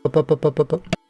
Up, up, up, up, up, up.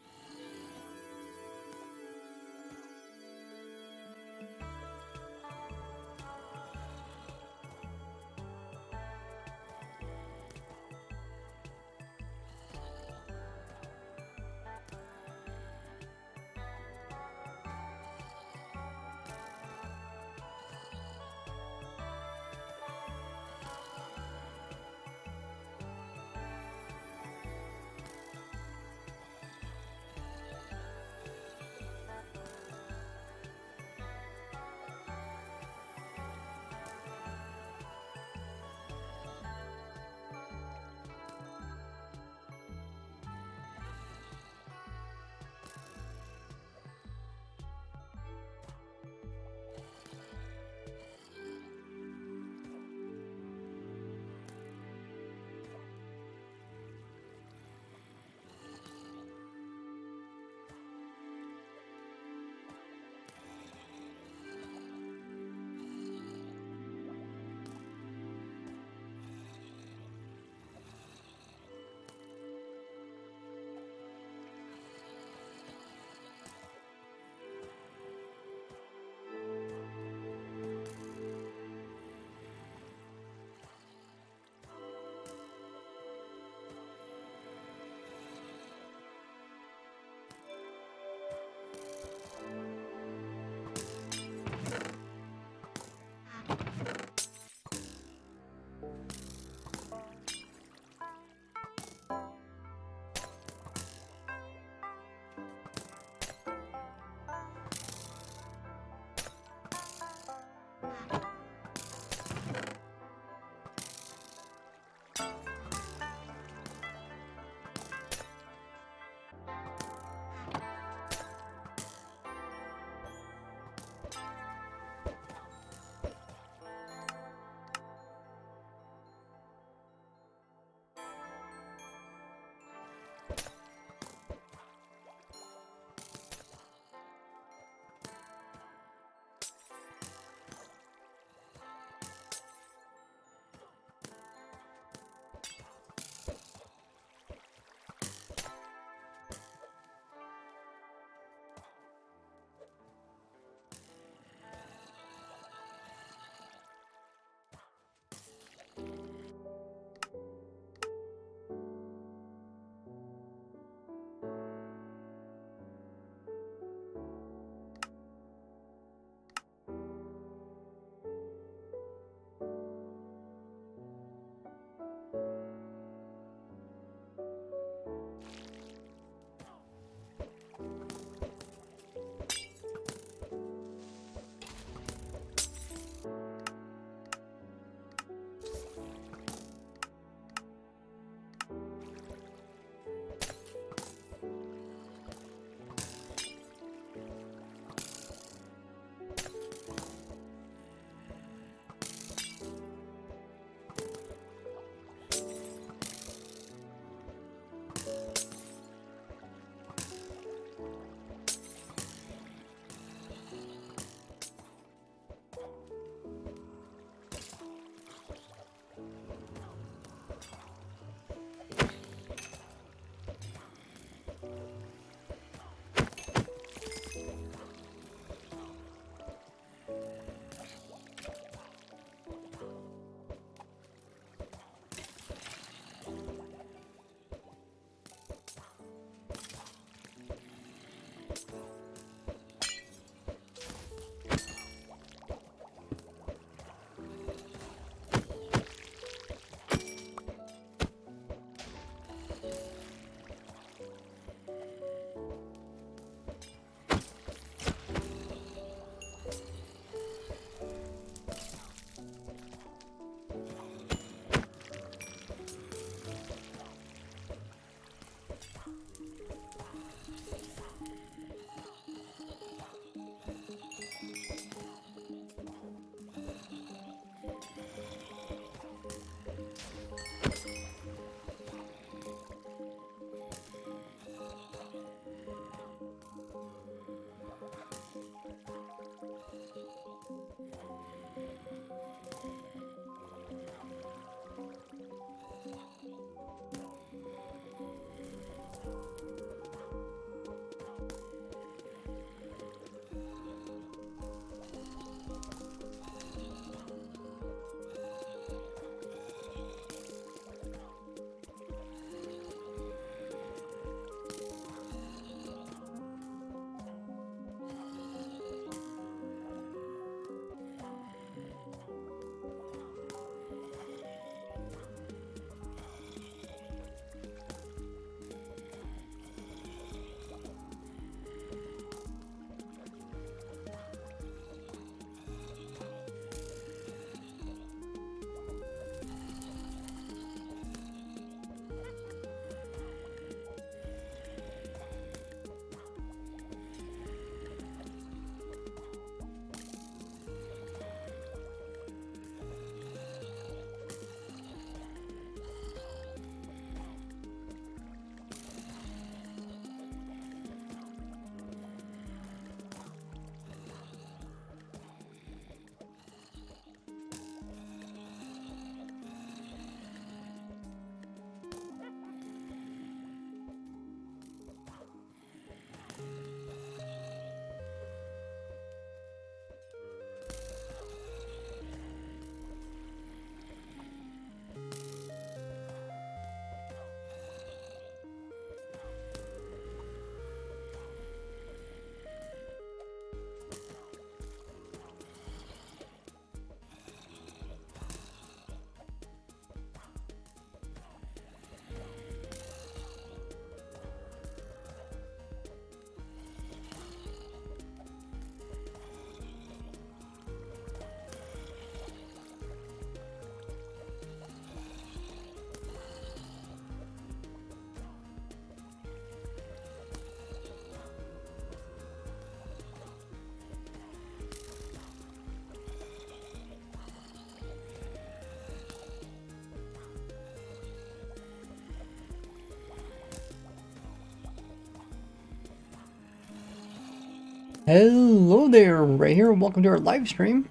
Hello there, right here. Welcome to our live stream.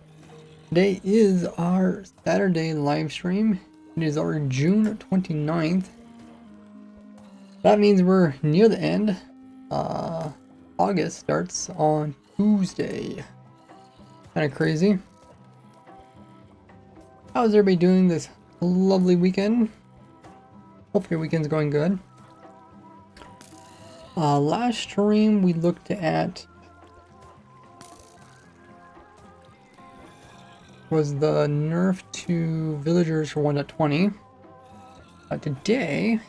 Today is our Saturday live stream. It is our June 29th. That means we're near the end. August starts on Tuesday. Kind of crazy. How's everybody doing this lovely weekend? Hopefully your weekend's going good. Last stream we looked at was the nerf to villagers for 1.20. Today,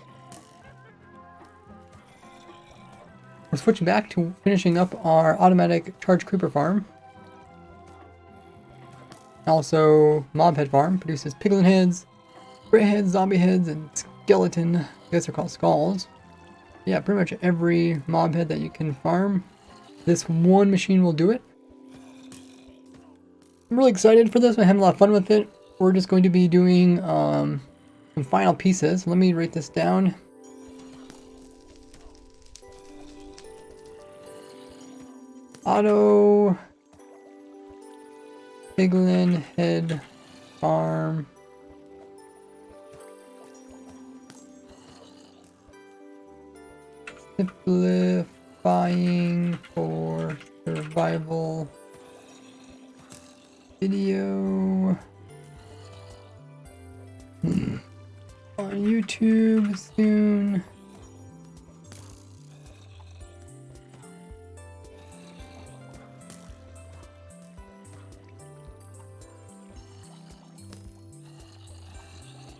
we're switching back to finishing up our automatic charge creeper farm. Also, mob head farm produces piglin heads, gray heads, zombie heads, and skeleton. I guess they're called skulls. Yeah, pretty much every mob head that you can farm, this one machine will do it. I'm really excited for this. I'm having a lot of fun with it. We're just going to be doing some final pieces. Let me write this down. Auto Piglin Head Farm. Simplifying for survival. Video on YouTube soon.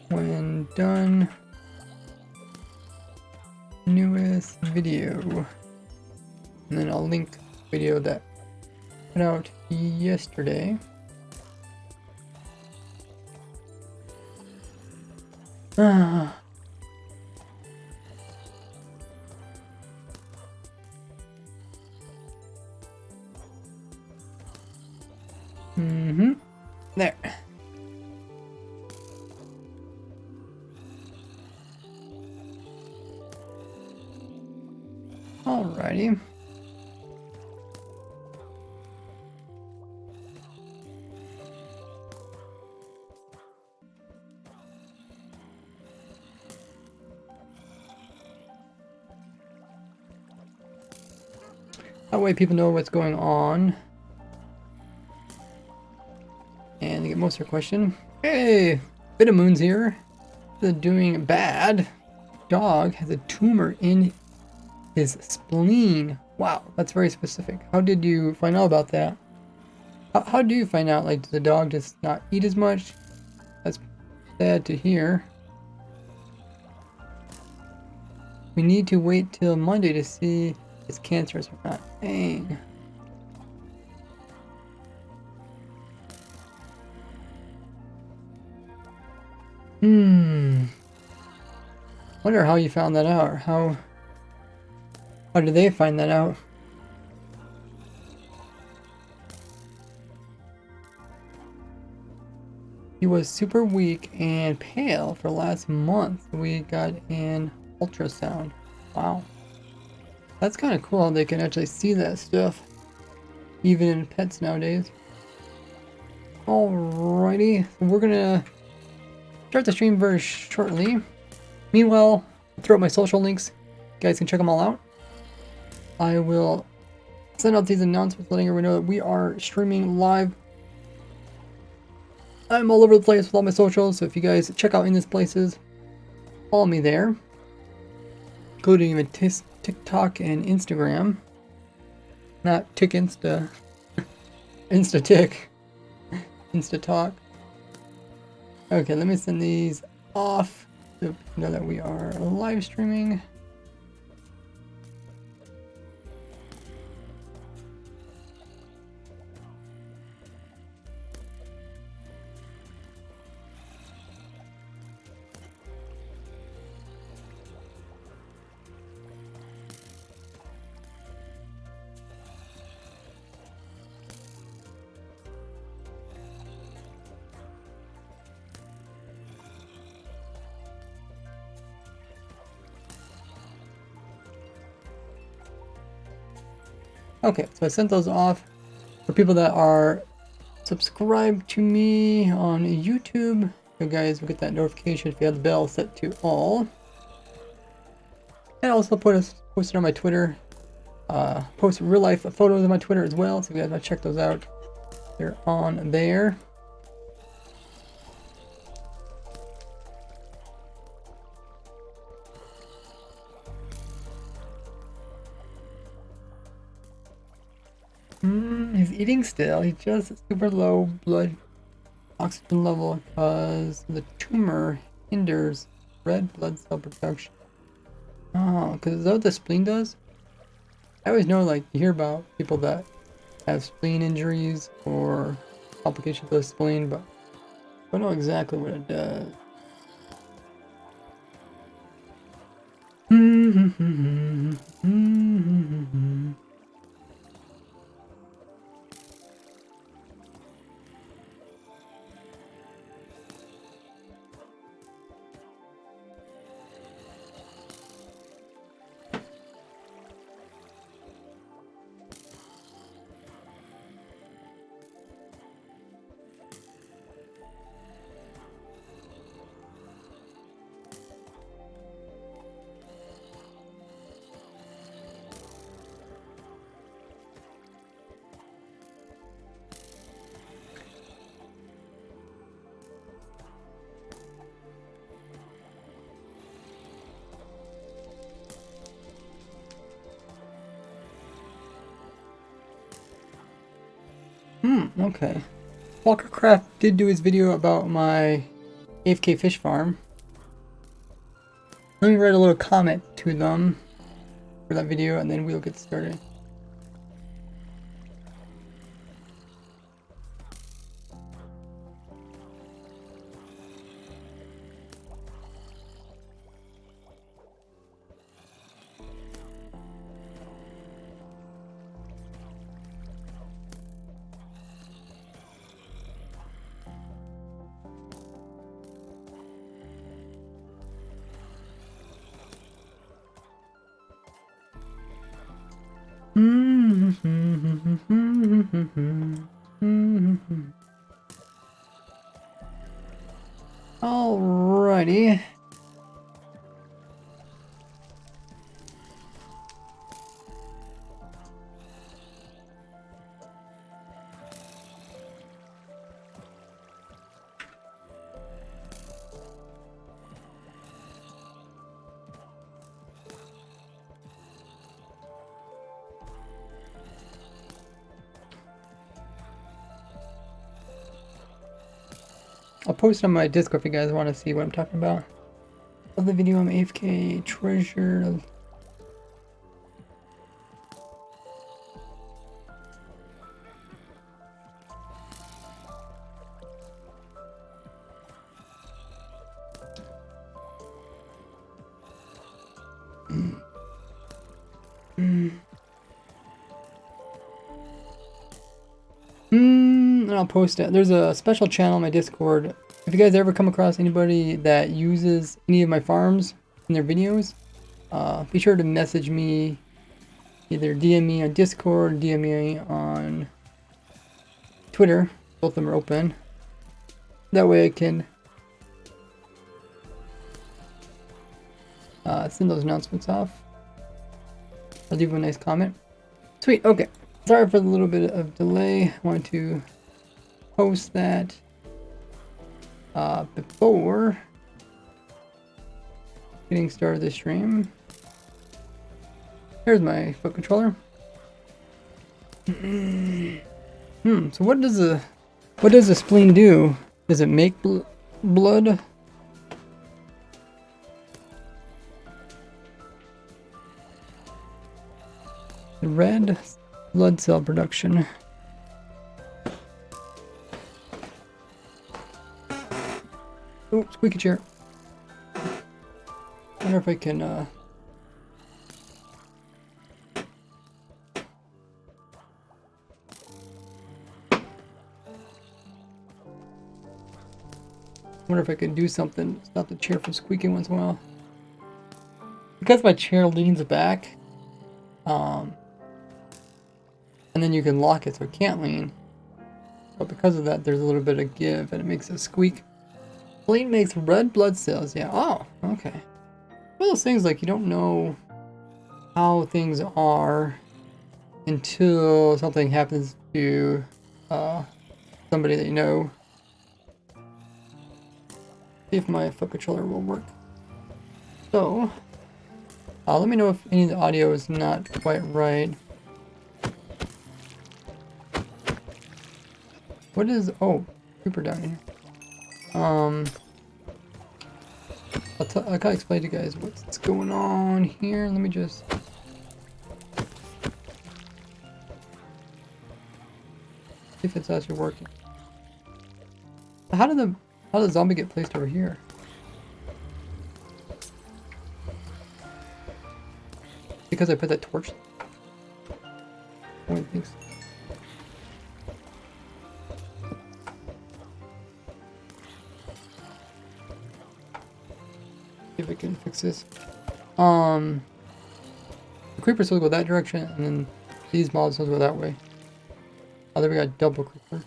When done, newest video, and then I'll link the video that I put out yesterday. There. Alrighty. That way people know what's going on. And they get most of their question. Hey! Bit of Moon's here. They're doing bad. Dog has a tumor in his spleen. Wow, that's very specific. How did you find out about that? How do you find out? Like, does the dog just not eat as much? That's sad to hear. We need to wait till Monday to see if it's cancerous or not. Dang. Wonder how you found that out, or how did they find that out? He was super weak and pale for last month. We got an ultrasound. Wow. That's kind of cool how they can actually see that stuff, even in pets nowadays. Alrighty, so we're gonna start the stream very shortly. Meanwhile, I'll throw out my social links. You guys can check them all out. I will send out these announcements letting everyone know that we are streaming live. I'm all over the place with all my socials, so if you guys check out in these places, follow me there. Including even TikTok and Instagram. Not Tick Insta. Insta Tick. Insta Talk. Okay, let me send these off so you know that we are live streaming. Okay, so I sent those off for people that are subscribed to me on YouTube. You guys will get that notification if you have the bell set to all. And I also posted on my Twitter. Post real life photos on my Twitter as well, so if you guys want to check those out, they're on there. He's eating still. He just super low blood oxygen level because the tumor hinders red blood cell production. Oh, because is that what the spleen does? I always know, like, you hear about people that have spleen injuries or complications of the spleen, but I don't know exactly what it does. Okay. Walker Craft did do his video about my AFK fish farm. Let me write a little comment to them for that video and then we'll get started. Alrighty. I'll post on my Discord if you guys want to see what I'm talking about. Of the video, I'm AFK treasure. And I'll post it. There's a special channel on my Discord. If you guys ever come across anybody that uses any of my farms in their videos, be sure to message me. Either DM me on Discord or DM me on Twitter. Both of them are open. That way I can send those announcements off. I'll leave a nice comment. Sweet, okay. Sorry for the little bit of delay. I wanted to post that before getting started this stream. Here's my foot controller. So what does the spleen do? Does it make blood? Red blood cell production. Oh, squeaky chair. Wonder if I can wonder if I can do something to stop the chair from squeaking once in a while. Because my chair leans back, and then you can lock it so it can't lean. But because of that, there's a little bit of give, and it makes it squeak. Bleed makes red blood cells. Yeah. Oh, okay. One of those things like you don't know how things are until something happens to somebody that you know. See if my foot controller will work. So, let me know if any of the audio is not quite right. What is... Oh, creeper down here. I can't explain to you guys what's going on here. Let me just... see if it's actually working. How did the zombie get placed over here? Because I put that torch? I don't think so. See if I can fix this. The creeper's supposed to go that direction, and then these mobs supposed to go that way. Oh, there we got double creeper.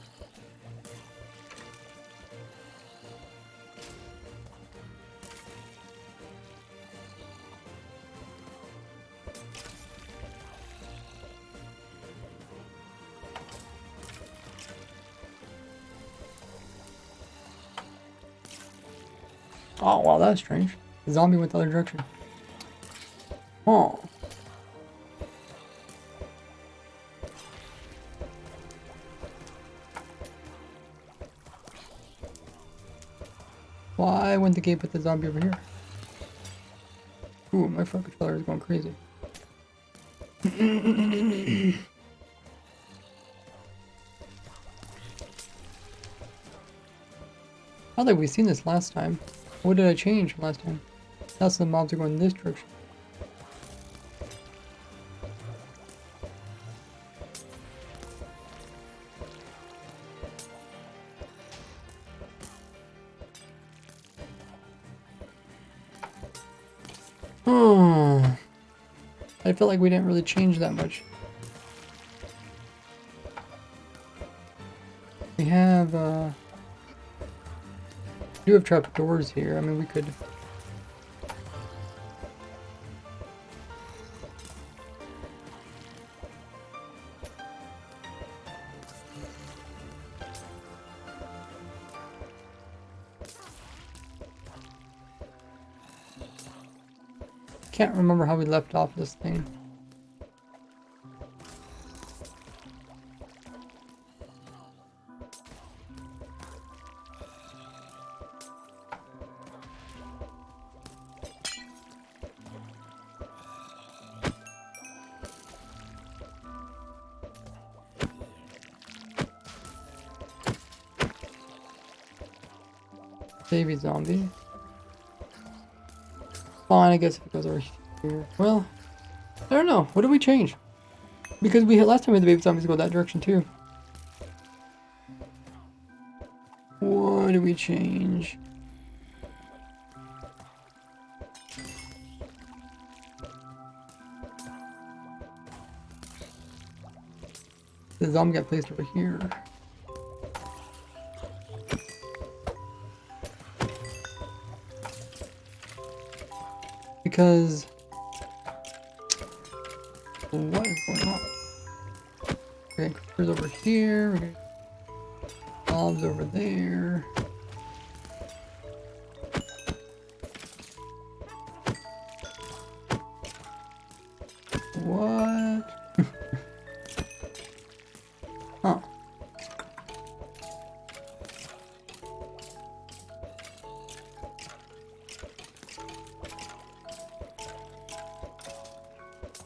Oh, wow, that's strange. The zombie went the other direction. Oh. Why wouldn't the game put the zombie over here? Ooh, my front controller is going crazy. I don't think we've seen this last time. What did I change from last time? Now some mobs are going in this direction. Oh, I feel like we didn't really change that much. We have, we do have trap doors here. I mean, we could... Can't remember how we left off this thing. Baby zombie. Fine, I guess if it goes over here. Well, I don't know. What did we change? Because we had last time we had the baby zombies go that direction too. What did we change? The zombie got placed over here. Because what is going on? We're getting creepers over here, we're getting mobs over there. What? Huh.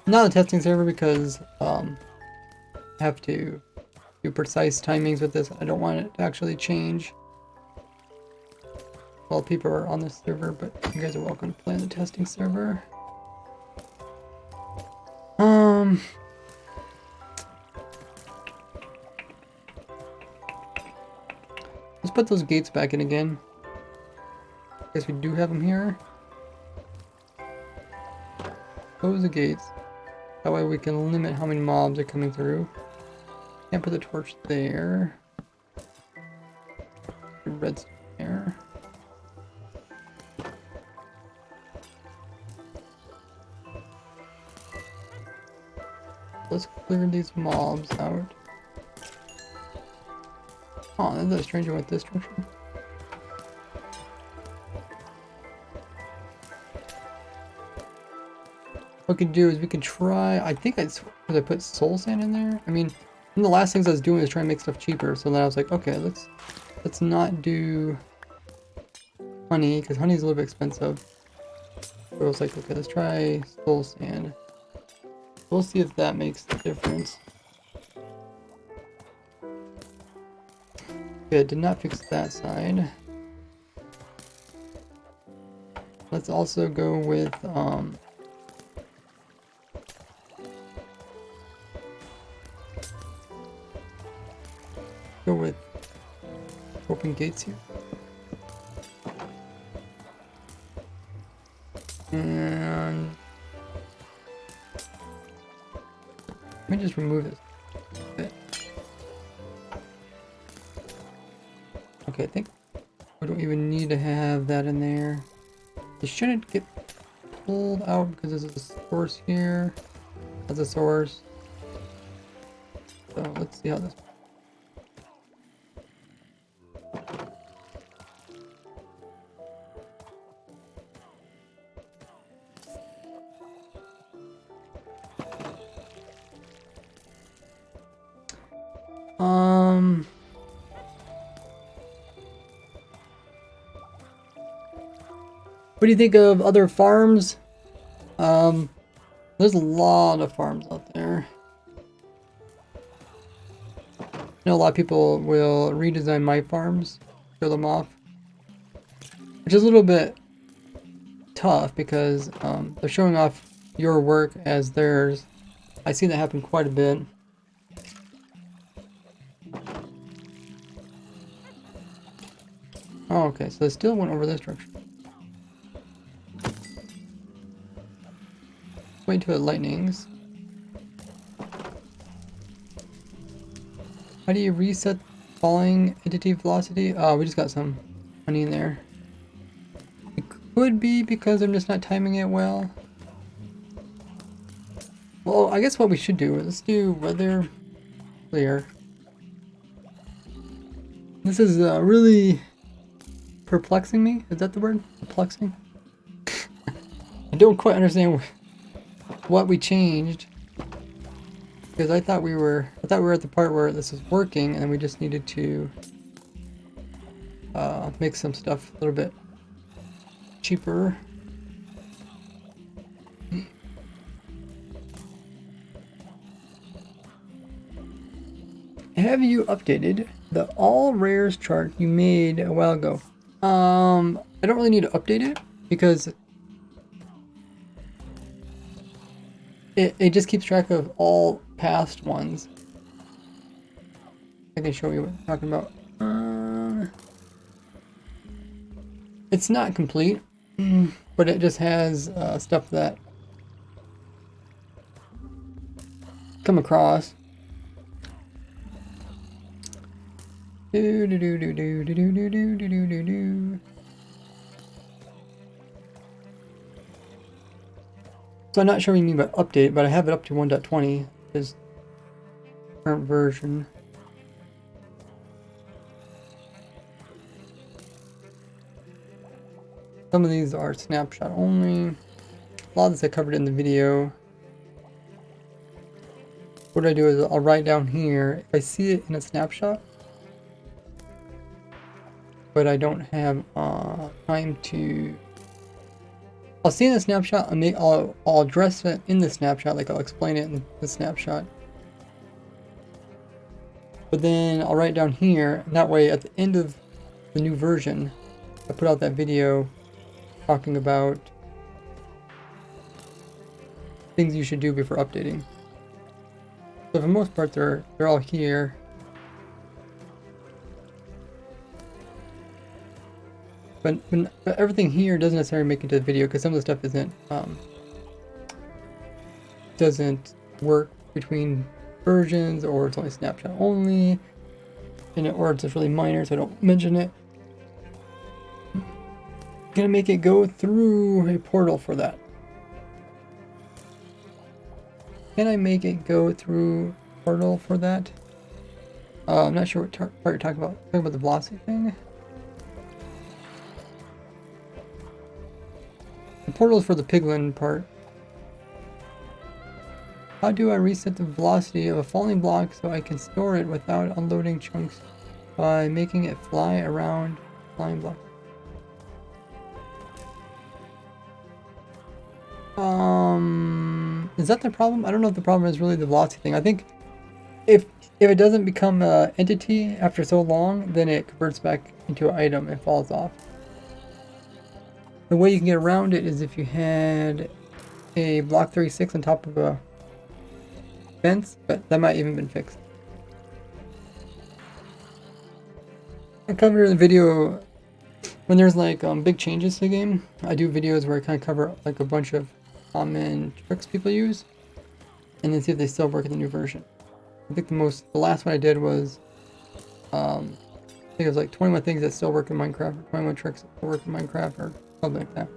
Not a testing server because I have to do precise timings with this. I don't want it to actually change while people are on this server, but you guys are welcome to play on the testing server. Let's put those gates back in again. I guess we do have them here. Close the gates. That way we can limit how many mobs are coming through. Can't put the torch there. The redstone there. Let's clear these mobs out. Oh, there's a stranger with this direction. What we can do is we can try. I think I put soul sand in there. I mean, one of the last things I was doing was trying to make stuff cheaper. So then I was like, okay, let's not do honey because honey is a little bit expensive. So I was like, okay, let's try soul sand. We'll see if that makes a difference. Okay, did not fix that side. Let's also go with open gates here. And let me just remove this bit. Okay, I think we don't even need to have that in there. It shouldn't get pulled out because there's a source here. That's a source. So let's see how this. What do you think of other farms? There's a lot of farms out there. I know a lot of people will redesign my farms, show them off, which is a little bit tough because they're showing off your work as theirs. I see that happen quite a bit. Oh, okay, so they still went over this direction. Wait till it lightnings. How do you reset falling entity velocity? Oh, we just got some honey in there. It could be because I'm just not timing it well. Well, I guess what we should do is let's do weather clear. This is really perplexing me. Is that the word? Perplexing? I don't quite understand what we changed because I thought we were at the part where this was working and then we just needed to make some stuff a little bit cheaper. Have you updated the all rares chart you made a while ago? I don't really need to update it because it just keeps track of all past ones. I can show you what I'm talking about. It's not complete, but it just has stuff that come across. So I'm not sure what you mean by update, but I have it up to 1.20, is current version. Some of these are snapshot only. A lot of this I covered in the video. What I do is I'll write down here if I see it in a snapshot, but I don't have time to. I'll see in the snapshot and I'll address it in the snapshot, like I'll explain it in the snapshot. But then I'll write down here, and that way at the end of the new version, I put out that video talking about things you should do before updating. So for the most part, they're all here. But everything here doesn't necessarily make it to the video because some of the stuff doesn't work between versions, or it's only snapshot only, or it's just really minor, so I don't mention it. Gonna make it go through a portal for that. Can I make it go through a portal for that? I'm not sure what part you're talking about. Talking about the velocity thing? The portal is for the piglin part. How do I reset the velocity of a falling block so I can store it without unloading chunks by making it fly around flying block? Is that the problem? I don't know if the problem is really the velocity thing. I think if it doesn't become an entity after so long, then it converts back into an item and falls off. The way you can get around it is if you had a block 36 on top of a fence, but that might even been fixed. I covered in the video when there's like big changes to the game. I do videos where I kind of cover like a bunch of common tricks people use, and then see if they still work in the new version. I think the last one I did was, I think it was like 21 things that still work in Minecraft, or 21 tricks that still work in Minecraft, or something like that.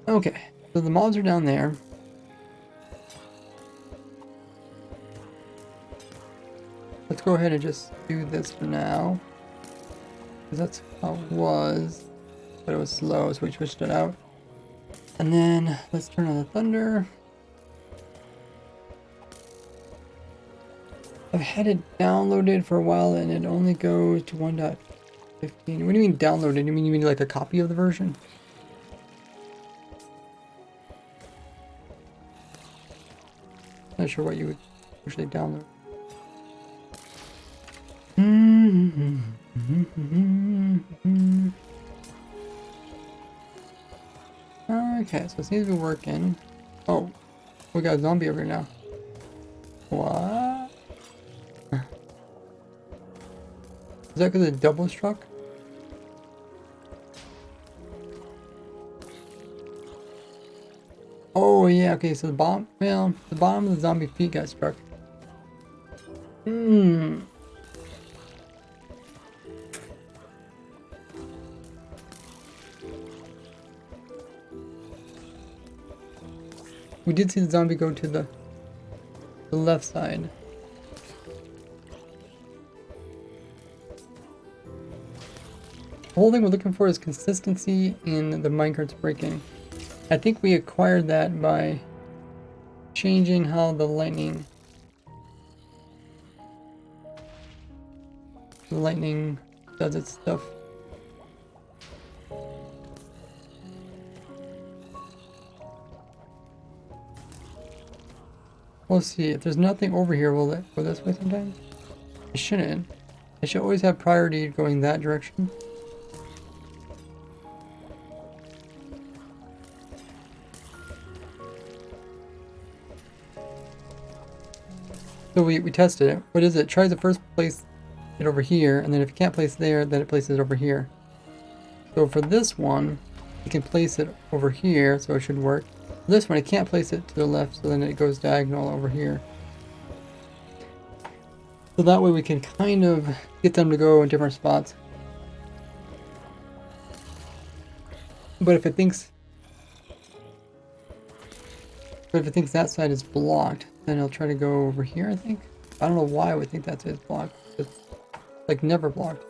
Okay, so the mobs are down there. Let's go ahead and just do this for now, because that's how it was, but it was slow, so we switched it out. And then let's turn on the thunder. I've had it downloaded for a while and it only goes to 1.15. What do you mean downloaded? You mean like a copy of the version? Not sure what you would usually download. Okay, so it seems to be working. Oh, we got a zombie over here now. What? Is that because it double struck? Oh yeah, okay, so the bottom of the zombie feet got struck. We did see the zombie go to the left side. The whole thing we're looking for is consistency in the minecarts breaking. I think we acquired that by changing how the lightning does its stuff. We'll see. If there's nothing over here, will it go this way sometimes? It shouldn't. I should always have priority going that direction. So we tested it. What is it? Tries to first place it over here, and then if you can't place there, then it places it over here. So for this one, you can place it over here, so it should work. For this one, I can't place it to the left, so then it goes diagonal over here. So that way we can kind of get them to go in different spots. But if it thinks that side is blocked, then it'll try to go over here, I think. I don't know why I would think that side's blocked. It's like never blocked.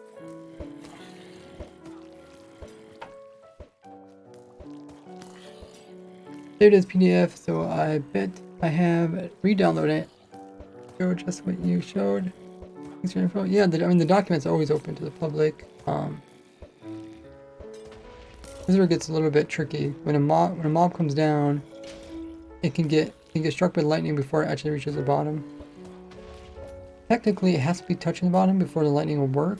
There it is, PDF, so I bet I have re-download it. Show just what you showed. Thanks for your info. Yeah, I mean the document's always open to the public. This is where it gets a little bit tricky. When a mob comes down, it can get struck by lightning before it actually reaches the bottom. Technically, it has to be touching the bottom before the lightning will work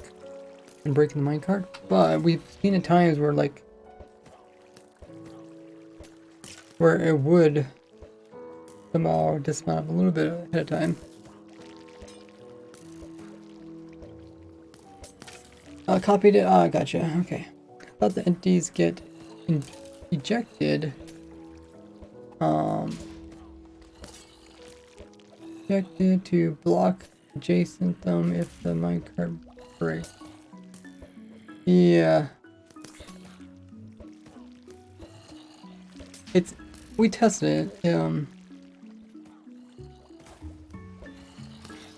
and breaking the minecart. But we've seen at times where it would somehow dismount a little bit ahead of time. Copied it. Ah, gotcha. Okay. I thought the entities get ejected. projected to block adjacent them if the minecart breaks. Yeah. We tested it.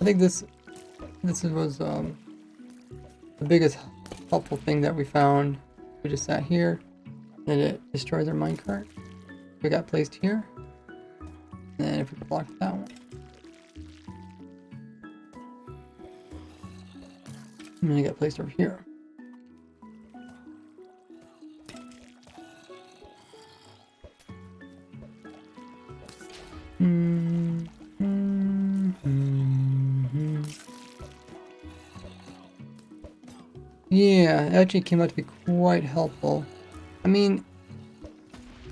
I think this was the biggest helpful thing that we found. We just sat here and it destroys our minecart. We got placed here. And then if we block that one. And then it got placed over here. Yeah, it actually came out to be quite helpful. I mean,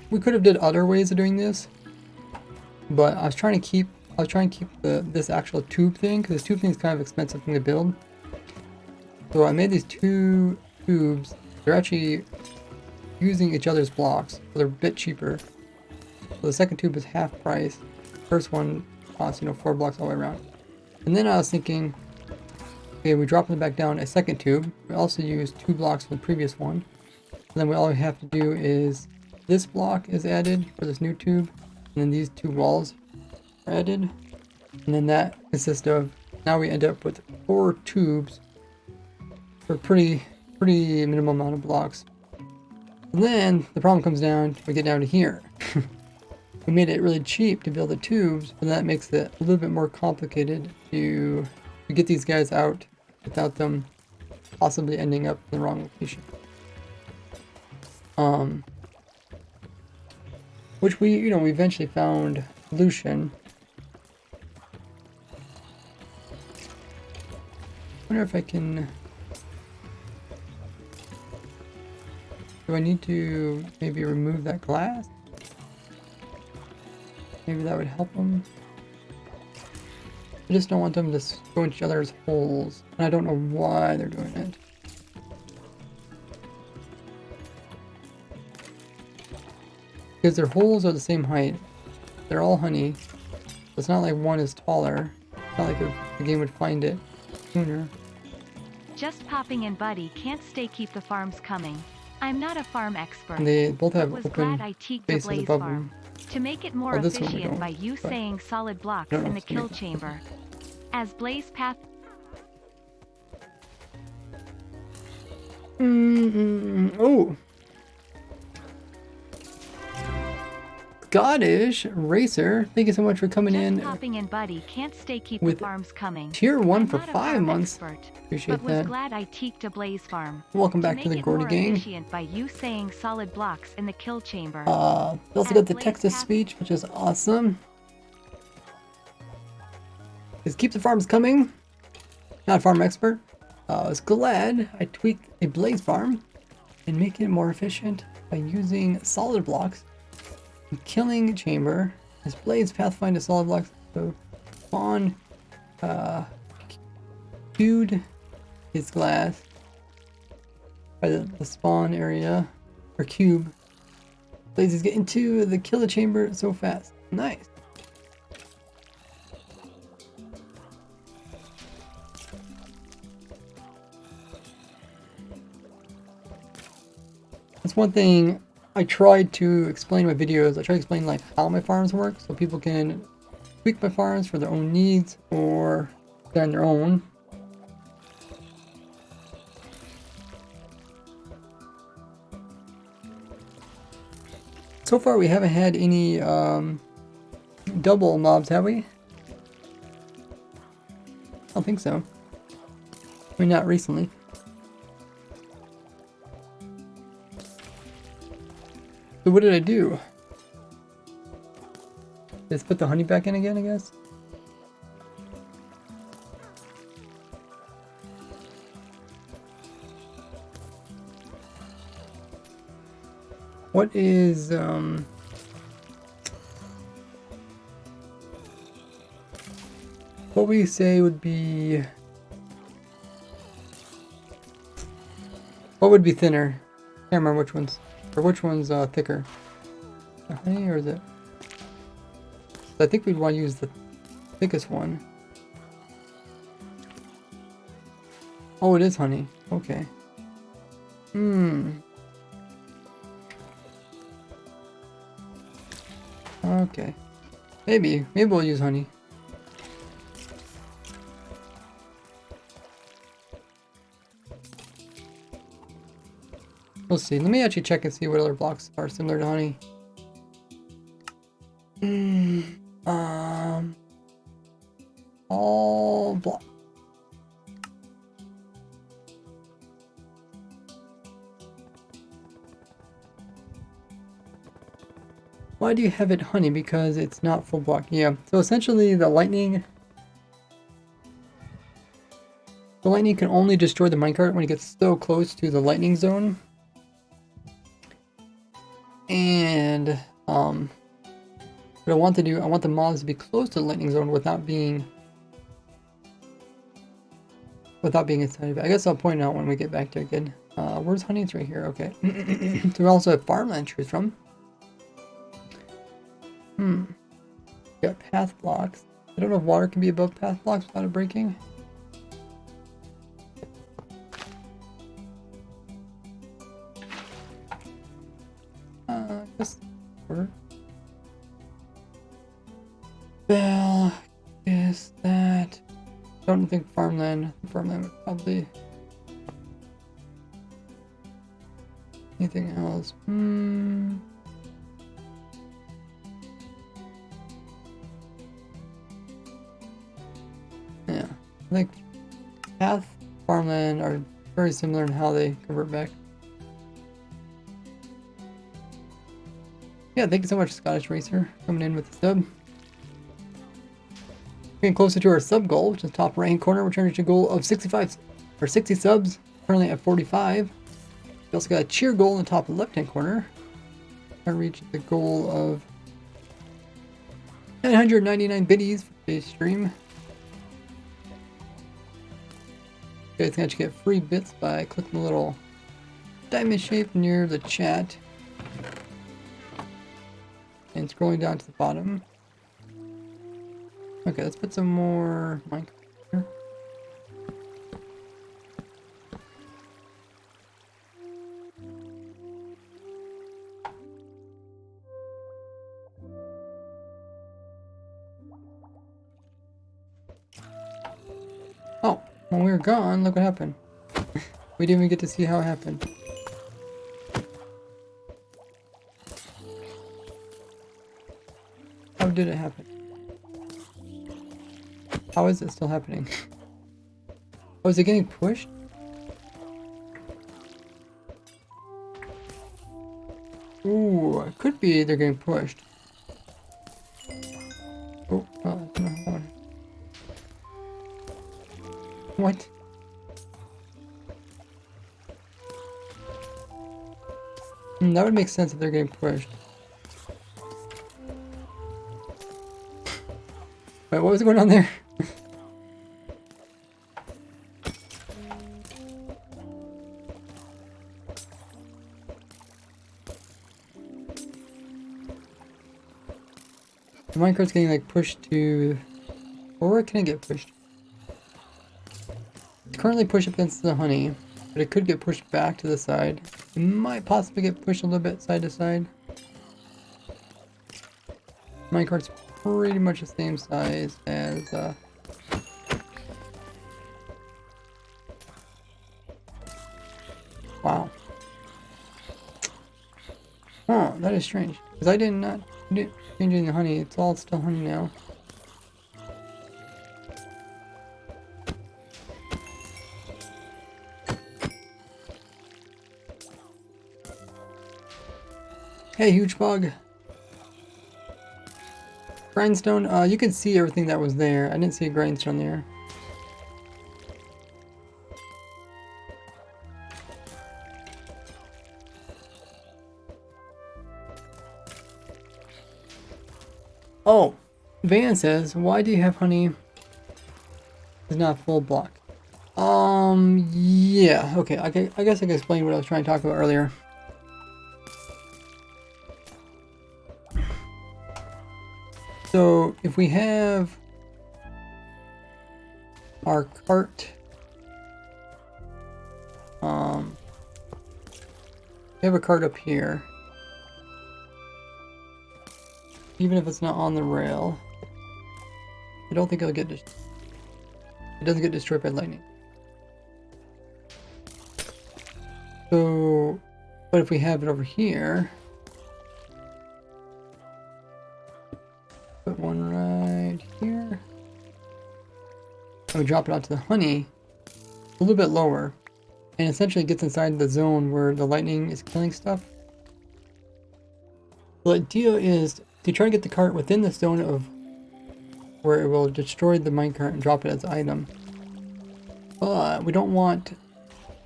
we could have did other ways of doing this, but I was trying to keep this actual tube thing, because this tube thing is kind of expensive thing to build. So I made these two tubes. They're actually using each other's blocks, so they're a bit cheaper. So the second tube is half price. First one costs, 4 blocks all the way around. And then I was thinking, okay, we drop them back down a second tube. We also use 2 blocks from the previous one. And then all we have to do is this block is added for this new tube, and then these 2 walls are added. And then that consists of, now we end up with 4 tubes for pretty minimum amount of blocks. And then the problem comes down, we get down to here. We made it really cheap to build the tubes, but that makes it a little bit more complicated to get these guys out without them possibly ending up in the wrong location. Which we eventually found a solution. I wonder if I can... Do I need to maybe remove that glass? Maybe that would help them. I just don't want them to go into each other's holes. And I don't know why they're doing it. Because their holes are the same height. They're all honey. It's not like one is taller. It's not like the game would find it sooner. Just popping in, buddy. Can't stay. Keep the farms coming. I'm not a farm expert. And they both have was open glad I teaked spaces Blaze above farm. them. To make it more this one we efficient don't, by you but saying solid blocks don't know in the if to make kill that chamber. As Blaze path... Oh! Scottish Racer, thank you so much for coming Just in. popping in, buddy. Can't stay. Keep with the farms coming. Tier 1 I'm for not a 5 farm months. expert, Appreciate but was that. glad I teaked a Blaze farm. Welcome back to the Gordy gang. Efficient by you saying solid blocks in the kill chamber. We also got the text-to speech, which is awesome. Is keep the farms coming. Not a farm expert. I was glad I tweaked a Blaze farm and make it more efficient by using solid blocks. Killing chamber. This Blaze pathfinder solid blocks. So spawn queued his glass by the spawn area or cube. Blazes get into the kill the chamber so fast. Nice. That's one thing I tried to explain in my videos. I try to explain like how my farms work so people can tweak my farms for their own needs or on their own. So far we haven't had any double mobs, have we? I don't think so. I mean, not recently. So what did I do? Just put the honey back in again, I guess? What is, what we say would be, what would be thinner? Can't remember which ones. Or which one's thicker? The honey or is it? I think we'd want to use the thickest one. Oh, it is honey. Okay. Okay. Maybe we'll use honey. We'll see. Let me actually check and see what other blocks are similar to honey. All blocks. Why do you have it honey? Because it's not full block. Yeah. So essentially the lightning can only destroy the minecart when it gets so close to the lightning zone. And what I want to do, I want the mobs to be close to the lightning zone without being inside of it. I guess I'll point it out when we get back to it again. Where's honey? It's right here. Okay. So we also have farmland to choose from. Got path blocks. I don't know if water can be above path blocks without it breaking. Just order. Bell is that. Don't think farmland. Farmland would probably. Anything else? Yeah, I think path, farmland are very similar in how they convert back. Yeah, thank you so much, Scottish Racer, coming in with the sub. Getting closer to our sub goal, which is top right hand corner. We're trying to reach a goal of 65 or 60 subs, currently at 45. We also got a cheer goal in the top left hand corner. Trying to reach the goal of 999 biddies for today's stream. You guys can actually get free bits by clicking the little diamond shape near the chat and scrolling down to the bottom. Okay, let's put some more Minecraft here. Oh, when we were gone, look what happened. We didn't even get to see how it happened. How did it happen? How is it still happening? Oh, is it getting pushed? Ooh, it could be they're getting pushed. Oh, no, what? That would make sense if they're getting pushed. Wait, what was going on there? The minecart's getting like pushed to... Or where can it get pushed? It's currently pushed up against the honey, but it could get pushed back to the side. It might possibly get pushed a little bit side to side. Minecart's pretty much the same size as wow. Oh, that is strange. Because I did not change any the honey. It's all still honey now. Hey, huge bug. Grindstone, you can see everything that was there. I didn't see a grindstone there. Oh, Van says, why do you have honey? It's not full block. Yeah, okay, I guess I can explain what I was trying to talk about earlier. So if we have our cart. We have a cart up here. Even if it's not on the rail, I don't think it'll get it doesn't get destroyed by lightning. So, but if we have it over here, put one right here, and we drop it onto the honey a little bit lower, and essentially it gets inside the zone where the lightning is killing stuff. The idea is to try to get the cart within the zone of where it will destroy the minecart and drop it as an item. But we don't want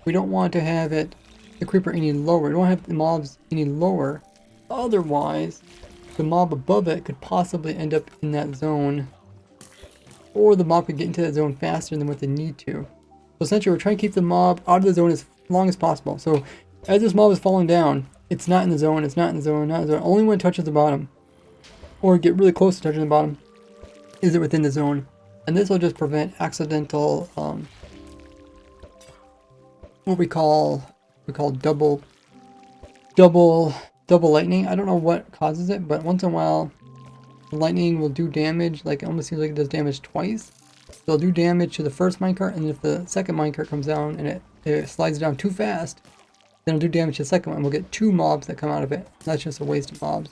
to have it the creeper any lower. We don't have the mobs any lower. Otherwise, the mob above it could possibly end up in that zone, or the mob could get into that zone faster than what they need to. So essentially, we're trying to keep the mob out of the zone as long as possible. So as this mob is falling down, it's not in the zone. It's not in the zone. Not in the zone. Only when it touches the bottom, or get really close to touching the bottom, is it within the zone. And this will just prevent accidental, what we call double lightning. I don't know what causes it, but once in a while, the lightning will do damage. Like, it almost seems like it does damage twice. So it'll do damage to the first minecart, and if the second minecart comes down and it slides down too fast, then it'll do damage to the second one. We'll get two mobs that come out of it. That's just a waste of mobs.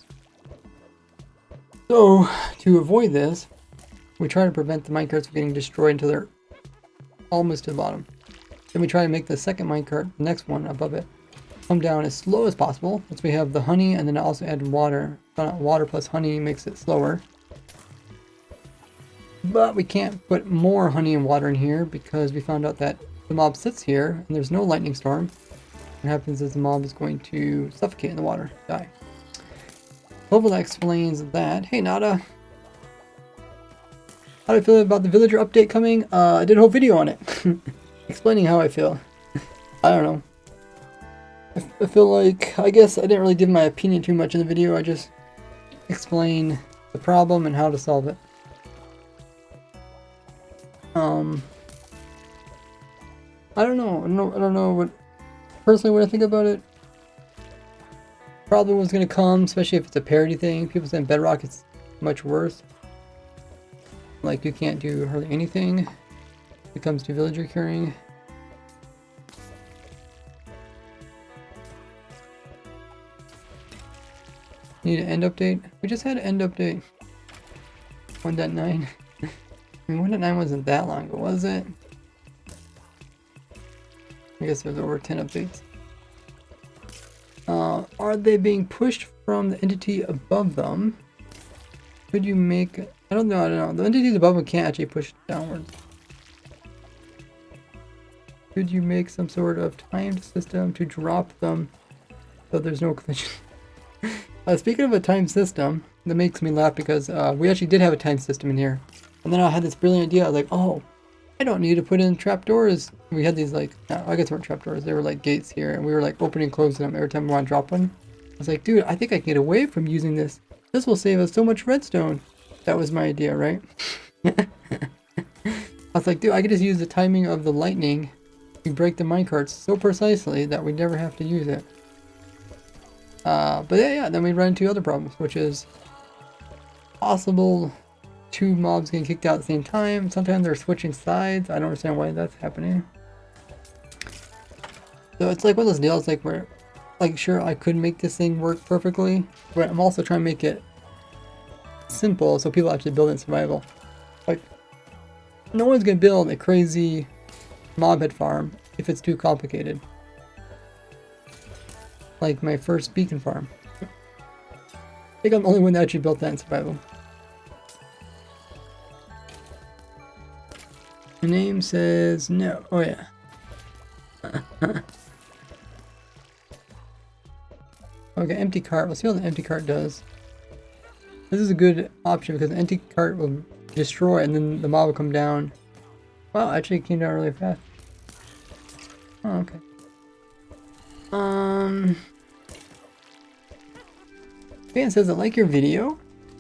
So, to avoid this, we try to prevent the minecarts from getting destroyed until they're almost to the bottom. Then we try to make the second minecart, the next one above it, come down as slow as possible. Once we have the honey, and then also add water. Water plus honey makes it slower. But we can't put more honey and water in here because we found out that the mob sits here and there's no lightning storm. What happens is the mob is going to suffocate in the water, die. Hopefully that explains that. Hey Nada, how do I feel about the villager update coming? I did a whole video on it, explaining how I feel. I don't know. I feel like, I guess I didn't really give my opinion too much in the video. I just explain the problem and how to solve it. I don't know what personally what I think about it. Probably what's gonna come, especially if it's a parody thing. People say in Bedrock it's much worse. Like, you can't do hardly anything when it comes to villager curing. Need an end update? We just had an end update. 1.9. I mean, 1.9 wasn't that long ago, was it? I guess there's over 10 updates. Are they being pushed from the entity above them? Could you make... I don't know. The entities above them can't actually push downwards. Could you make some sort of timed system to drop them so there's no collision? Speaking of a time system, that makes me laugh because we actually did have a time system in here. And then I had this brilliant idea. I was like, oh, I don't need to put in trapdoors. We had these like, I guess they weren't trapdoors. They were like gates here. And we were like opening and closing them every time we want to drop one. I was like, dude, I think I can get away from using this. This will save us so much redstone. That was my idea, right? I was like, dude, I could just use the timing of the lightning to break the minecarts so precisely that we never have to use it. But yeah, then we run into other problems, which is possible two mobs getting kicked out at the same time. Sometimes they're switching sides. I don't understand why that's happening. So it's like one of those deals like where, like, sure, I could make this thing work perfectly, but I'm also trying to make it simple so people actually build in survival. Like, no one's gonna build a crazy mob head farm if it's too complicated. Like my first beacon farm. I think I'm the only one that actually built that in survival. The name says no. Oh yeah. Okay, empty cart. Let's see what the empty cart does. This is a good option because the empty cart will destroy and then the mob will come down. Wow, actually it came down really fast. Oh, okay. Fan says, I like your video.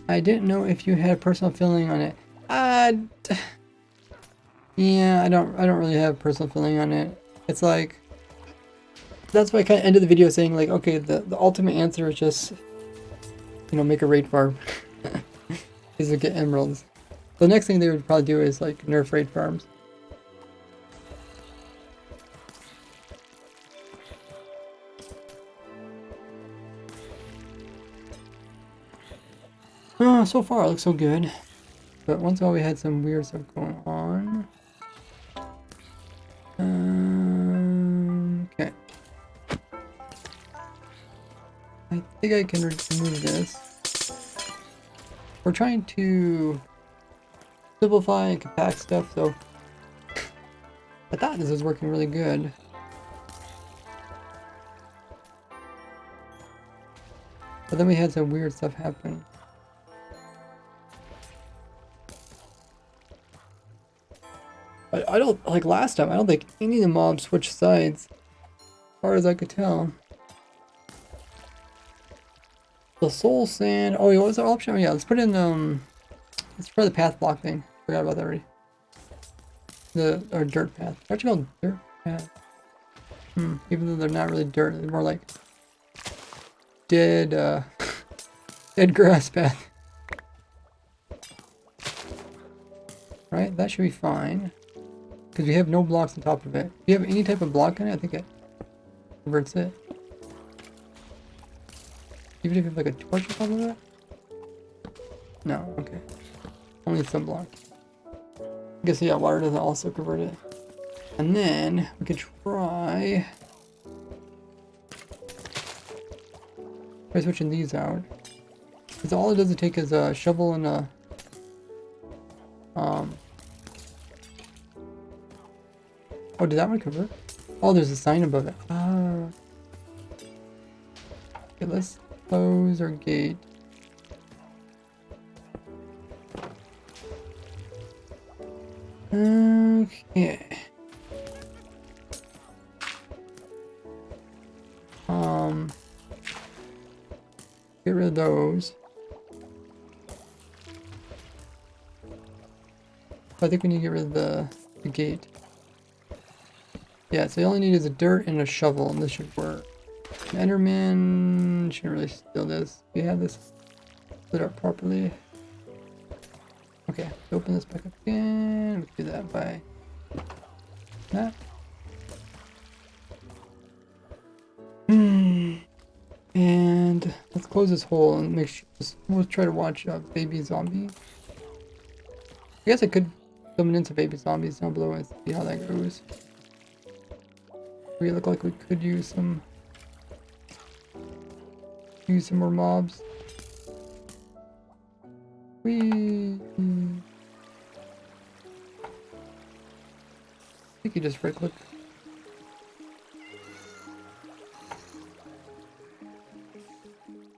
I didn't know if you had a personal feeling on it. Yeah, I don't really have a personal feeling on it. It's like, that's why I kind of ended the video saying like, okay, the ultimate answer is just, you know, make a raid farm. Is to get emeralds. The next thing they would probably do is like nerf raid farms. So far it looks so good. But once in a while we had some weird stuff going on. Okay. I think I can remove this. We're trying to simplify and compact stuff, so I thought this was working really good. But then we had some weird stuff happen. But I don't, like last time, I don't think any of the mobs switched sides, as far as I could tell. The soul sand, oh yeah, what was the option? Oh yeah, let's put in, let's try the path block thing. Forgot about that already. Or dirt path. They're actually called dirt path. Even though they're not really dirt, they're more like dead, dead grass path. Right, that should be fine. Because we have no blocks on top of it. If you have any type of block in it, I think it converts it. Even if you have like a torch on top of it? No, okay. Only some blocks. I guess yeah, water doesn't also convert it. And then we could try switching these out. Because all it does is take is a shovel and a oh, did that one convert? Oh, there's a sign above it. Ah. Okay, let's close our gate. Okay. Get rid of those. I think we need to get rid of the gate. Yeah, so all you need is a dirt and a shovel, and this should work. Enderman shouldn't really steal this. We have this split up properly. Okay, open this back up again. We can do that by that. And let's close this hole and make sure. We'll try to watch baby zombie. I guess I could summon in some baby zombies down below and see how that goes. We look like we could use some more mobs. We think you just right click.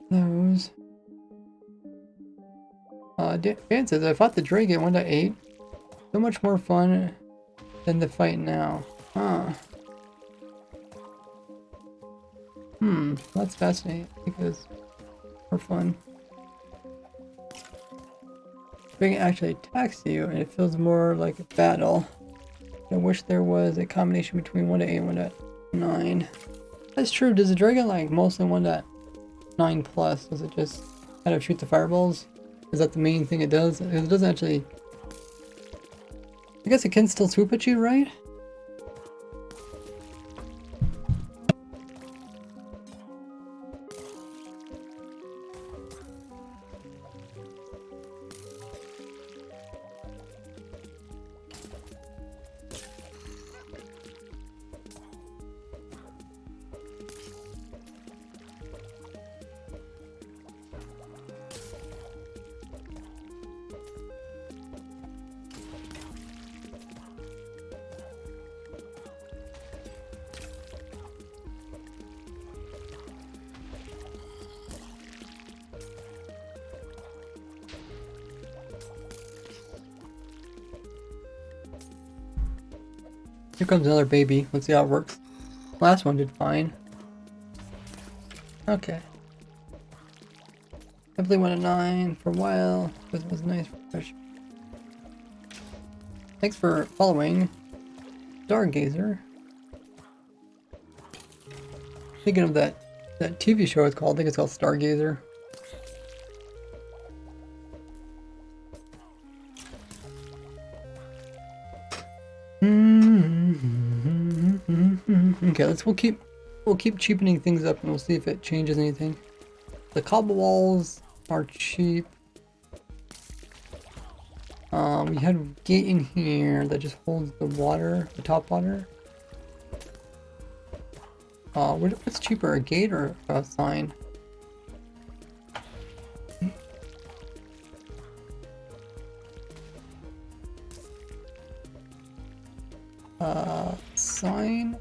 Those. Dan says I fought the dragon 1.8. So much more fun than the fight now. Huh. That's fascinating because more fun. Dragon actually attacks you and it feels more like a battle. I wish there was a combination between 1.8 and 1.9. That's true. Does the dragon like mostly 1.9 plus? Does it just kind of shoot the fireballs? Is that the main thing it does? It doesn't actually. I guess it can still swoop at you, right? Here comes another baby. Let's see how it works. Last one did fine. Okay. Definitely went a 9 for a while. This was nice refresh. Thanks for following Stargazer. Thinking of that TV show it's called. I think it's called Stargazer. Okay, we'll keep cheapening things up and we'll see if it changes anything. The cobble walls are cheap. We had a gate in here that just holds the water, the top water. What's cheaper, a gate or a sign? Sign?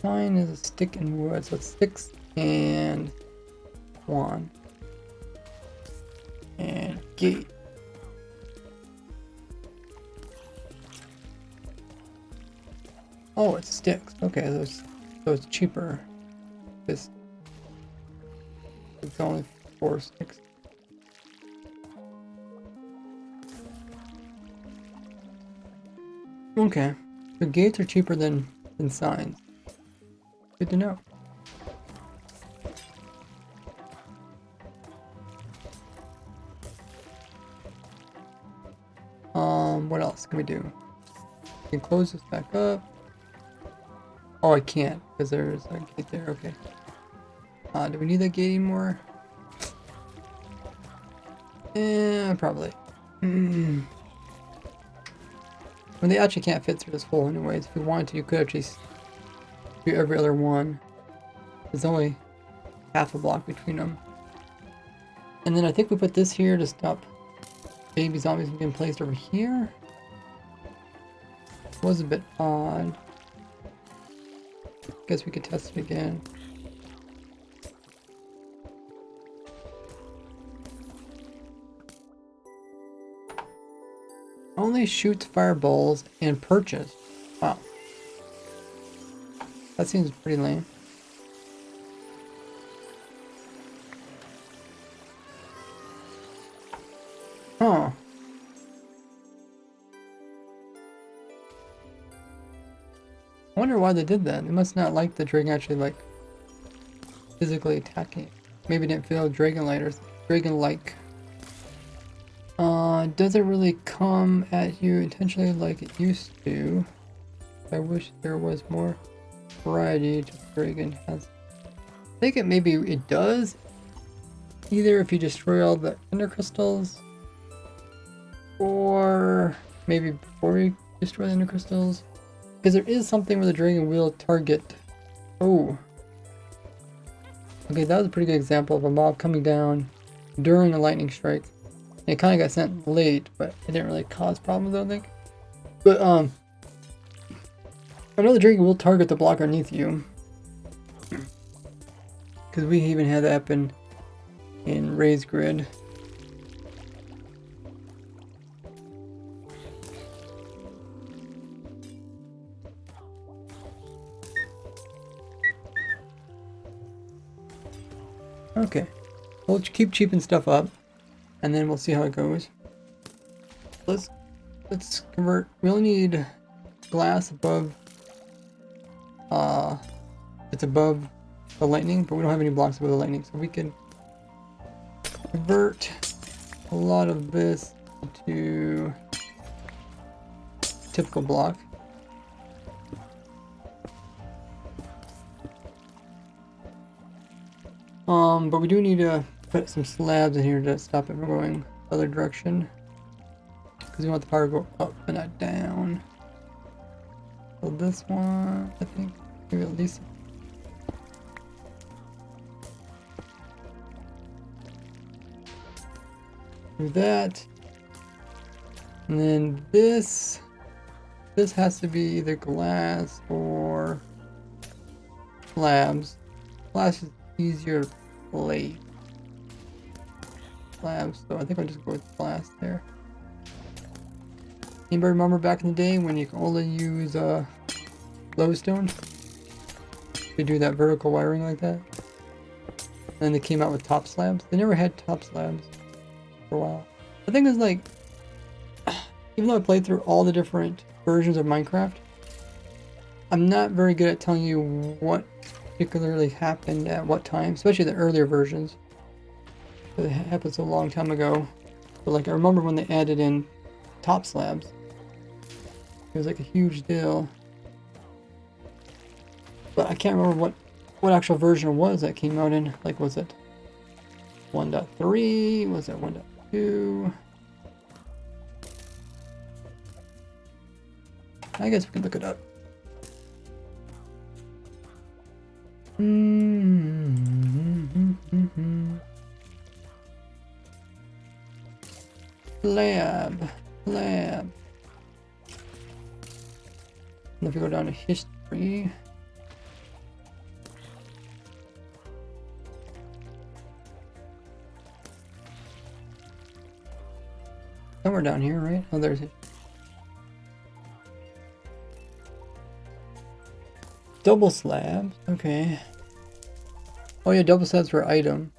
Sign is a stick and wood, so it's sticks and one. And gate. Oh, it's sticks. Okay, so it's cheaper. It's only 4 sticks. Okay, so gates are cheaper than signs. Good to know. What else can we do? We can close this back up. Oh, I can't because there's a gate there. Okay. Do we need that gate anymore? Yeah, probably. Well, they actually can't fit through this hole anyways. If you wanted to, you could actually do every other one. There's only half a block between them. And then I think we put this here to stop baby zombies from being placed over here. Was a bit odd. Guess we could test it again. Only shoots fireballs and perches. Wow. That seems pretty lame. Huh. I wonder why they did that. They must not like the dragon actually like physically attacking. Maybe didn't feel dragon-like or dragon-like. Doesn't really come at you intentionally like it used to. I wish there was more variety to dragon has. I think maybe it does. Either if you destroy all the ender crystals, or maybe before you destroy the ender crystals. Because there is something where the dragon will target. Oh. Okay, that was a pretty good example of a mob coming down during a lightning strike. It kind of got sent late, but it didn't really cause problems, I don't think. But, I know the dragon will target the block underneath you. Because we even had that happen in Raised Grid. Okay, we'll keep cheaping stuff up, and then we'll see how it goes. Let's convert. We only need glass above. It's above the lightning, but we don't have any blocks above the lightning, so we can convert a lot of this to typical block. But we do need to put some slabs in here to stop it from going the other direction. Because we want the power to go up and not down. So this one, I think, maybe at least. Do that. And then this has to be either glass or slabs. Glass is easier to play slabs, so I think I'll just go with glass there. Anybody remember back in the day when you could only use lodestone to do that vertical wiring like that? And then they came out with top slabs. They never had top slabs for a while. The thing is, like, even though I played through all the different versions of Minecraft, I'm not very good at telling you what particularly happened at what time, especially the earlier versions. It happened so long time ago. But like I remember when they added in top slabs. It was like a huge deal. But I can't remember what actual version it was that came out in. Like was it 1.3? Was it 1.2? I guess we can look it up. Lab. And if we go down to history. Somewhere down here, right? Oh, there's it. Double slabs. Okay. Oh yeah, double slabs for item.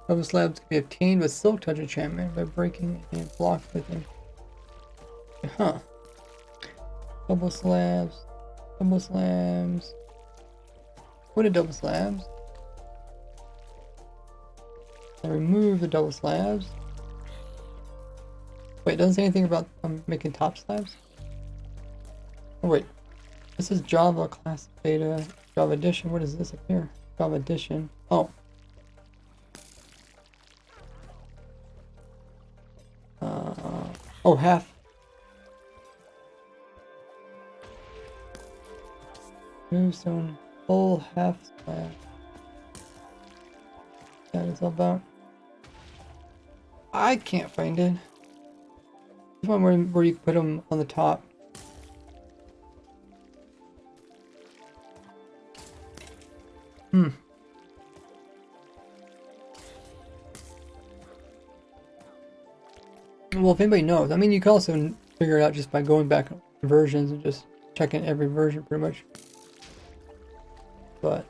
Double slabs can be obtained with silk touch enchantment by breaking a block with them. Huh. Double slabs. Double slabs. What are double slabs? I remove the double slabs. Wait, it doesn't say anything about making top slabs? Oh wait. This is Java class beta, Java edition. What is this up here? Java edition. Oh. Oh, half. Moonstone, full half slab. That is all about. I can't find it. This one where you put them on the top. Well, if anybody knows, I mean, you can also figure it out just by going back versions and just checking every version pretty much. But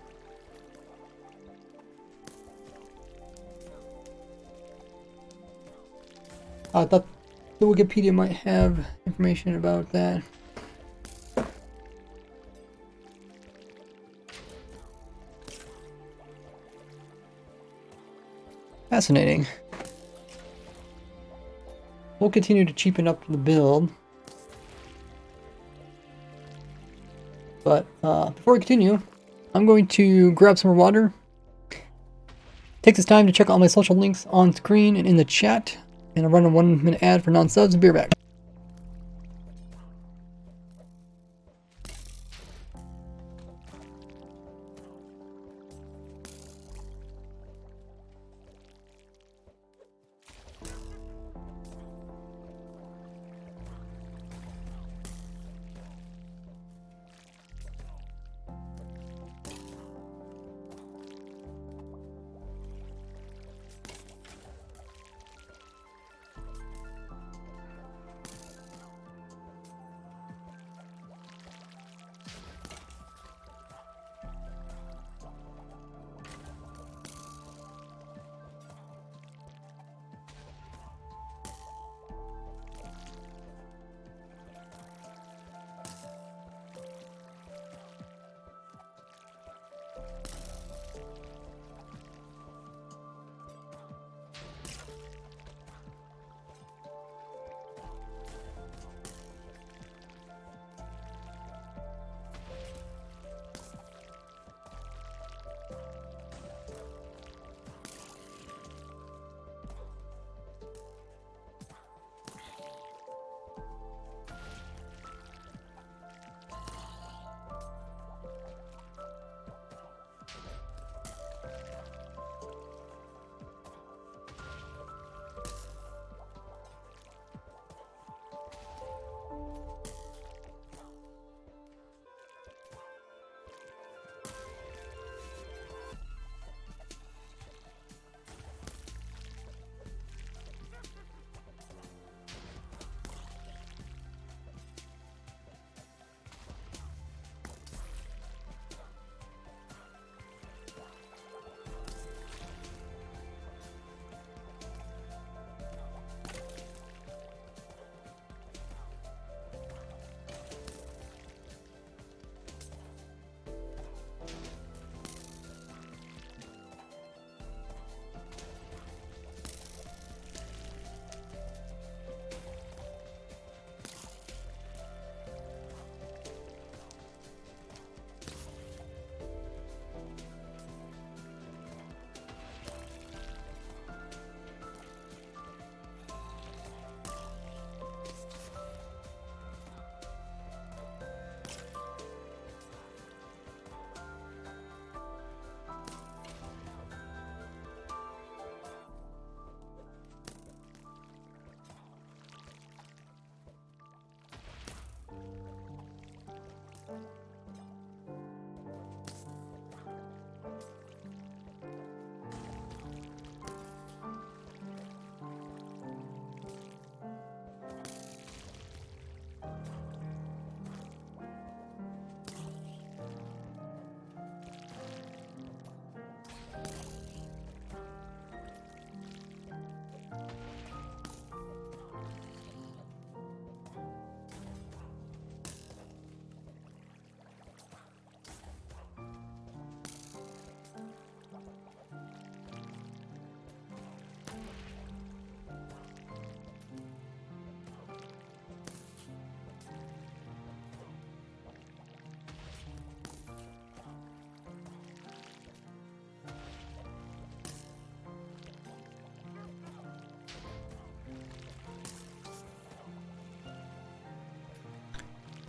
I thought the Wikipedia might have information about that. Fascinating. We'll continue to cheapen up the build. But before we continue, I'm going to grab some more water. Take this time to check out all my social links on screen and in the chat. And I'll run a 1-minute ad for non-subs and be right back.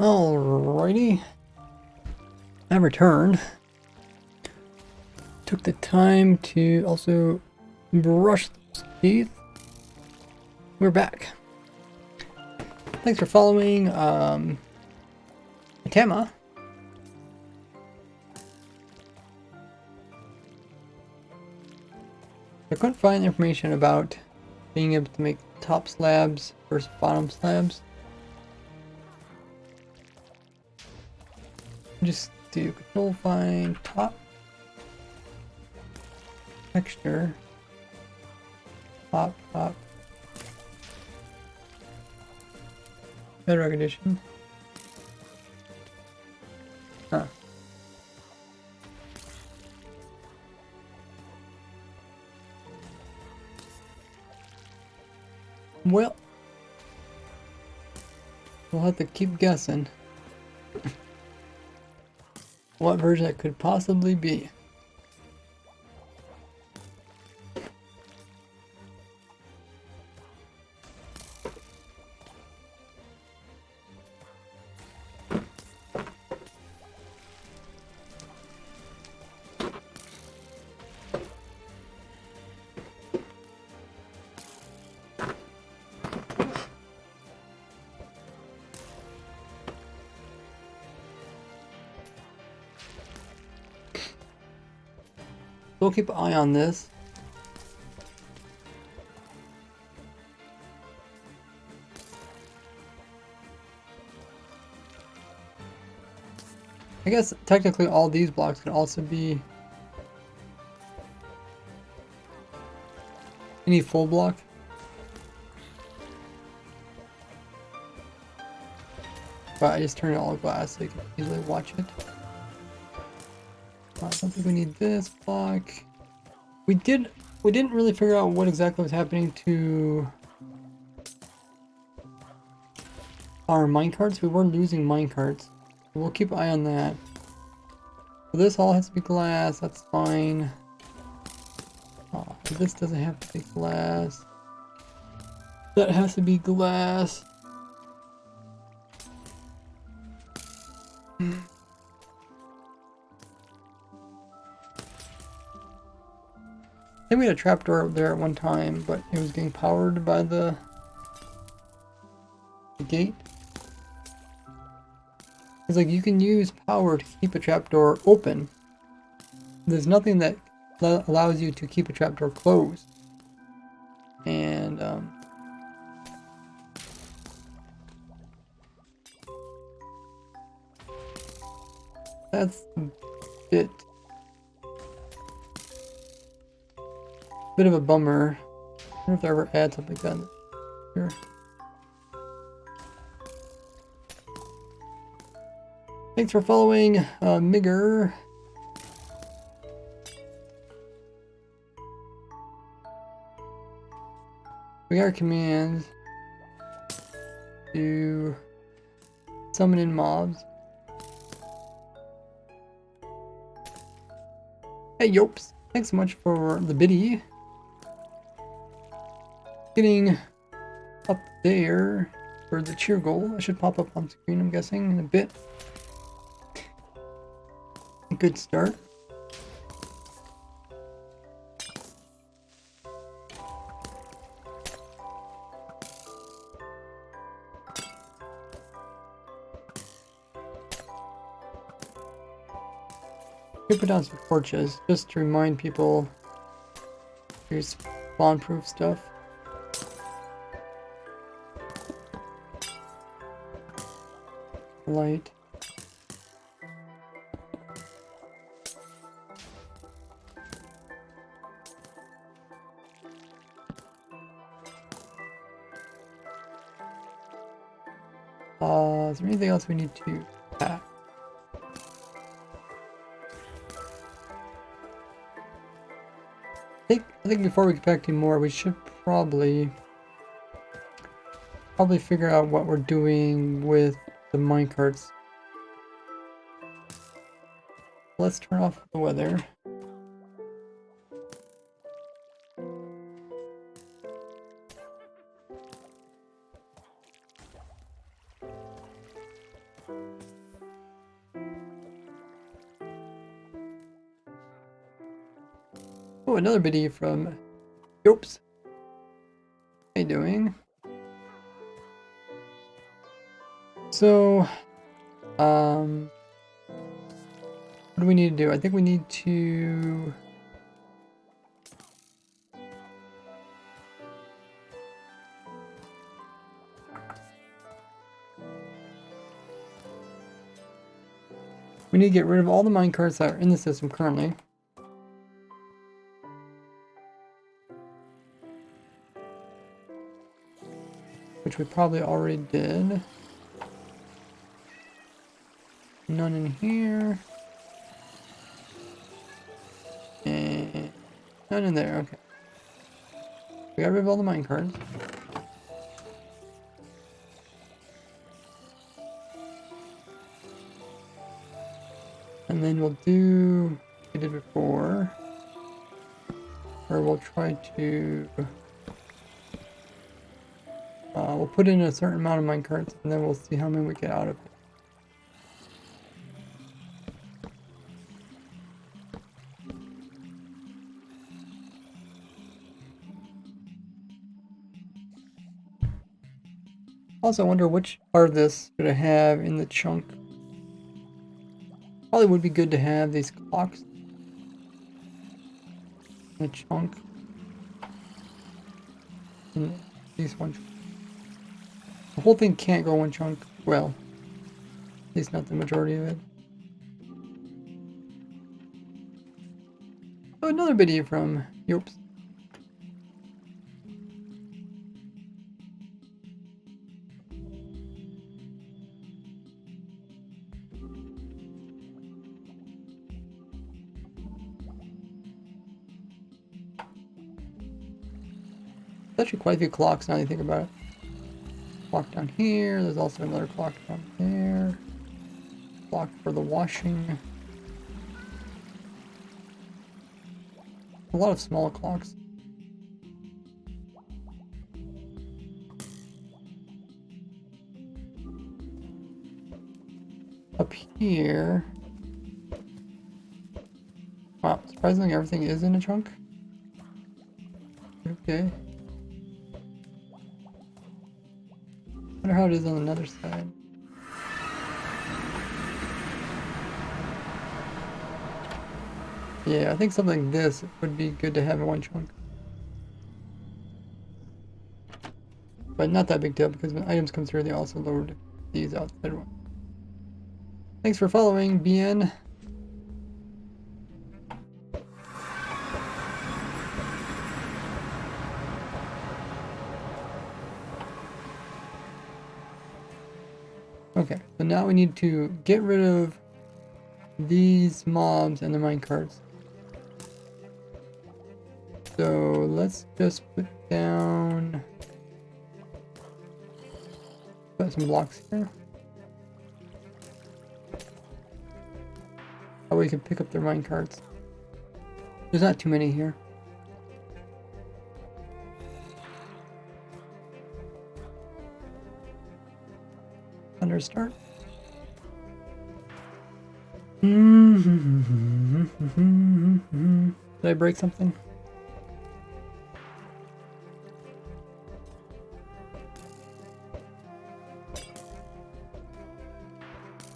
Alrighty. I returned. Took the time to also brush those teeth. We're back. Thanks for following Tama. I couldn't find information about being able to make top slabs versus bottom slabs. Just do control find top texture, top bedrock edition. Huh. Well, we'll have to keep guessing what version it could possibly be. We'll keep an eye on this. I guess technically all these blocks can also be any full block. But I just turned it all glass so you can easily watch it. I don't think we need this block. We didn't really figure out what exactly was happening to our minecarts. We were losing minecarts. We'll keep an eye on that. So this all has to be glass, that's fine. Oh, this doesn't have to be glass. That has to be glass. I think we had a trapdoor up there at one time, but it was getting powered by the gate. It's like you can use power to keep a trapdoor open. There's nothing that allows you to keep a trapdoor closed. And that's a bit of a bummer. I wonder if I ever add something like that here. Thanks for following, Migger. We got our commands to summon in mobs. Hey Yopes, thanks so much for the biddy. Getting up there for the cheer goal. It should pop up on screen, I'm guessing, in a bit. A good start. We put down some torches just to remind people here's spawn-proof stuff. Light. Is there anything else we need to pack? I think before we get back to more, we should probably figure out what we're doing with the minecarts. Let's turn off the weather. Oh, another biddy from Yopes. How you doing? So, what do we need to do? I think we need to... We need to get rid of all the minecarts that are in the system currently. Which we probably already did. None in here. And none in there, okay. We got rid of all the minecarts. And then we'll do what we did before. Or we'll try to... we'll put in a certain amount of minecarts and then we'll see how many we get out of it. Also, I wonder which part of this should I have in the chunk. Probably would be good to have these clocks in the chunk. And these one chunk. The whole thing can't go one chunk. Well, at least not the majority of it. So another video from Yopes. There's actually quite a few clocks now that you think about it. Clock down here, there's also another clock down there. Clock for the washing. A lot of small clocks. Up here. Wow, surprisingly everything is in a chunk. Okay. Wonder how it is on another side. Yeah, I think something like this would be good to have in one chunk. But not that big deal because when items come through they also load these outside ones. Thanks for following, BN. Okay, so now we need to get rid of these mobs and the minecarts. So let's just put down... Put some blocks here. That way we can pick up their minecarts. There's not too many here. Thunder start. Did I break something?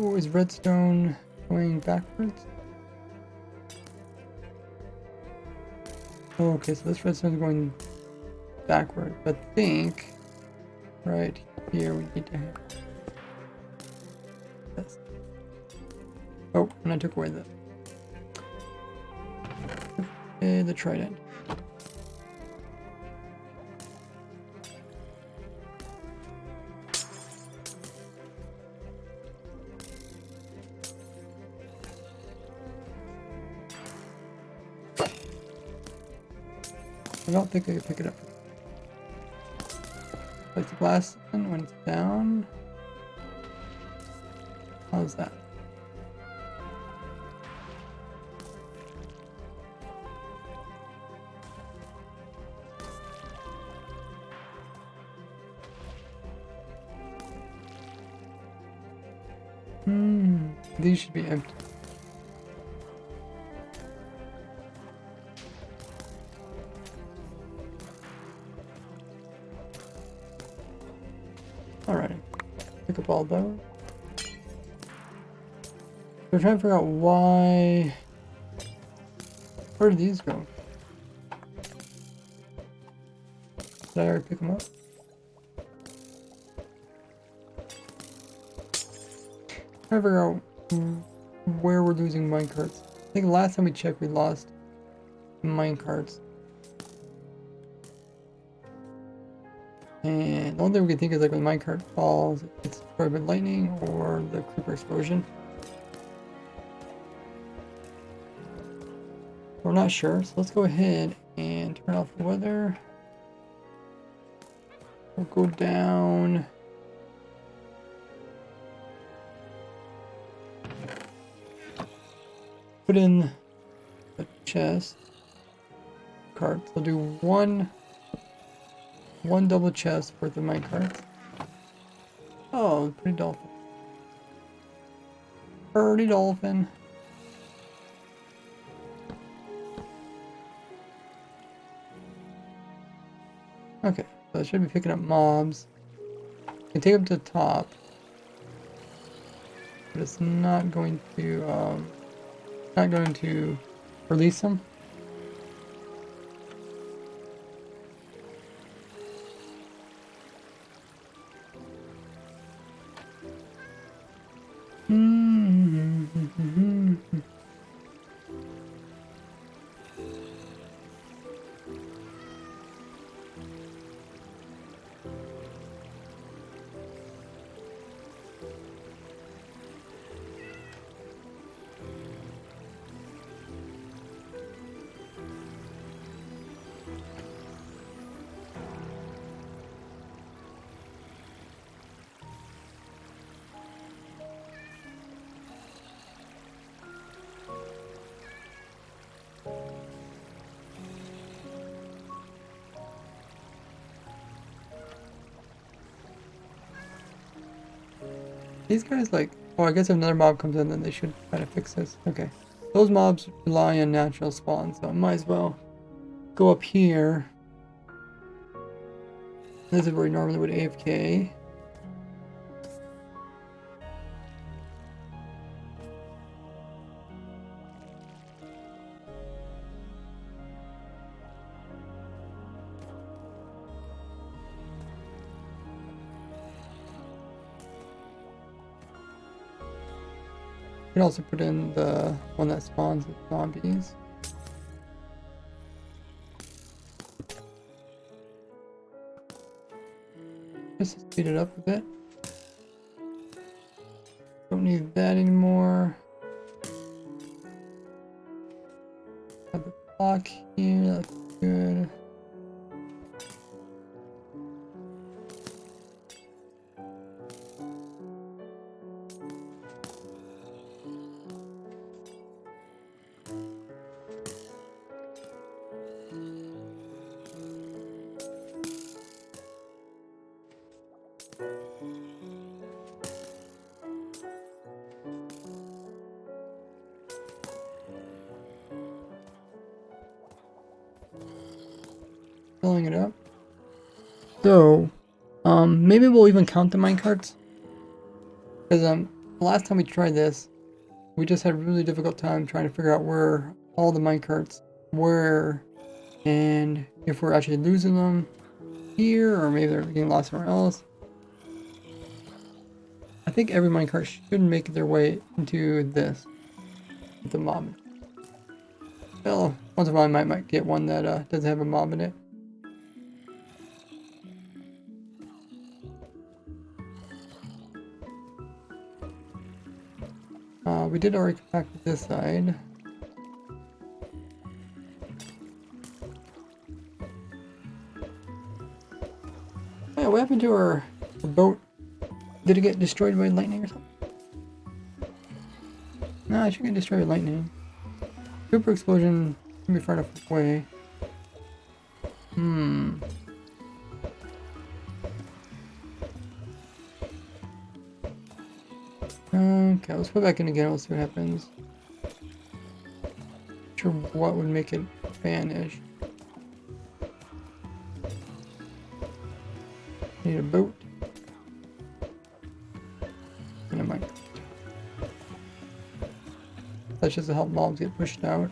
Oh, is redstone going backwards? Oh, okay, so this redstone is going backward. But I think right here we need to have this. Oh, and I took away the trident. I don't think I can pick it up. Place the glass in when it's down. How's that? These should be empty. Alright. Pick up all those. We're trying to figure out why... Where did these go? Did I already pick them up? Trying to figure out where we're losing minecarts. I think last time we checked we lost minecarts. And the only thing we can think is like when minecart falls, it's destroyed by lightning or the creeper explosion. We're not sure, so let's go ahead and turn off the weather. We'll go down. Put in the chest. Carts. We'll do one double chest worth of minecarts. Oh, pretty dolphin. Pretty dolphin. Okay, so I should be picking up mobs. You can take them to the top, but it's not going to release them. These guys like, oh, I guess if another mob comes in, then they should try to fix this. Okay. Those mobs rely on natural spawn, so I might as well go up here. This is where we normally would AFK. You can also put in the one that spawns with zombies. Just to speed it up a bit. Don't need that anymore. Have the block here, that's good. Filling it up. So, maybe we'll even count the minecarts. Because, the last time we tried this, we just had a really difficult time trying to figure out where all the minecarts were, and if we're actually losing them here, or maybe they're getting lost somewhere else. I think every minecart should make their way into this, with the mob. Well, once in a while I might get one that doesn't have a mob in it. We did already compact this side. Oh yeah, what happened to our boat? Did it get destroyed by lightning or something? No, it should get destroyed by lightning. Super explosion can be far enough away. Okay, let's put it back in again. Let's see what happens. Not sure what would make it vanish. Need a boat. That's just to help mobs get pushed out.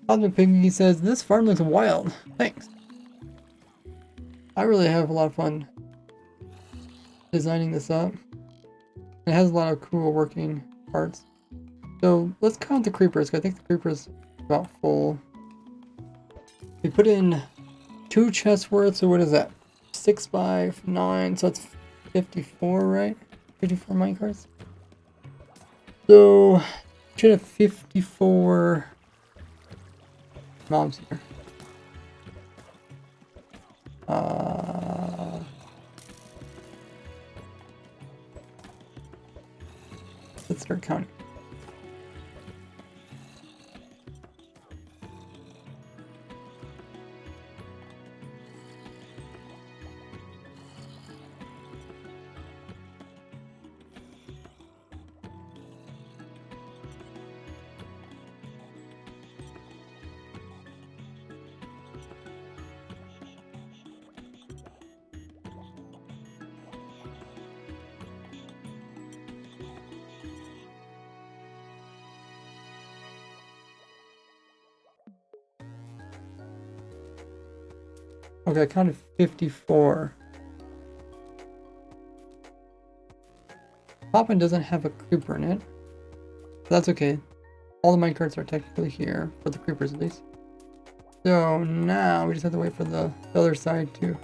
Cosmic Piggy says, this farm looks wild. Thanks. I really have a lot of fun designing this up. It has a lot of cool working parts. So let's count the creepers, 'cause I think the creepers are about full. We put in 2 chests worth, so what is that? 6 by 9, so that's 54, right? 54 minecarts. So should have 54 mobs here. Let's start counting. Okay, I counted 54. Poppin doesn't have a creeper in it. But that's okay. All the minecarts are technically here, for the creepers at least. So now we just have to wait for the other side to...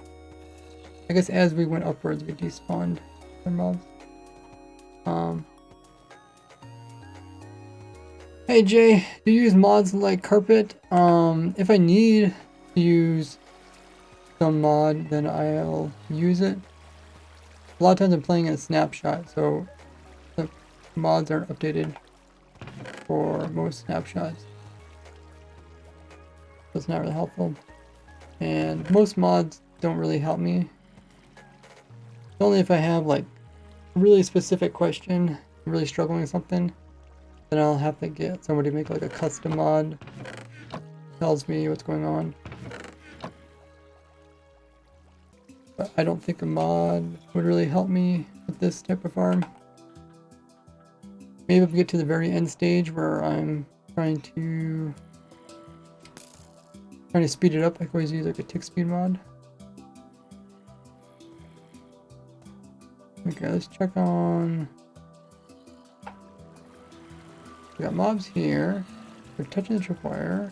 I guess as we went upwards we despawned the mobs. Hey Jay, do you use mods like carpet? If I need to use some mod, then I'll use it. A lot of times I'm playing in a snapshot, so the mods aren't updated for most snapshots. So it's not really helpful. And most mods don't really help me. Only if I have like a really specific question, I'm really struggling with something, then I'll have to get somebody to make like a custom mod. Tells me what's going on. But I don't think a mod would really help me with this type of farm. Maybe if we get to the very end stage where I'm trying to speed it up, I can always use like a tick speed mod. Okay, let's check on... We got mobs here. We're touching the tripwire.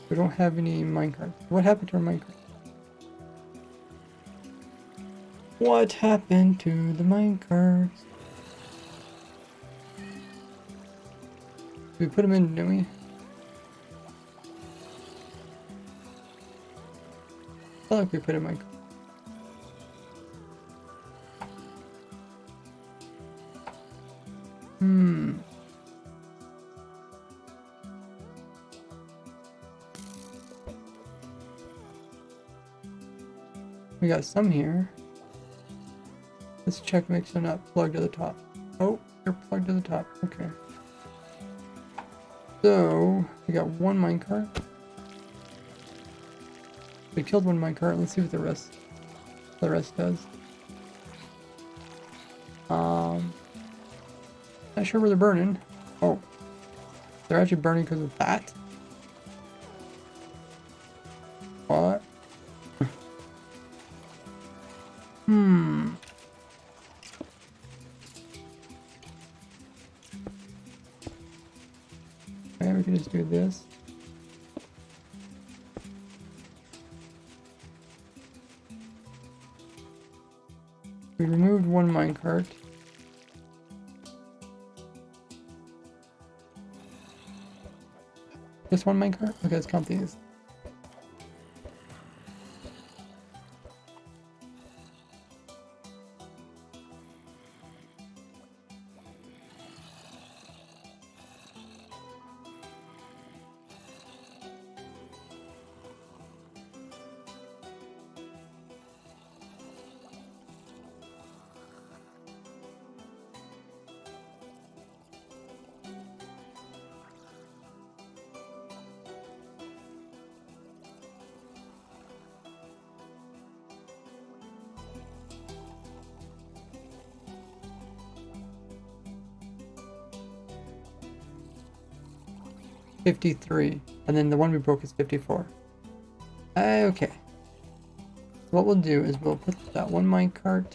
We don't have any minecarts. What happened to our minecart? What happened to the minecarts? We put them in, didn't we? I feel like we put in minecart. We got some here. Let's check, make sure they're not plugged to the top. Oh, they're plugged to the top. Okay. So, we got one minecart. We killed one minecart. Let's see what the rest does. Not sure where they're burning. Oh, they're actually burning because of that? What? Okay, we can just do this. We removed one minecart. Just one minecart? Okay, let's count these. 53. And then the one we broke is 54. Okay. What we'll do is we'll put that one minecart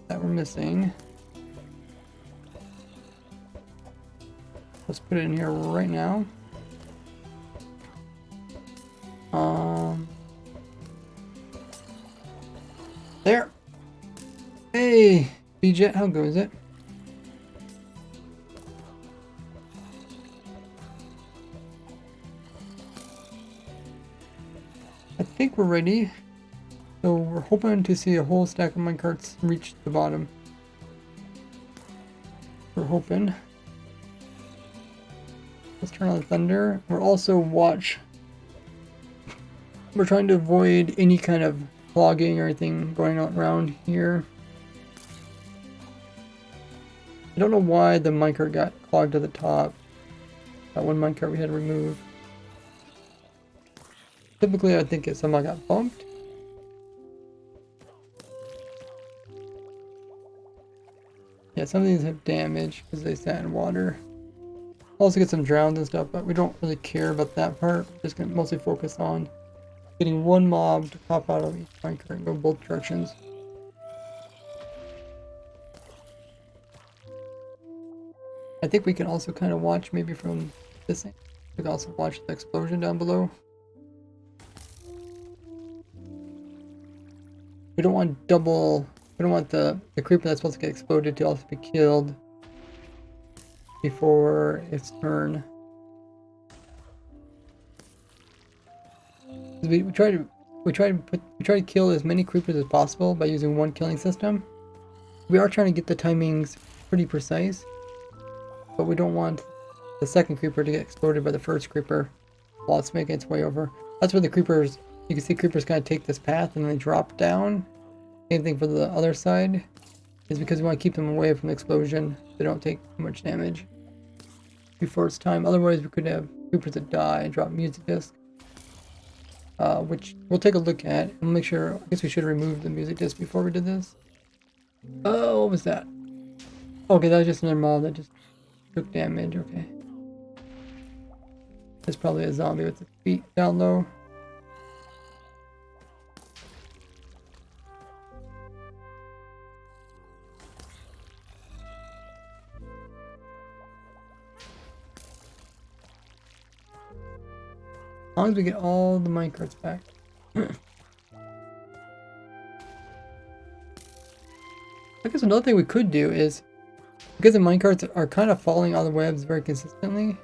that we're missing. Let's put it in here right now. There. Hey, B-Jet, how good is it? I think we're ready. So we're hoping to see a whole stack of minecarts reach the bottom. We're hoping. Let's turn on the thunder. We're also we're trying to avoid any kind of clogging or anything going on around here. I don't know why the minecart got clogged to the top. That one minecart we had to remove. Typically I think it somehow got bumped. Yeah, some of these have damage because they sat in water. Also get some drowned and stuff, but we don't really care about that part. We're just gonna mostly focus on getting one mob to pop out of each minecart and go both directions. I think we can also kind of watch maybe from this thing. We can also watch the explosion down below. We don't want we don't want the creeper that's supposed to get exploded to also be killed before its turn. We try to kill as many creepers as possible by using one killing system. We are trying to get the timings pretty precise, but we don't want the second creeper to get exploded by the first creeper while it's making its way over. That's where the creepers, you can see creepers kind of take this path and then they drop down. Same thing for the other side, is because we want to keep them away from the explosion. They don't take too much damage before it's time. Otherwise we could have creepers that die and drop music disc. Which we'll take a look at and make sure. I guess we should remove the music disc before we did this. Oh, what was that? Okay, that was just another mob that just took damage. Okay. There's probably a zombie with the feet down low. As long as we get all the minecarts back. I guess another thing we could do is, because the minecarts are kind of falling on the webs very consistently,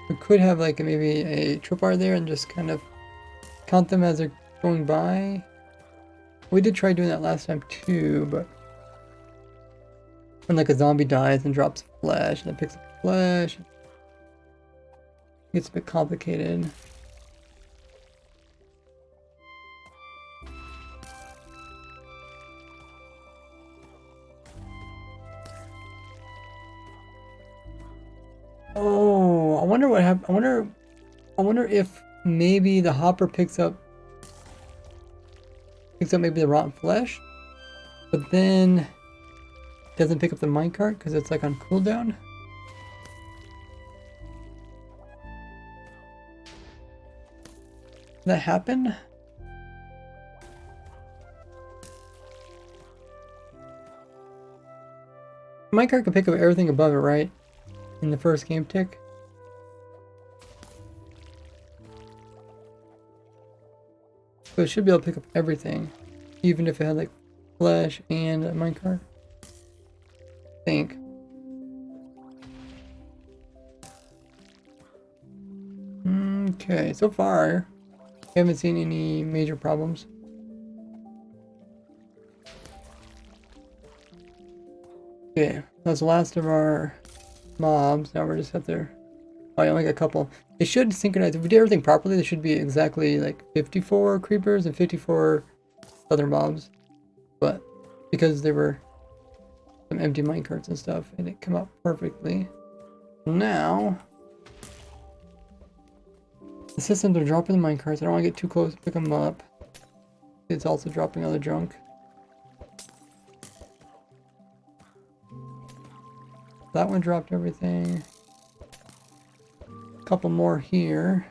we could have like maybe a tripwire there and just kind of count them as they're going by. We did try doing that last time too, but when like a zombie dies and drops flesh and then picks up flesh, it gets a bit complicated. Oh, I wonder what happened. I wonder if maybe the hopper picks up maybe the rotten flesh, but then doesn't pick up the minecart because it's like on cooldown. Did that happen? Minecart can pick up everything above it, right? In the first game tick. So it should be able to pick up everything, even if it had like flesh and a minecart. I think. Okay, so far I haven't seen any major problems. Okay, that's the last of our mobs. Now we're just up there. Oh, I only got a couple. They should synchronize. If we did everything properly, there should be exactly like 54 creepers and 54 other mobs. But because there were some empty minecarts and stuff, it didn't come out perfectly. Now the systems are dropping the minecarts. I don't want to get too close to pick them up. It's also dropping other junk. that one dropped everything. A couple more here.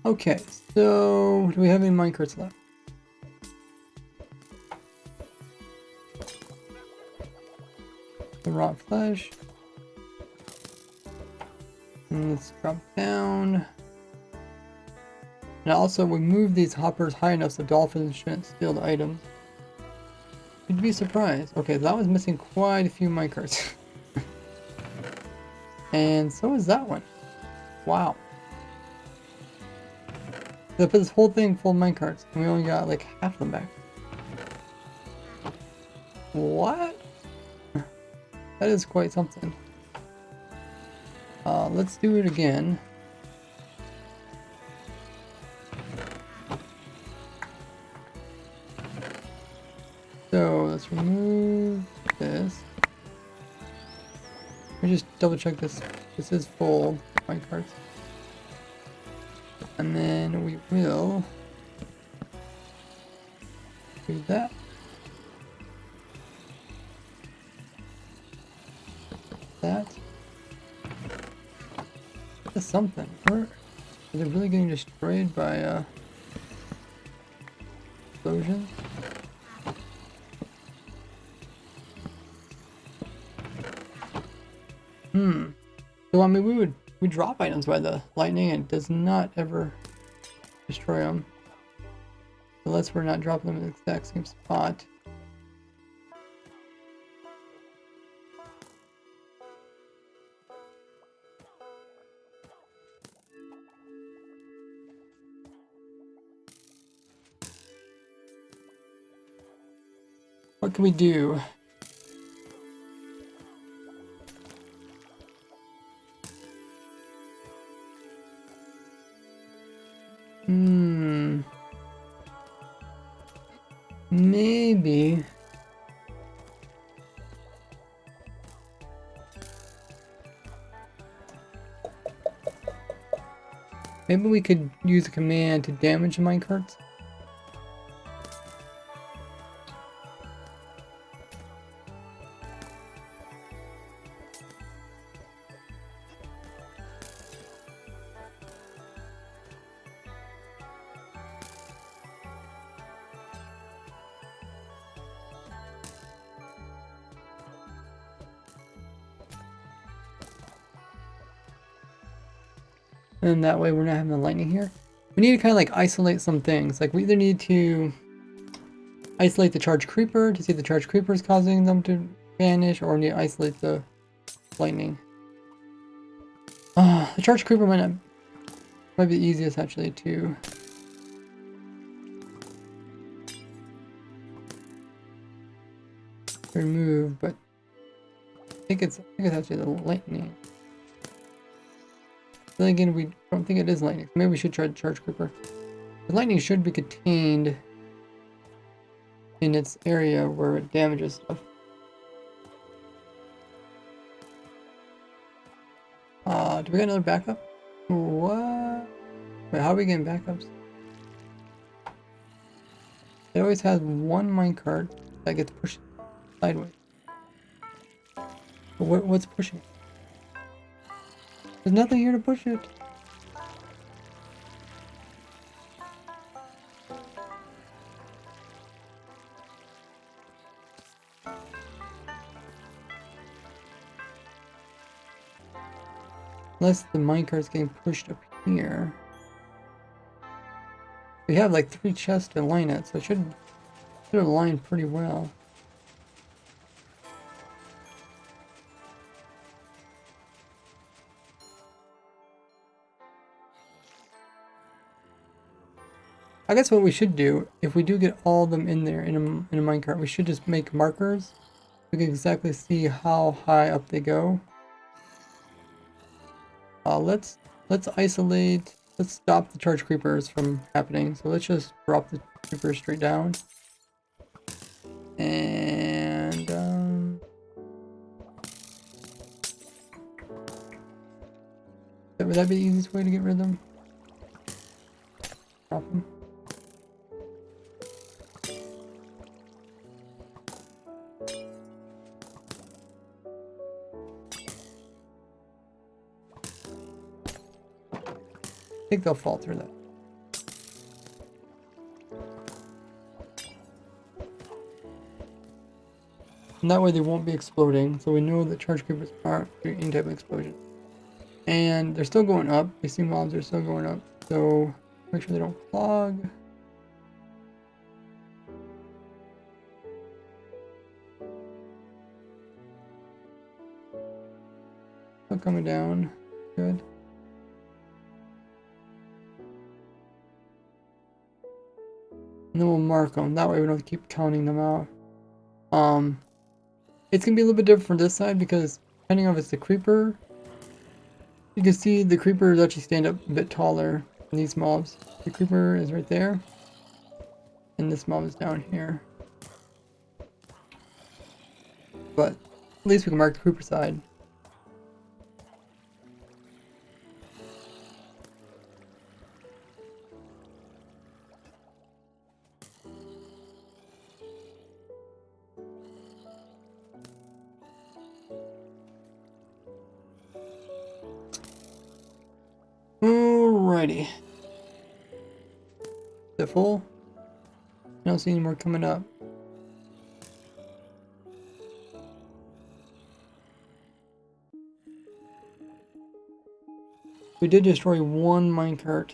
Okay, so do we have any minecarts left? The raw flesh. And let's drop down. And also we move these hoppers high enough so dolphins shouldn't steal the items. You'd be surprised. Okay, that was missing quite a few minecarts. And so is that one. Wow. They put this whole thing full of minecarts, and we only got like half of them back. What? That is quite something. Let's do it again. So let's remove this. Let me just double check this. This is full minecarts. And then we will do that. That. That's something. Or is it really getting destroyed by explosions? So I mean, we drop items by the lightning and it does not ever destroy them. Unless we're not dropping them in the exact same spot. What can we do? Maybe. Maybe we could use a command to damage the minecarts. And that way we're not having the lightning here. We need to kind of like isolate some things. Like we either need to isolate the charged creeper to see if the charged creeper is causing them to vanish, or we need to isolate the lightning. The charged creeper might be the easiest actually to remove, but I think it's actually the lightning. Then again, we don't think it is lightning. Maybe we should try to charge creeper. The lightning should be contained in its area where it damages stuff. Do we got another backup? What? Wait, how are we getting backups? It always has one minecart that gets pushed sideways. But what's pushing it? There's nothing here to push it. Unless the minecart's getting pushed up here. We have like 3 chests to line it, so it should align pretty well. I guess what we should do, if we do get all of them in there in a minecart, we should just make markers. We can exactly see how high up they go. Let's isolate. Let's stop the charge creepers from happening. So let's just drop the creepers straight down. And would that be the easiest way to get rid of them? Drop them. I think they'll fall through that. And that way they won't be exploding, so we know that charge creepers aren't doing any type of explosion. And they're still going up. We see mobs are still going up, so make sure they don't clog. Still coming down. Good. And then we'll mark them. That way we don't have to keep counting them out. It's gonna be a little bit different from this side because depending on if it's the creeper, you can see the creepers actually stand up a bit taller than these mobs. The creeper is right there, and this mob is down here. But at least we can mark the creeper side. Alrighty. Is it full? I don't see any more coming up. We did destroy one minecart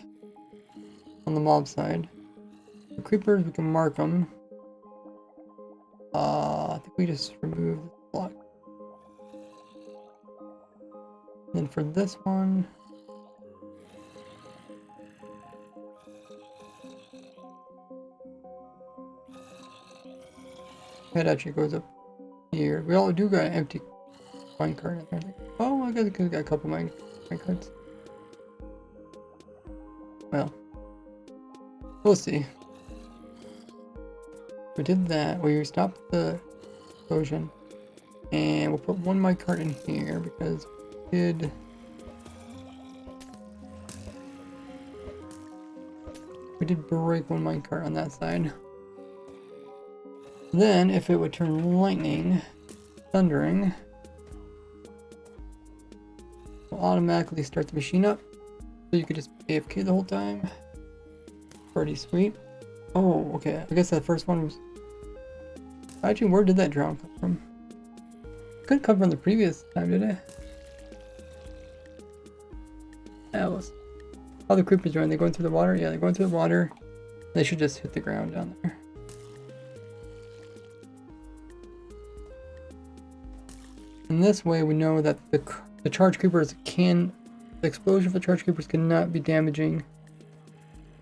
on the mob side. The creepers, we can mark them. I think we just removed the block. And then for this one, it actually goes up here. We all do got an empty minecart in there. Oh, I guess we got a couple minecarts. Well, we'll see. We did that. We stopped the explosion, and we'll put one minecart in here because we did break one minecart on that side. Then, if it would turn lightning, thundering, we'll automatically start the machine up. So you could just AFK the whole time. Pretty sweet. Oh, okay. I guess that first one was... Actually, where did that drown come from? It couldn't come from the previous time, did it? That was... How the creepers doing? They're going through the water? Yeah, they're going through the water. They should just hit the ground down there. And this way we know that the charge creepers can... The explosion of the charge creepers cannot be damaging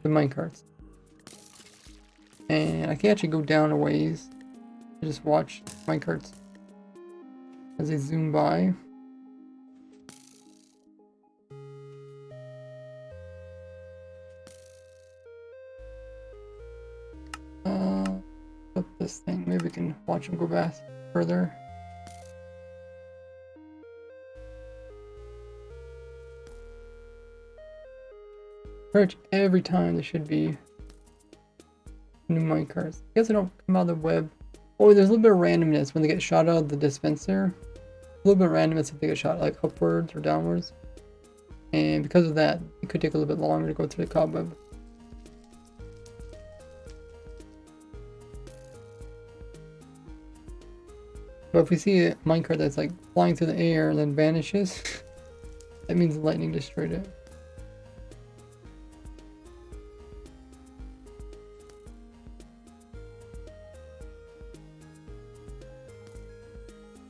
the minecarts. And I can actually go down a ways to just watch minecarts as they zoom by. Flip this thing. Maybe we can watch them go back further. Pretty much every time there should be new minecarts. I guess they don't come out of the web. Oh, there's a little bit of randomness when they get shot out of the dispenser. A little bit of randomness if they get shot like upwards or downwards. And because of that, it could take a little bit longer to go through the cobweb. But if we see a minecart that's like flying through the air and then vanishes, that means the lightning destroyed it.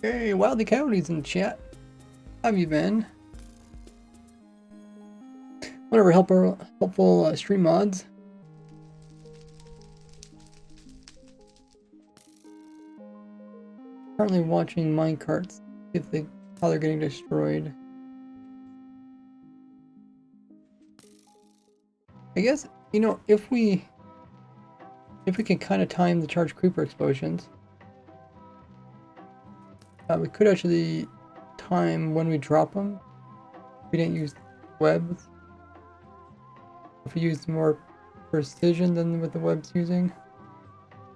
Hey, Wildy Coyote's in the chat. How have you been? Whatever, helpful stream mods. Currently watching minecarts, how they're getting destroyed. I guess, you know, if we can kind of time the charge creeper explosions, We could actually time when we drop them. We didn't use webs. If we used more precision than what the web's using.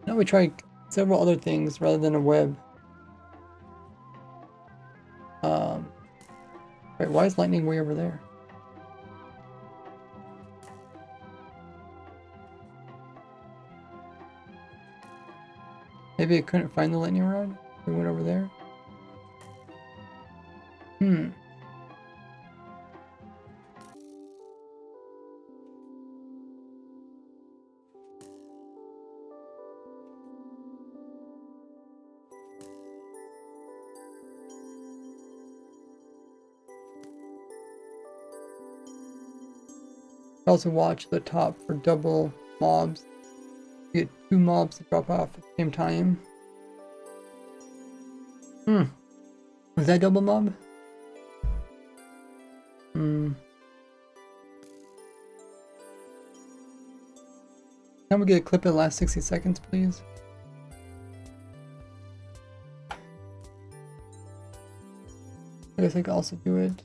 Now we try several other things rather than a web. Wait, why is lightning way over there? Maybe I couldn't find the lightning rod? We went over there? Also watch the top for double mobs. You get 2 mobs to drop off at the same time. Was that double mob? Can we get a clip in the last 60 seconds, please? I guess I could also do it.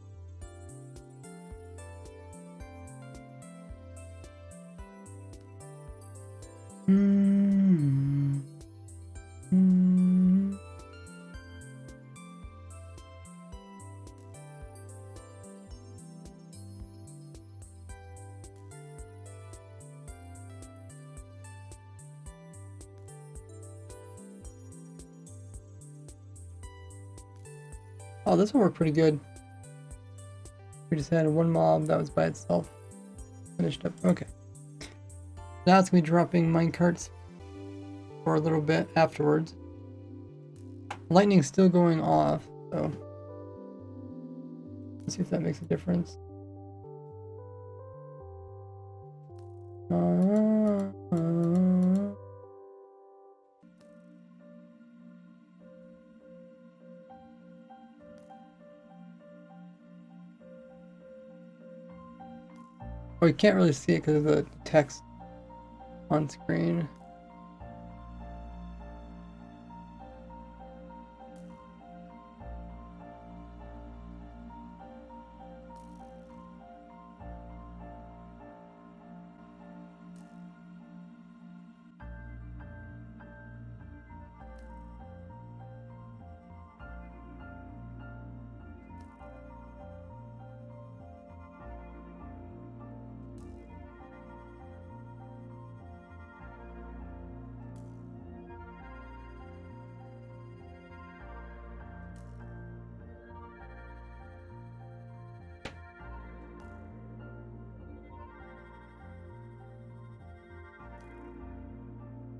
Oh, this one worked pretty good. We just had 1 mob that was by itself. Finished up. Okay. Now it's going to be dropping minecarts for a little bit afterwards. Lightning's still going off, so let's see if that makes a difference. Oh, you can't really see it because of the text on screen.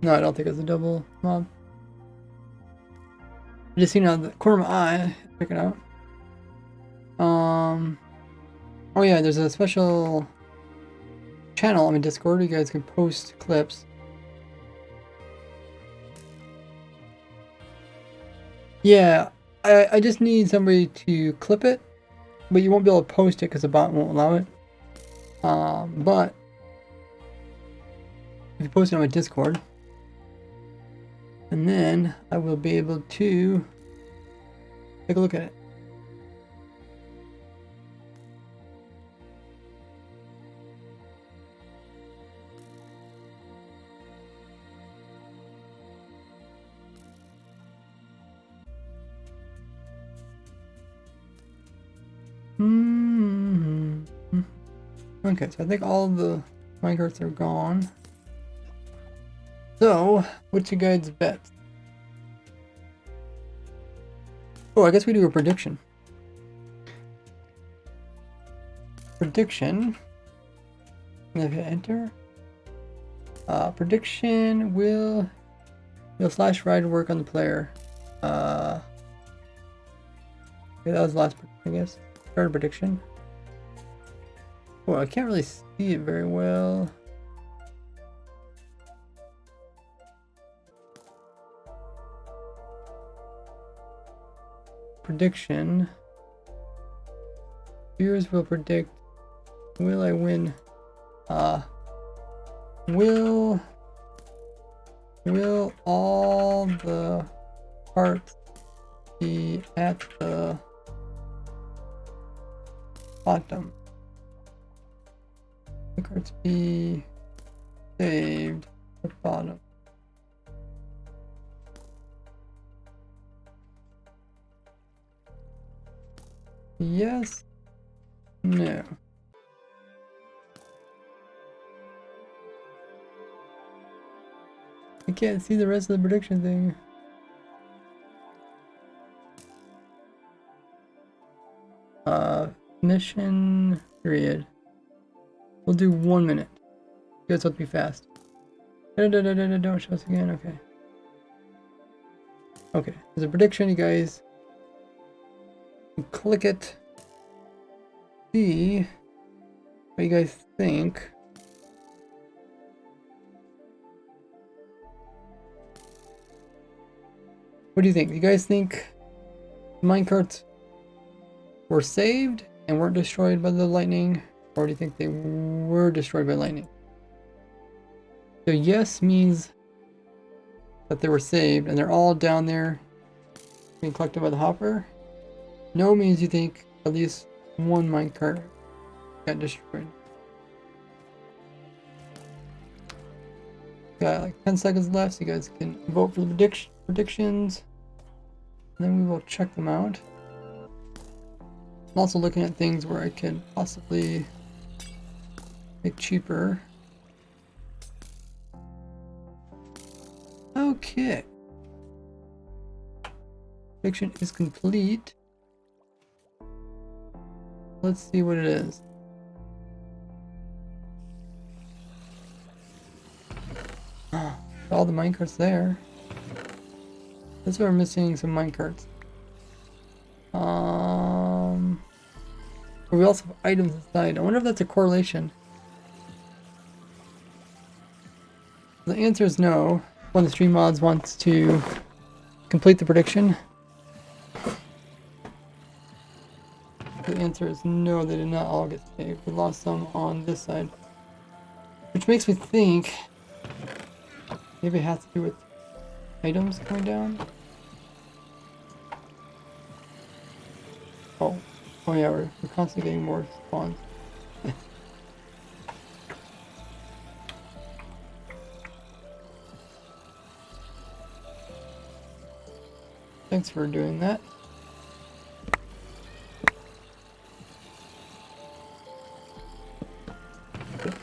No, I don't think it's a double mob. I just seen it on the corner of my eye. Check it out. Oh yeah, there's a special channel on my Discord. You guys can post clips. Yeah, I just need somebody to clip it, but you won't be able to post it because the bot won't allow it. But if you post it on my Discord, and then I will be able to take a look at it. Okay, so I think all the minecarts are gone. So, what's your guys' bet? Oh, I guess we do a prediction. Prediction. And if you enter, prediction will slash ride work on the player. Okay, that was the last, I guess. Third prediction. Oh, I can't really see it very well. Prediction. Viewers will predict. Will I win? Will all the parts be at the bottom. The cards be saved at the bottom. Yes. No. I can't see the rest of the prediction thing. Mission period. We'll do 1 minute. You guys have to be fast. Don't show us again. Okay. Okay. There's a prediction, you guys. Click it. See what you guys think. What do you think? Do you guys think minecarts were saved and weren't destroyed by the lightning? Or do you think they were destroyed by lightning? So yes means that they were saved and they're all down there being collected by the hopper. No means you think at least one minecart got destroyed. Got like 10 seconds left, so you guys can vote for the predictions. And then we will check them out. I'm also looking at things where I could possibly make cheaper. Okay. Prediction is complete. Let's see what it is. All the minecarts there. That's why we're missing some minecarts. But we also have items inside. I wonder if that's a correlation. The answer is no. One of the stream mods wants to complete the prediction. The answer is no, they did not all get saved. We lost some on this side. Which makes me think maybe it has to do with items coming down. Oh yeah, we're constantly getting more spawns. Thanks for doing that.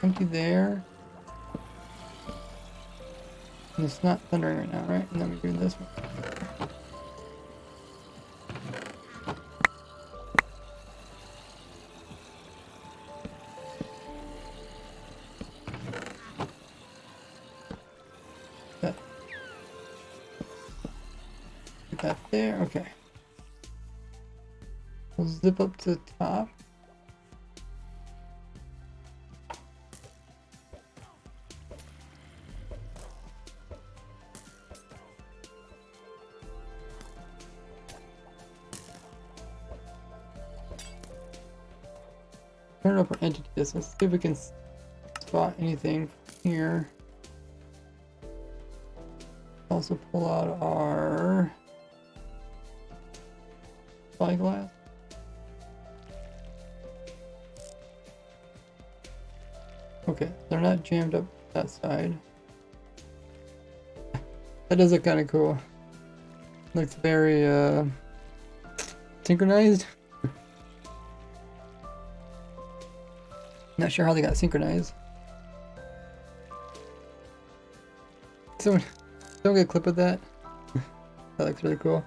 Empty there. And it's not thundering right now, right? And then we do this one. Get that there, okay. We'll zip up to the top. Turn up our entity distance. See if we can spot anything here. Also pull out our spyglass. Okay, they're not jammed up that side. That does look kind of cool. Looks very synchronized. Not sure how they got synchronized. Someone get a clip of that. That looks really cool.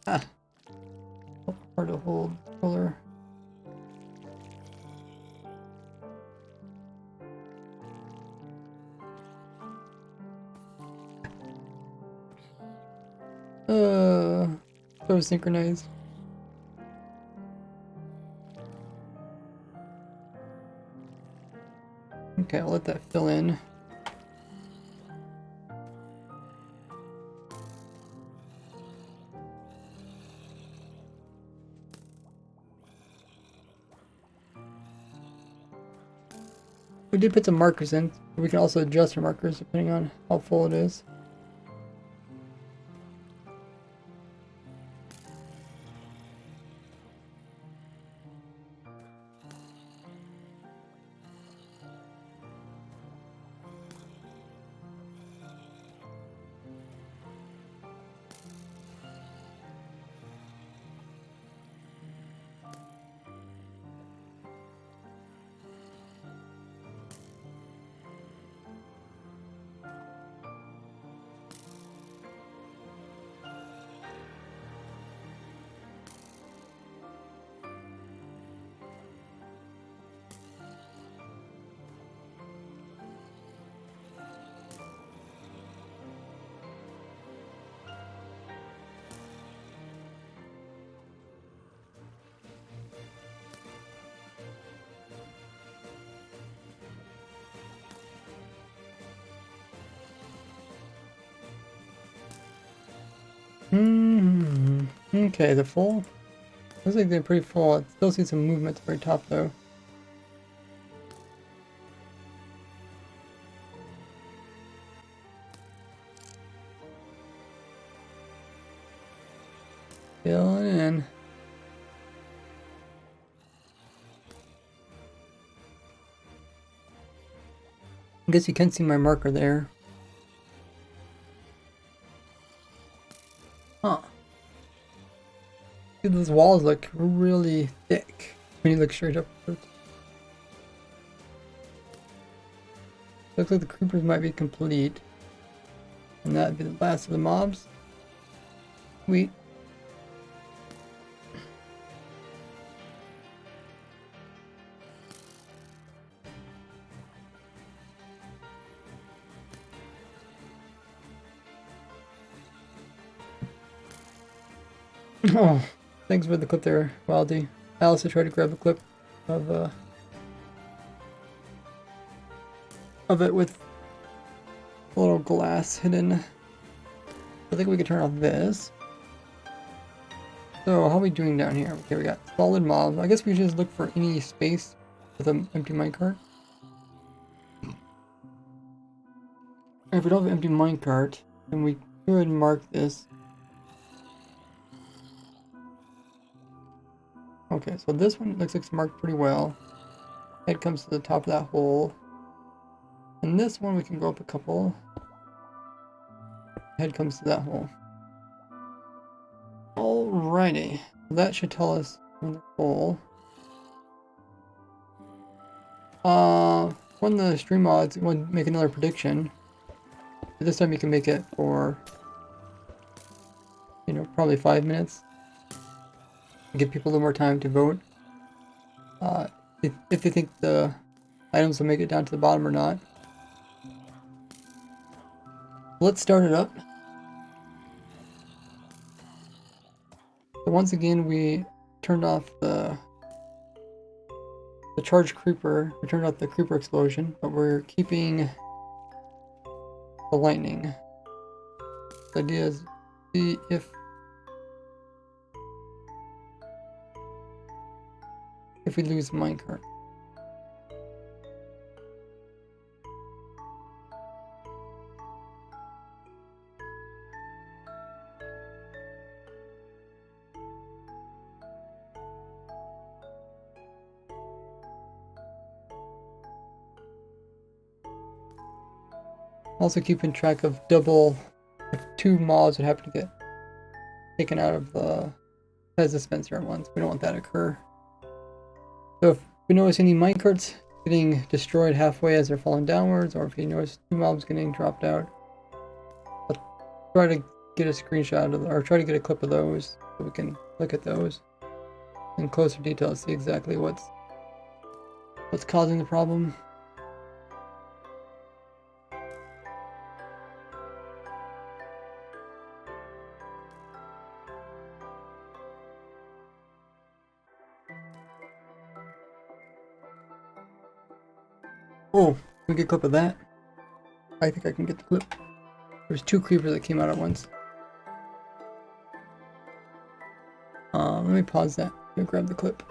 Ah, hard to hold color. So synchronized. Okay, I'll let that fill in. We did put some markers in. We can also adjust our markers depending on how full it is. Okay, they're full. Looks like they're pretty full. I still see some movement at the very top though. Filling in. I guess you can see my marker there. Huh. See, those walls look really thick when you look straight up. Looks like the creepers might be complete. And that'd be the last of the mobs. Sweet. Oh, thanks for the clip there, Wildy. I also tried to grab a clip of it with a little glass hidden. I think we could turn off this. So how are we doing down here? Okay, we got solid mobs. I guess we should just look for any space with an empty minecart. If we don't have an empty minecart, then we could mark this. Okay, so this one looks like it's marked pretty well. Head comes to the top of that hole. And this one we can go up a couple. Head comes to that hole. Alrighty. That should tell us when they're full. When the stream mods want to make another prediction. This time you can make it for, you know, probably 5 minutes. Give people a little more time to vote. If they think the items will make it down to the bottom or not. Let's start it up. So once again, we turned off the charged creeper. We turned off the creeper explosion, but we're keeping the lightning. The idea is see if we lose the minecart. Also keeping track of if 2 mobs would happen to get taken out of the Pez dispenser at once. We don't want that to occur. So if we notice any minecarts getting destroyed halfway as they're falling downwards, or if you notice 2 mobs getting dropped out, I'll try to get a screenshot of, or try to get a clip of those so we can look at those in closer detail to see exactly what's causing the problem. Oh, we get a clip of that. I think I can get the clip. There's 2 creepers that came out at once. Let me pause that. Let me grab the clip.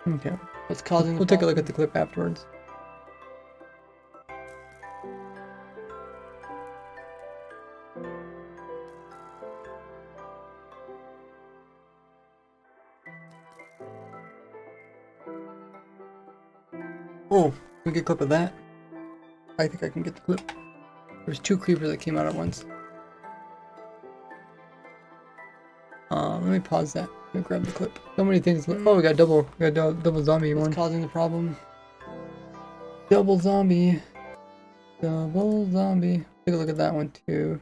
Okay. What's causing the We'll take a look at the clip afterwards. Oh, can we get a clip of that? I think I can get the clip. There's 2 creepers that came out at once. Let me pause that. Let me grab the clip. So many things. Oh, we got double zombie one. What's causing the problem? Double zombie. Double zombie. Take a look at that one too.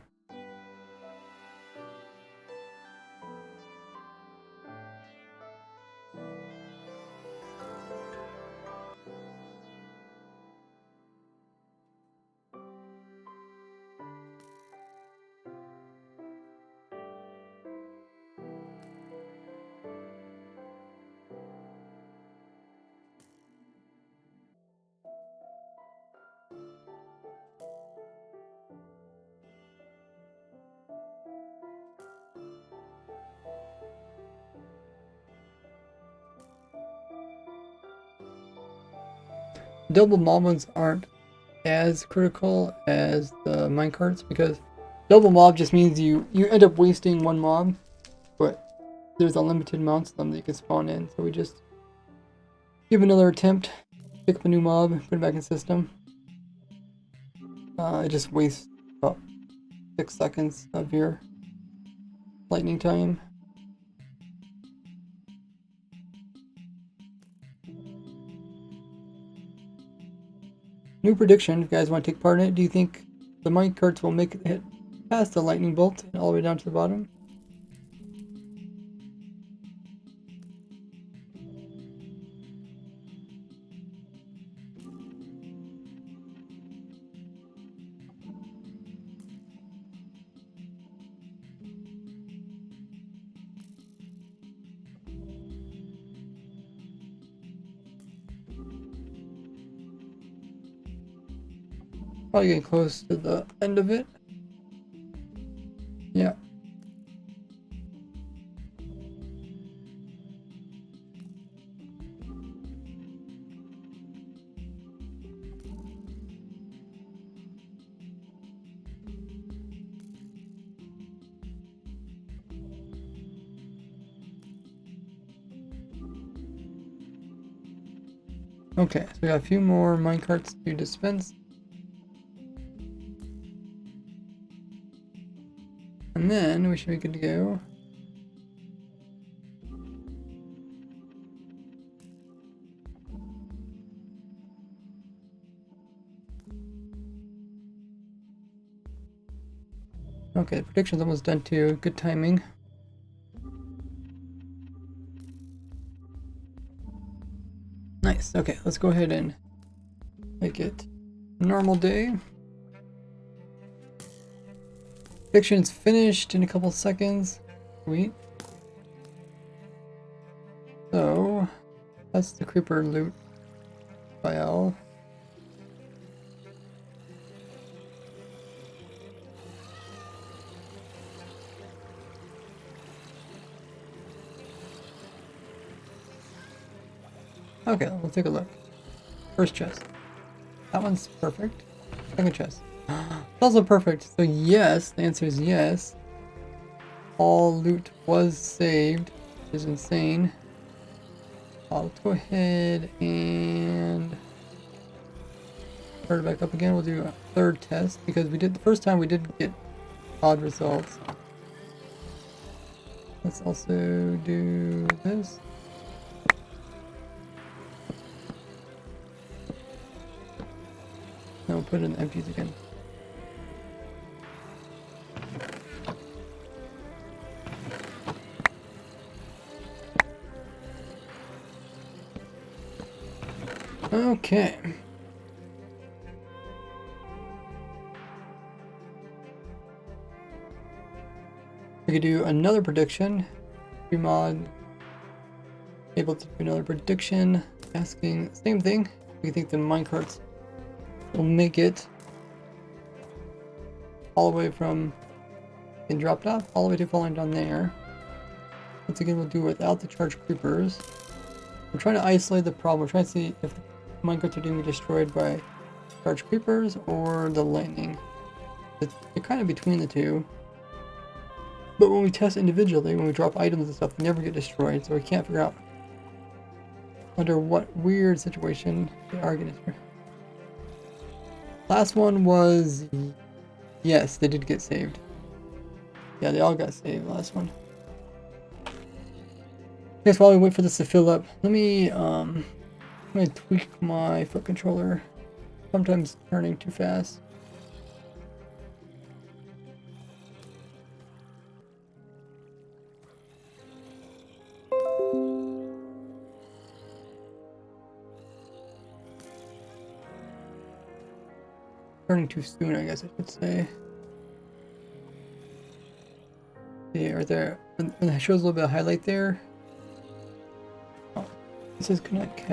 Double mob ones aren't as critical as the minecarts because double mob just means you end up wasting 1 mob, but there's a limited amount of them that you can spawn in. So we just give another attempt, pick up a new mob, put it back in system. It just wastes about 6 seconds of your lightning time. New prediction, if you guys want to take part in it, do you think the minecarts will make it past the lightning bolt and all the way down to the bottom? Probably getting close to the end of it. Yeah. Okay, so we got a few more minecarts to dispense. And then we should be good to go. Okay, the prediction's almost done too. Good timing. Nice. Okay, let's go ahead and make it normal day. Prediction's finished in a couple seconds. Sweet. So, that's the creeper loot file. Okay, we'll take a look. First chest. That one's perfect. Second chest. It's also perfect. So yes, the answer is yes. All loot was saved, which is insane. Let's go ahead and start it back up again. We'll do a 3rd test because we did the first time we did get odd results. Let's also do this. Now we'll put it in the empties again. Okay. We could do another prediction. Remod able to do another prediction asking same thing. We think the minecarts will make it all the way from getting dropped off all the way to falling down there. Once again, we'll do without the charged creepers. We're trying to isolate the problem. We're trying to see if the minecarts are being destroyed by large creepers or the lightning. They're kind of between the two. But when we test individually, when we drop items and stuff, they never get destroyed, so we can't figure out under what weird situation they are getting destroyed. Last one was... yes, they did get saved. Yeah, they all got saved, last one. I guess while we wait for this to fill up, let me, I'm gonna tweak my foot controller. Sometimes turning too fast. Turning too soon, I guess I should say. Yeah, right there. When it shows a little bit of highlight there. Oh, this is connect.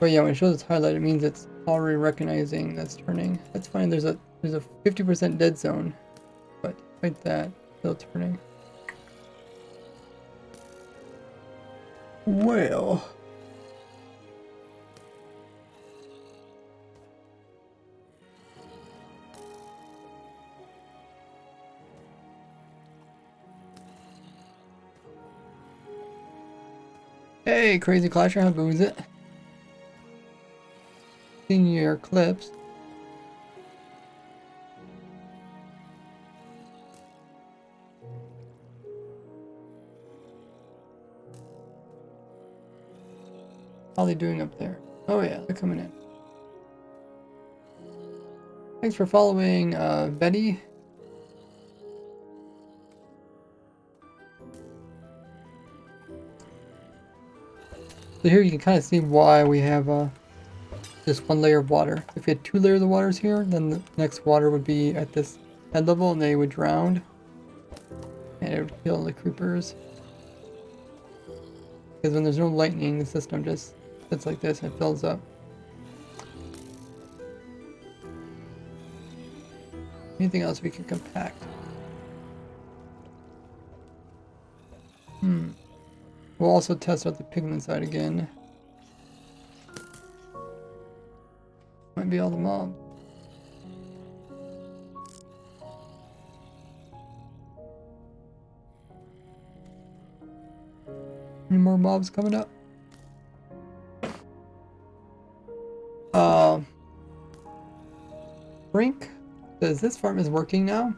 But yeah, when it shows its highlight, it means it's already recognizing that's turning. That's fine. There's a 50% dead zone, but like that, still turning. Well. Hey, Crazy Clasher, how goes it? In your clips. How are they doing up there? Oh yeah, they're coming in. Thanks for following, Betty. So here you can kind of see why we have just one layer of water. If we had 2 layers of waters here, then the next water would be at this head level and they would drown. And it would kill the creepers. Because when there's no lightning, the system just sits like this and fills up. Anything else we can compact? We'll also test out the piglin side again. Might be all the mobs. Any more mobs coming up? Brink says this farm is working now.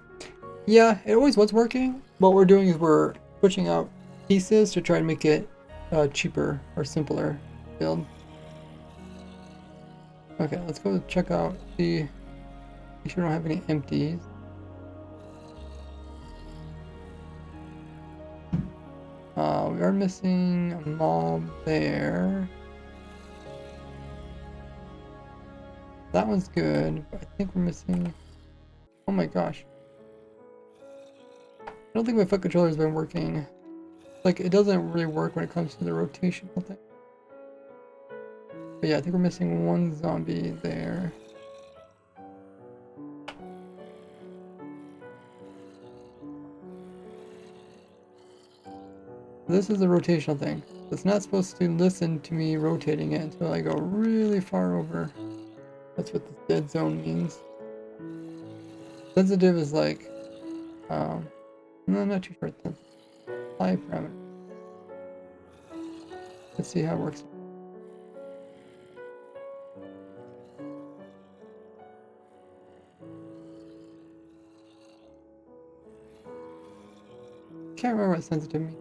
Yeah, it always was working. What we're doing is we're switching out pieces to try and make it cheaper or simpler build. Okay, let's go check out the. Make sure we don't have any empties. We are missing a mob there. That one's good, but I think we're missing. Oh my gosh. I don't think my foot controller's been working. Like, it doesn't really work when it comes to the rotational thing. But yeah, I think we're missing one zombie there. This is the rotational thing. It's not supposed to listen to me rotating it until I go really far over. That's what the dead zone means. Sensitive is like, no, I'm not too sure. Apply parameter. Let's see how it works. Can't remember what sensitive means.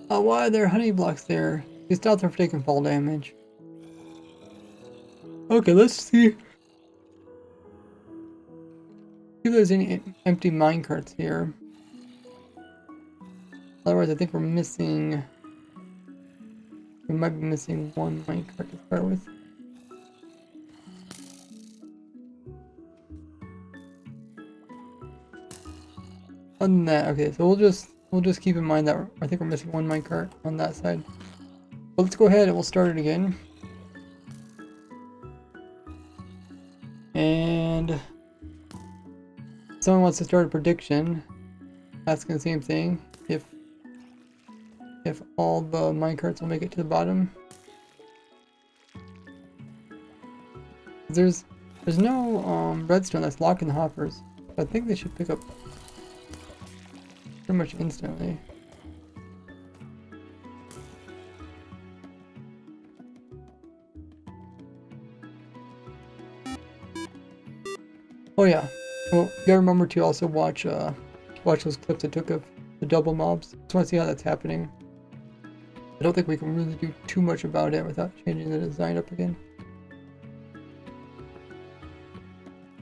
Oh, why are there honey blocks there? These dots are taking fall damage. Okay, let's see if there's any empty minecarts here. Otherwise, I think we're missing. We might be missing one minecart to start with. Other than that, okay, so we'll just keep in mind that I think we're missing one minecart on that side. But let's go ahead and we'll start it again. And someone wants to start a prediction, asking the same thing, if all the minecarts will make it to the bottom. There's no redstone that's locking the hoppers. I think they should pick up pretty much instantly. Oh yeah. Well, you gotta remember to also watch those clips I took of the double mobs. Just want to see how that's happening. I don't think we can really do too much about it without changing the design up again.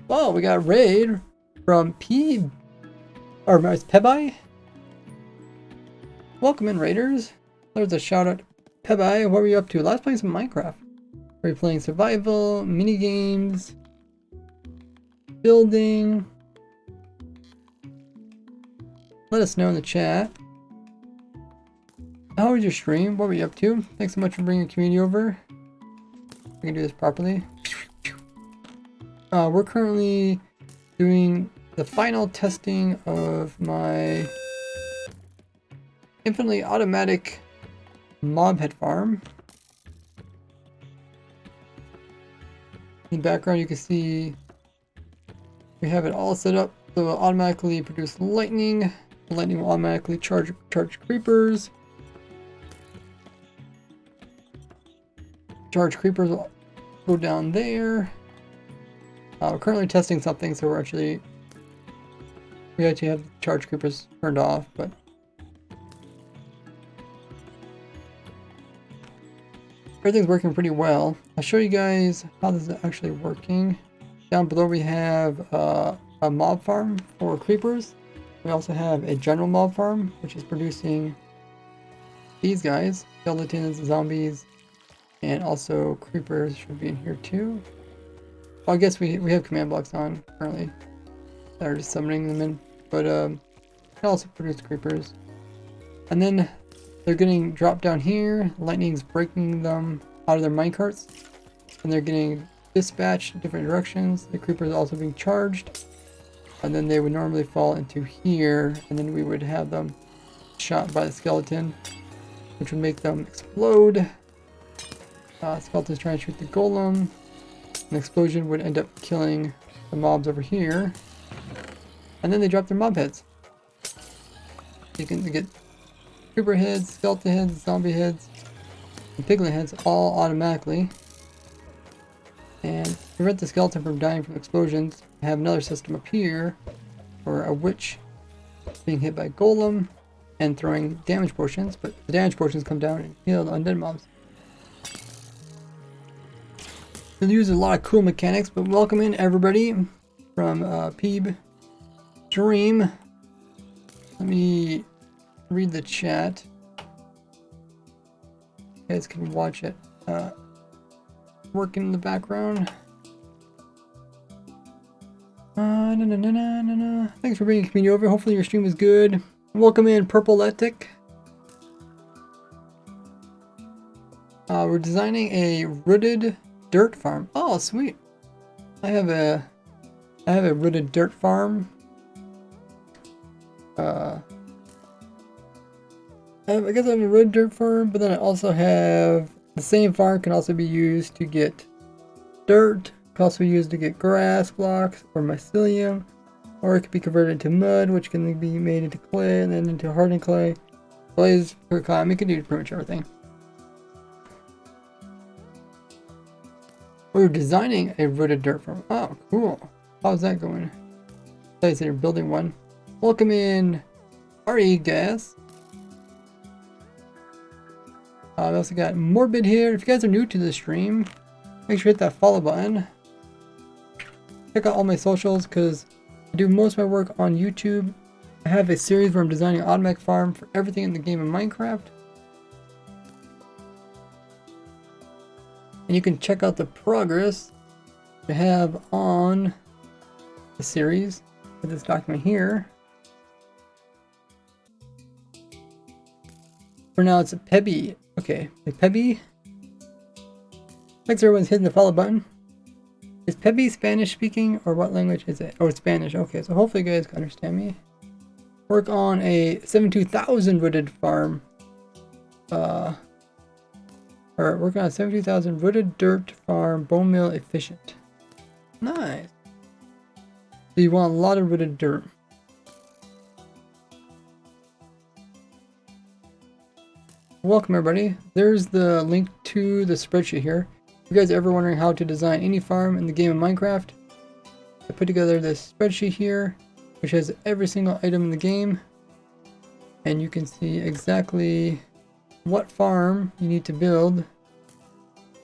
Oh, we got a raid from Pebi. Welcome in, raiders. There's a shout out to Pebi. What were you up to? Last playing some Minecraft. Were you playing survival, mini games, building? Let us know in the chat. How was your stream? What were you up to? Thanks so much for bringing the community over. We can do this properly. We're currently doing the final testing of my infinitely automatic mob head farm. In the background you can see we have it all set up so it'll automatically produce lightning. The lightning will automatically charge creepers. Charge creepers will go down there. We're currently testing something, so we actually have the charge creepers turned off, but everything's working pretty well. I'll show you guys how this is actually working. Down below we have a mob farm for creepers. We also have a general mob farm, which is producing these guys, skeletons, zombies, and also creepers should be in here too. Well, I guess we have command blocks on currently that are just summoning them in, but it can also produce creepers. And then they're getting dropped down here. Lightning's breaking them out of their minecarts, and they're getting dispatched in different directions. The creepers are also being charged, and then they would normally fall into here, and then we would have them shot by the skeleton, which would make them explode. Skeleton's trying to shoot the golem. An explosion would end up killing the mobs over here, and then they drop their mob heads. You can get creeper heads, skeleton heads, zombie heads, and piglin heads all automatically. And to prevent the skeleton from dying from explosions, I have another system up here for a witch being hit by golem and throwing damage potions, but the damage potions come down and heal the undead mobs. It uses a lot of cool mechanics, but welcome in everybody from Peeb Dream. Let me read the chat. You guys can watch it working in the background. Thanks for bringing community over. Hopefully your stream was good. Welcome in Purpletic. We're designing a rooted dirt farm. Oh, sweet. I have a rooted dirt farm. I guess I have a rooted dirt farm, but then I also have the same farm can also be used to get dirt. It can also be used to get grass blocks or mycelium, or it could be converted into mud, which can be made into clay and then into hardened clay. Blaze per climb. It can do pretty much everything. We're designing a rooted dirt farm. Oh, cool. How's that going? I thought you said you're building one. Welcome in, RE Gas. We also got Morbid here. If you guys are new to the stream, make sure you hit that follow button. Check out all my socials because I do most of my work on YouTube. I have a series where I'm designing an automatic farm for everything in the game of Minecraft. And you can check out the progress I have on the series with this document here. For now, it's a Pebi. Okay, a Pebi. Thanks everyone's hitting the follow button. Is Peppy Spanish speaking, or what language is it? Oh, it's Spanish. Okay, so hopefully you guys can understand me. Work on a 72,000 wooded farm. Or work on a 72,000 wooded dirt farm, bone meal efficient. Nice. So you want a lot of wooded dirt. Welcome everybody. There's the link to the spreadsheet here. If you guys are ever wondering how to design any farm in the game of Minecraft, I put together this spreadsheet here, which has every single item in the game, and you can see exactly what farm you need to build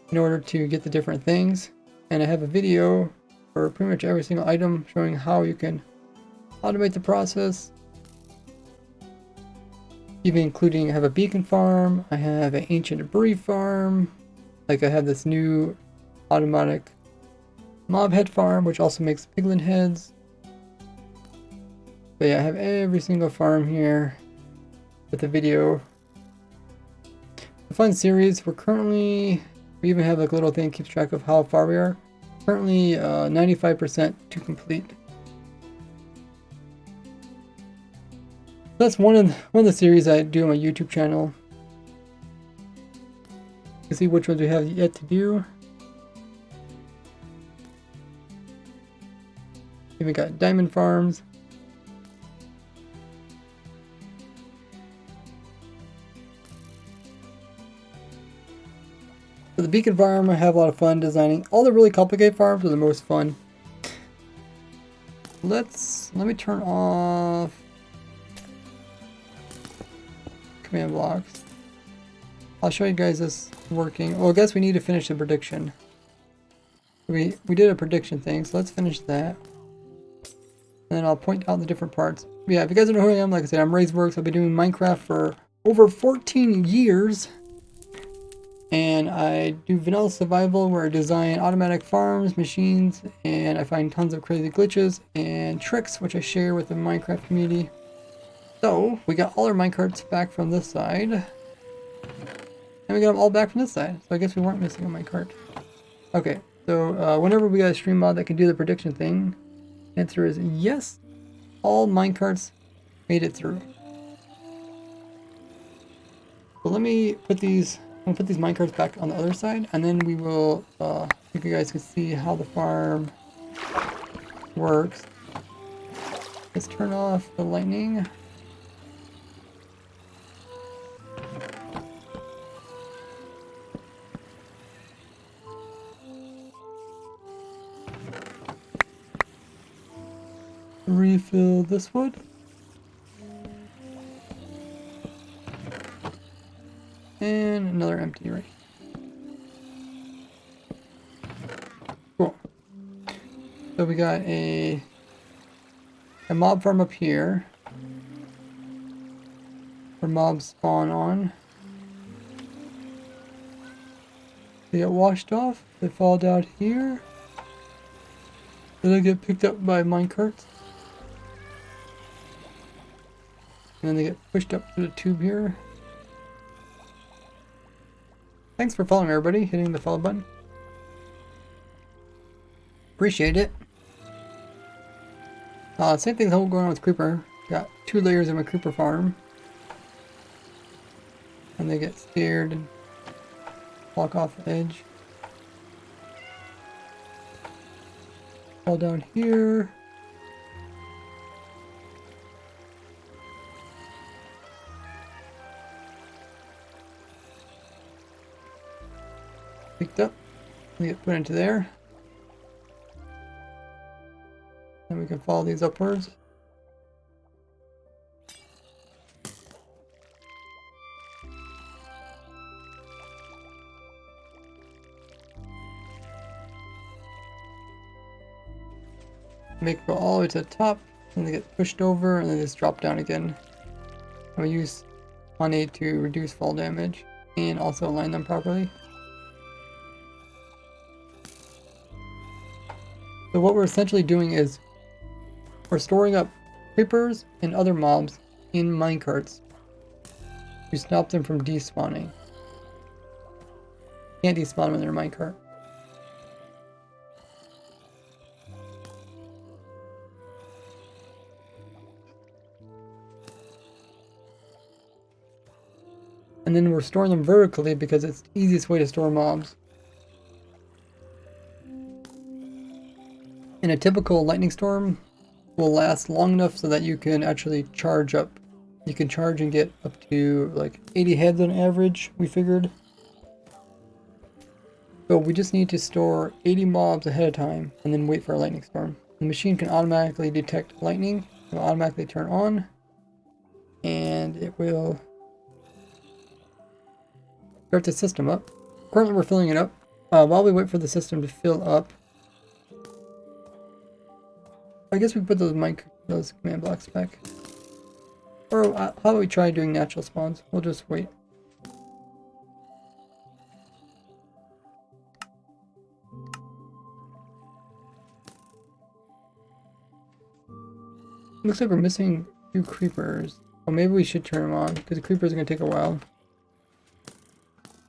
in order to get the different things. And I have a video for pretty much every single item showing how you can automate the process, even including I have a beacon farm, I have an ancient debris farm, like I have this new automatic mob head farm, which also makes piglin heads. But yeah, I have every single farm here with the video. A fun series. We even have like a little thing that keeps track of how far we are. Currently 95% to complete. That's one of the series I do on my YouTube channel. You can see which ones we have yet to do. Even got diamond farms. For the beacon farm, I have a lot of fun designing. All the really complicated farms are the most fun. Let me turn off command blocks. I'll show you guys this working. Well, I guess we need to finish the prediction. We did a prediction thing, so let's finish that. And then I'll point out the different parts. But yeah, if you guys don't know who I am, like I said, I'm RaiseWorks. I've been doing Minecraft for over 14 years. And I do vanilla survival where I design automatic farms, machines, and I find tons of crazy glitches and tricks which I share with the Minecraft community. So, we got all our minecarts back from this side. And we got them all back from this side. So I guess we weren't missing a minecart. Okay, so whenever we got a stream mod that can do the prediction thing, the answer is yes. All minecarts made it through. So let me put these... I'm gonna put these minecarts back on the other side, and then we will, I think you guys can see how the farm works. Let's turn off the lightning. Refill this wood. And another empty right. Cool. So we got a mob farm up here where mobs spawn on. They get washed off, they fall down here. Then they get picked up by minecarts. And then they get pushed up through the tube here. Thanks for following everybody, hitting the follow button. Appreciate it. Same thing's going on with creeper. Got 2 layers of my creeper farm. And they get scared and walk off the edge. Fall down here. Picked up, they get put into there. Then we can follow these upwards. Make it go all the way to the top, and they get pushed over, and then just drop down again. And we use honey to reduce fall damage, and also align them properly. So what we're essentially doing is we're storing up creepers and other mobs in minecarts to stop them from despawning. Can't despawn when they're in a minecart. and then we're storing them vertically because it's the easiest way to store mobs. And a typical lightning storm will last long enough so that you can actually charge up. You can charge and get up to like 80 heads on average, we figured. So we just need to store 80 mobs ahead of time and then wait for a lightning storm. The machine can automatically detect lightning. It will automatically turn on. And it will start the system up. Currently we're filling it up. While we wait for the system to fill up, I guess we put those command blocks back. Or how about we try doing natural spawns? We'll just wait. Looks like we're missing a few creepers. Well, maybe we should turn them on, because the creepers are going to take a while.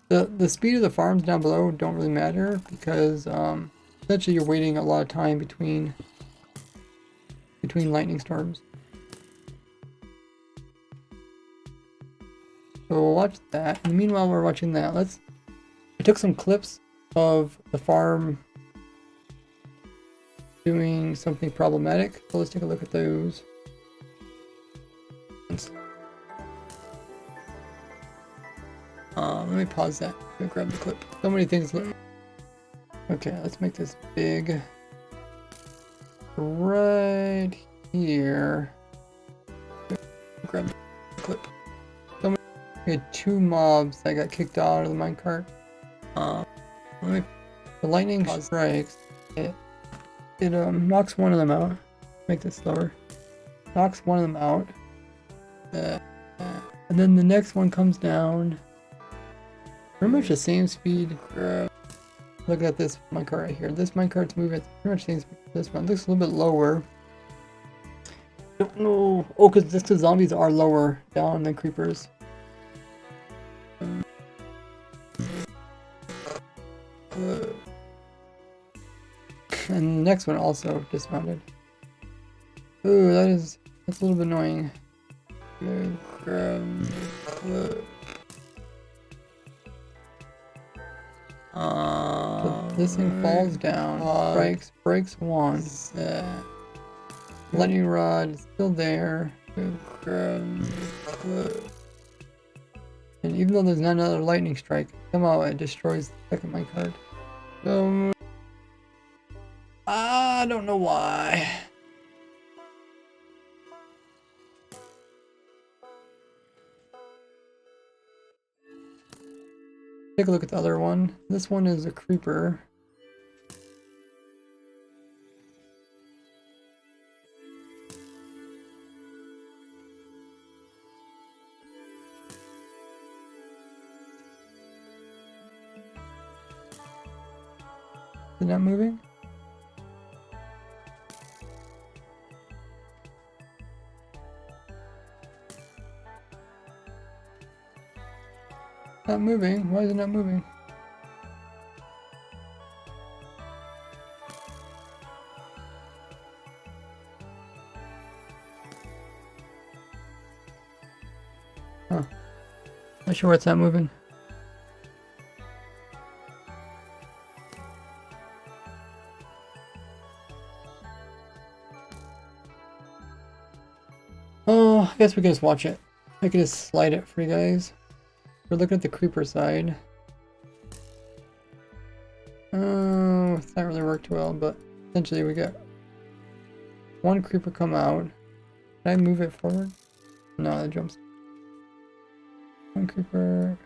The speed of the farms down below don't really matter, because essentially you're waiting a lot of time between lightning storms. So we'll watch that. And meanwhile we're watching that, I took some clips of the farm doing something problematic, so let's take a look at those. Let me pause that. Let me grab the clip. So many things. Okay, let's make this big. Right here. Grab the clip. So we had 2 mobs that got kicked out of the minecart. The lightning strikes. It knocks one of them out. Make this slower. Knocks one of them out. And then the next one comes down. Pretty much the same speed. Look at this minecart right here. This minecart's moving at pretty much the same speed as this one. It looks a little bit lower. Don't know. Oh, because zombies are lower down than creepers. And the next one also dismounted. Ooh, that's a little bit annoying. So this thing falls down, breaks one. Lightning rod is still there. And even though there's not another lightning strike, somehow it destroys the second minecart. I don't know why. Take a look at the other one. This one is a creeper. Is it not moving? Not moving. Why is it not moving? Huh. Not sure why it's not moving. Oh, I guess we can just watch it. I can just slide it for you guys. We're looking at the creeper side. Oh, it's not really worked well, but essentially we got one creeper come out. Can I move it forward? No, it jumps. One creeper.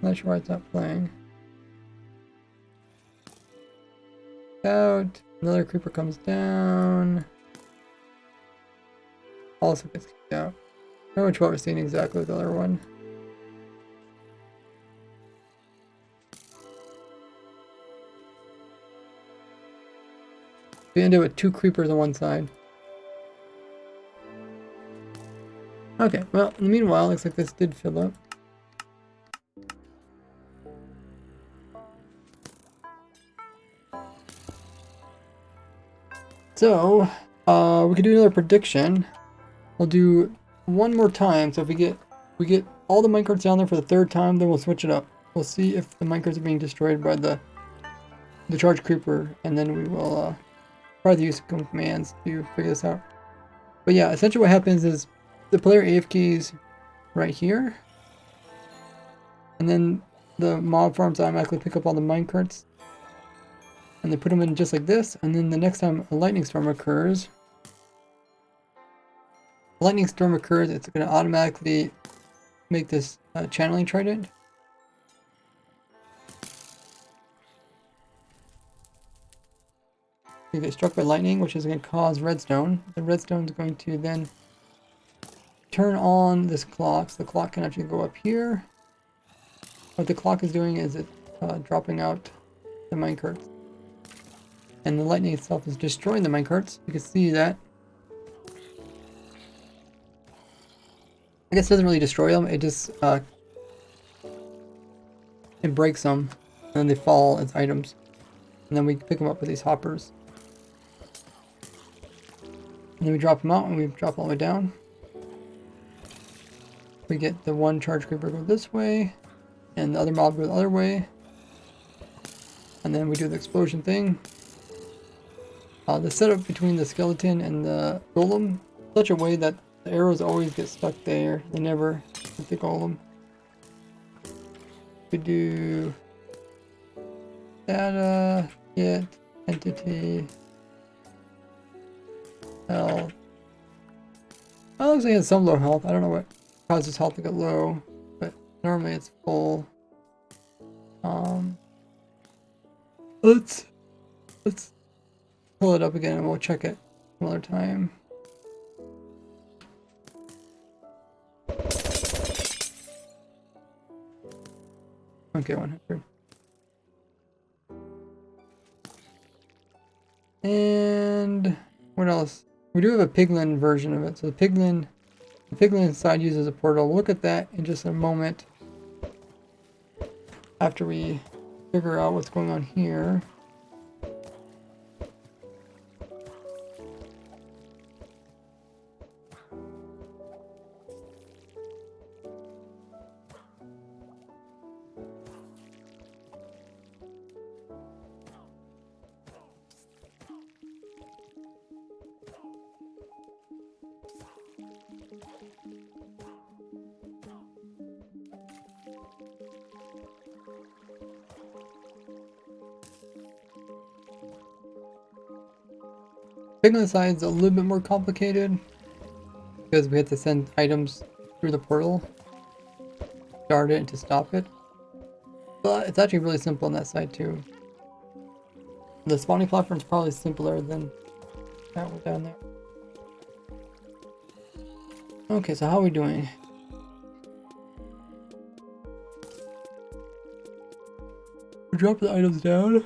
Not sure why it's not playing. Out. Another creeper comes down. Also gets kicked out. Pretty much what we're seeing exactly with the other one. We ended with 2 creepers on one side. Okay, well, in the meanwhile, looks like this did fill up. So, We could do another prediction. We'll do one more time. So if we get all the minecarts down there for the third time, then we'll switch it up. We'll see if the minecarts are being destroyed by the charge creeper, and then we will try the use of commands to figure this out. But yeah, essentially what happens is the player AFKs right here, and then the mob farms automatically pick up all the minecarts, and they put them in just like this, and then the next time a lightning storm occurs, it's going to automatically make this channeling trident. You get struck by lightning, which is going to cause redstone. The redstone is going to then turn on this clock, so the clock can actually go up here. What the clock is doing is it's dropping out the minecarts. And the lightning itself is destroying the minecarts. You can see that. I guess it doesn't really destroy them, it just it breaks them, and then they fall as items. And then we pick them up with these hoppers. And then we drop them out, and we drop all the way down. We get the one charge creeper go this way, and the other mob go the other way. And then we do the explosion thing. The setup between the skeleton and the golem, such a way that the arrows always get stuck there. They never hit the golem. We do data, get, entity, health. Well, it looks like it has some low health. I don't know what causes health to get low, but normally it's full. Let's pull it up again and we'll check it another time. Okay, 100. And what else? We do have a piglin version of it. So the piglin side uses a portal. We'll look at that in just a moment after we figure out what's going on here. Piglin side is a little bit more complicated because we have to send items through the portal, start it, and to stop it. But it's actually really simple on that side too. The spawning platform is probably simpler than that one down there. Okay, so how are we doing? We drop the items down.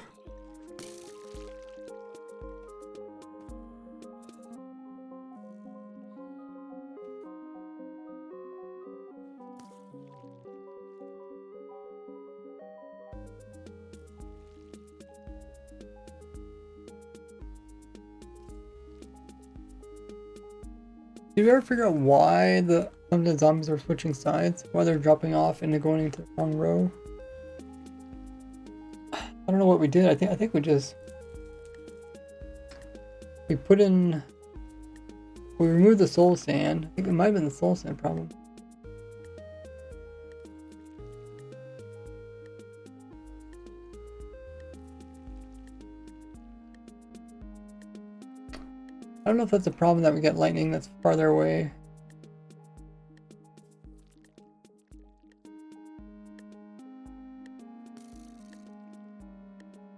Did you ever figure out why some of the zombies are switching sides? Why they're dropping off and they're going into the wrong row? I don't know what we did. I think we put in, we removed the soul sand. I think it might have been the soul sand problem. I don't know if that's a problem that we get lightning that's farther away.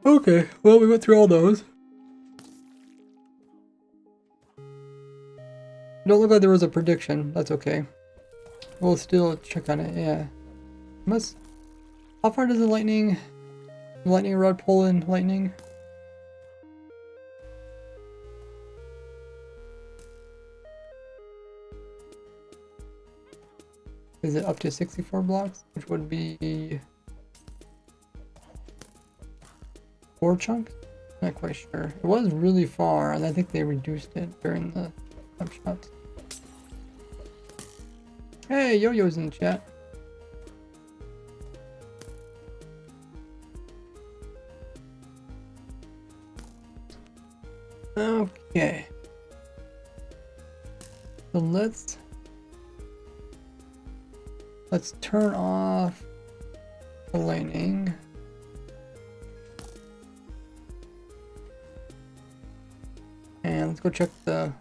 Okay, well, we went through all those. Don't look like there was a prediction. That's okay. We'll still check on it, yeah. How far does the lightning rod pull in lightning? Is it up to 64 blocks? Which would be 4 chunks? Not quite sure. It was really far, and I think they reduced it during the jump shots. Hey, Yo-Yo's in the chat. Okay. So let's turn off the lightning. And let's go check the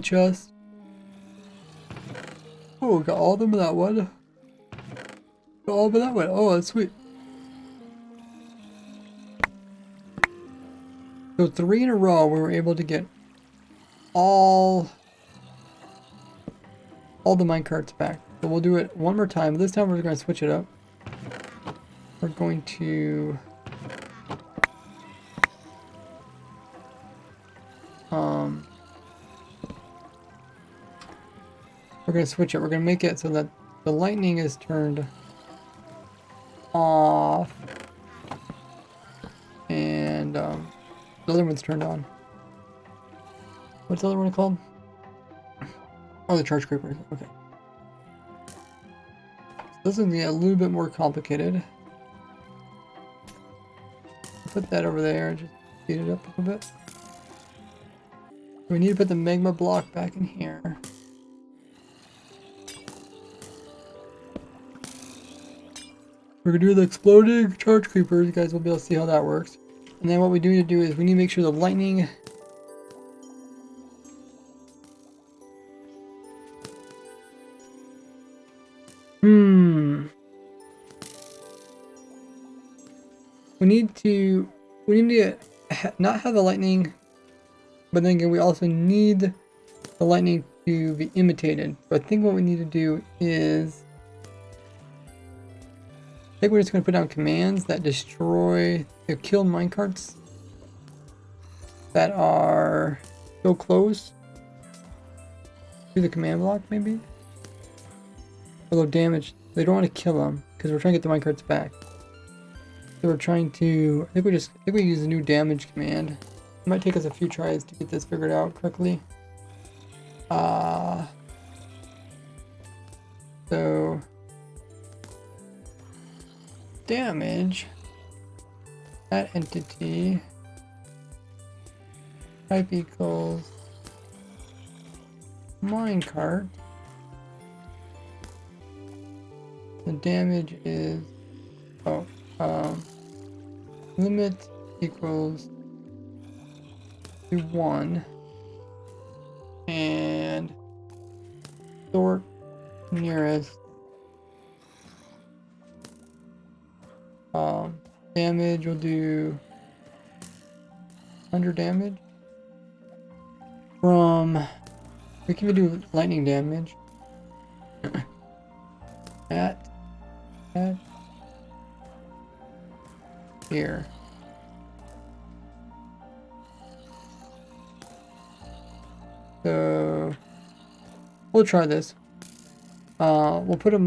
chest. Oh, we got all of them in that one. Got all of them in that one. Oh, that's sweet. So 3 in a row, we were able to get all the minecarts back. So we'll do it one more time. This time we're going to switch it up. We're going to we're going to switch it. We're going to make it so that the lightning is turned off and the other one's turned on. What's the other one called? Oh, the charge creepers. Okay. So this is going to get a little bit more complicated. Put that over there and just speed it up a little bit. We need to put the magma block back in here. We're gonna do the exploding charge creepers. You guys will be able to see how that works. And then what we do need to do is we need to make sure the lightning we need to not have the lightning, but then again we also need the lightning to be imitated. So I think what we need to do is I think we're just going to put down commands that kill minecarts that are so close to the command block, maybe? Although damage, they don't want to kill them because we're trying to get the minecarts back. So we're trying to, I think we use a new damage command. It might take us a few tries to get this figured out correctly. So damage that entity type equals minecart. The damage is limit equals to 1 and sort nearest damage will do 100 damage from, we can do lightning damage at here. So we'll try this. We'll put a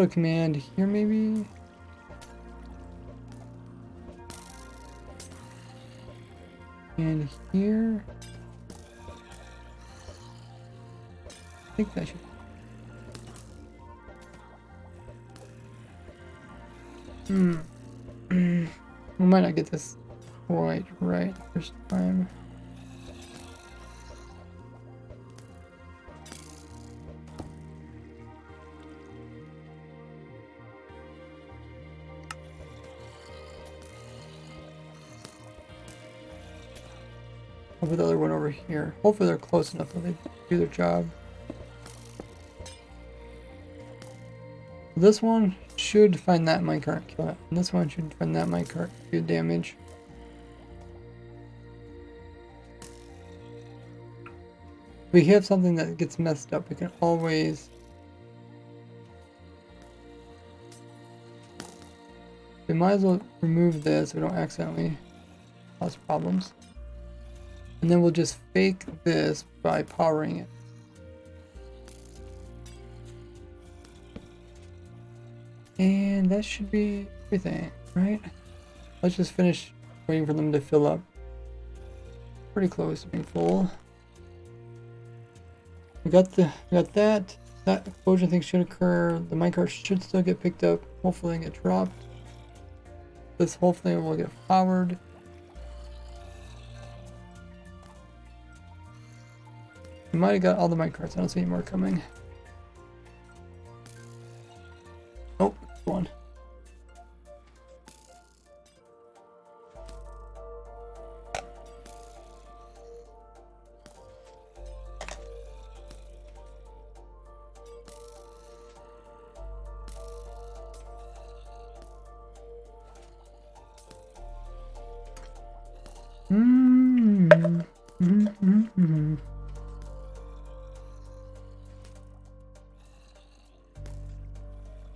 command here maybe. And here. I think that should. We might not get this quite right first time. I'll put the other one over here. Hopefully they're close enough that they do their job. This one should find that minecart, kill it. And this one should find that minecart, do damage. If we have something that gets messed up, we can always we might as well remove this so we don't accidentally cause problems. And then we'll just fake this by powering it. And that should be everything, right? Let's just finish waiting for them to fill up. Pretty close to being full. We got that. That explosion thing should occur. The minecart should still get picked up. Hopefully get dropped. This whole thing will get powered. We might have got all the minecarts. I don't see any more coming. Oh, one.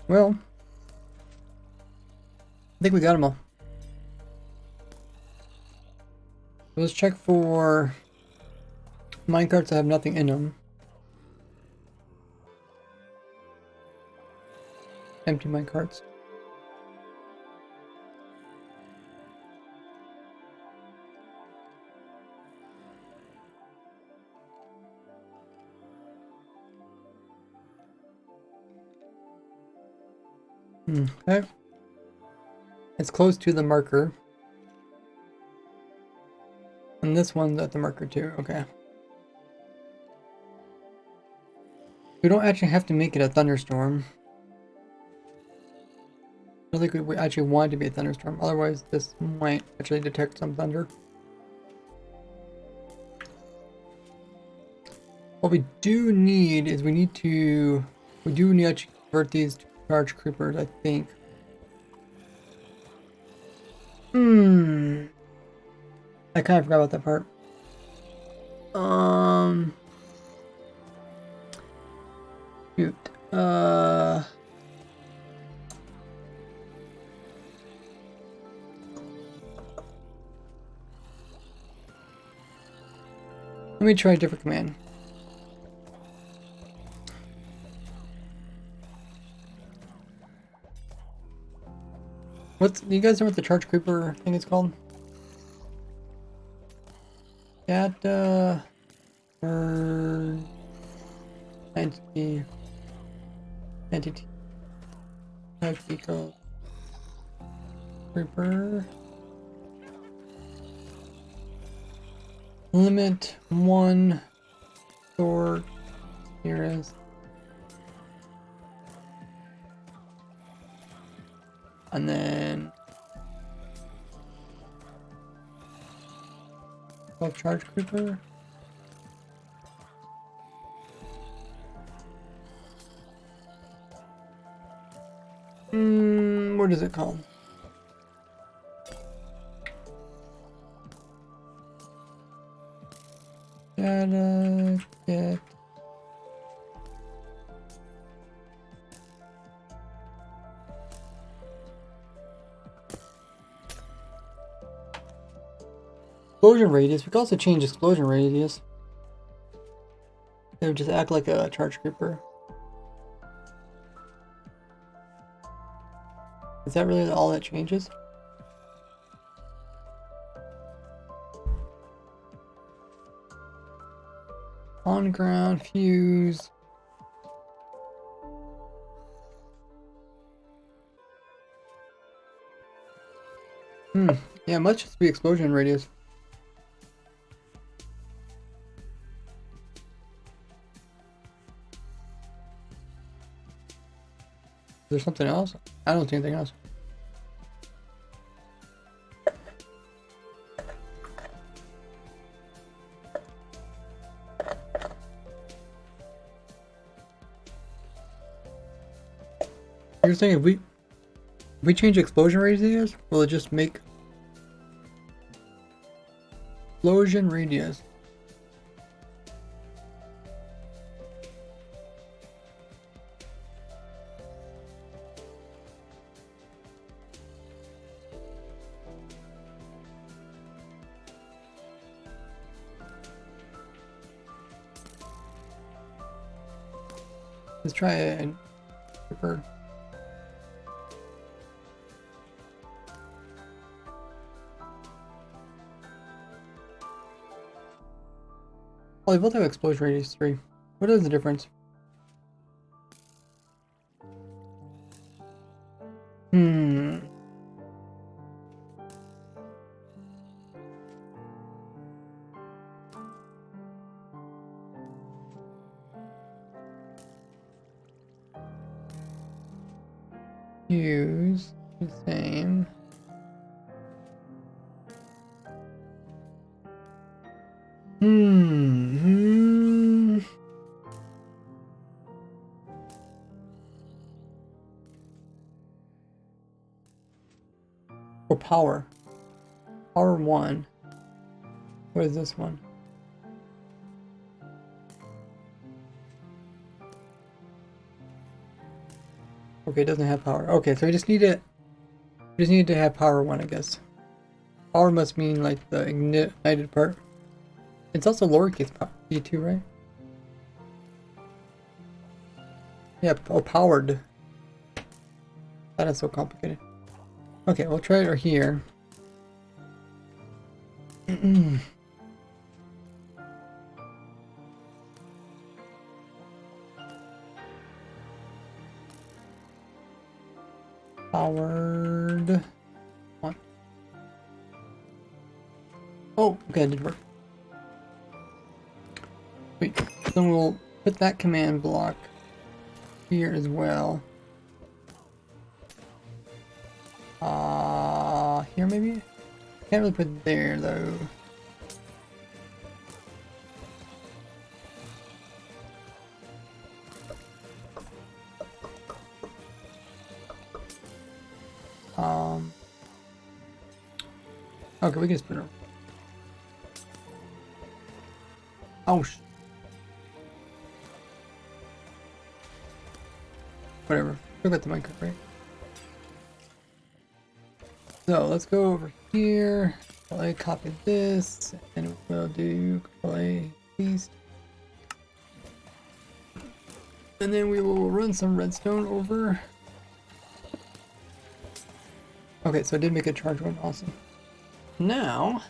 Well, I think we got them all. Let's check for minecarts that have nothing in them. Empty minecarts. Okay. It's close to the marker. And this one's at the marker too. Okay. We don't actually have to make it a thunderstorm. I don't think we actually want it to be a thunderstorm. Otherwise, this might actually detect some thunder. What we do need is we do need to actually convert these to charge creepers, I think. I kind of forgot about that part. Shoot. Let me try a different command. Do you guys know what the charge creeper thing is called? Data entity equals creeper limit 1 sort nearest and then charge creeper. What is it called? Data get explosion radius. We can also change explosion radius. It would just act like a charge creeper. Is that really all that changes? On ground, fuse. Yeah, much just be explosion radius. Is there something else? I don't see anything else. You're saying if we change explosion radius, will it just make explosion radius? Let's try a creeper. Oh, they both have explosion radius 3. What is the difference? Use the same. Or power. Power 1. What is this one? Okay, it doesn't have power. Okay, so we just need it. We just need to have power 1, I guess. Power must mean like the ignited part. It's also lowercase p2, right? Yeah, oh, powered. That is so complicated. Okay, we'll try it right here. Powered 1. Oh, okay, it did work. Wait, then we'll put that command block here as well. Here maybe? Can't really put it there though. Okay, we can just put it. Oh, whatever. Still got the Minecraft, right? So let's go over here. Control A, copy this, and we'll do Control A, paste. And then we will run some redstone over. Okay, so I did make a charge one, awesome. Now,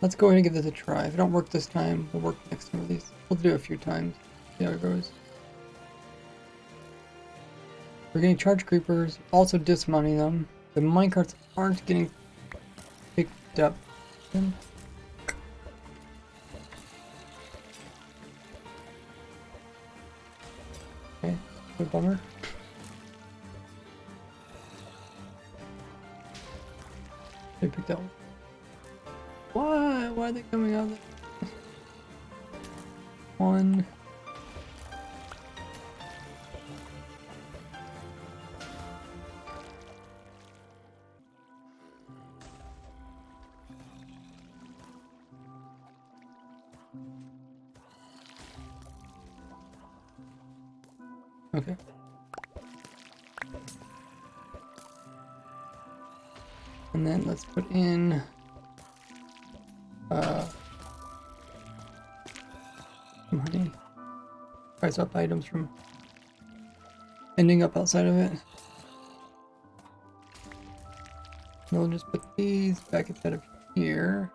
let's go ahead and give this a try. If it don't work this time, we'll work next time at least. We'll do it a few times, see how it goes. We're getting charge creepers, also dismounting them. The minecarts aren't getting picked up. Okay, good bummer. They picked up. Why? Why are they coming out there? One. Okay. And then let's put in some honey. Price up items from ending up outside of it. And we'll just put these back inside of here.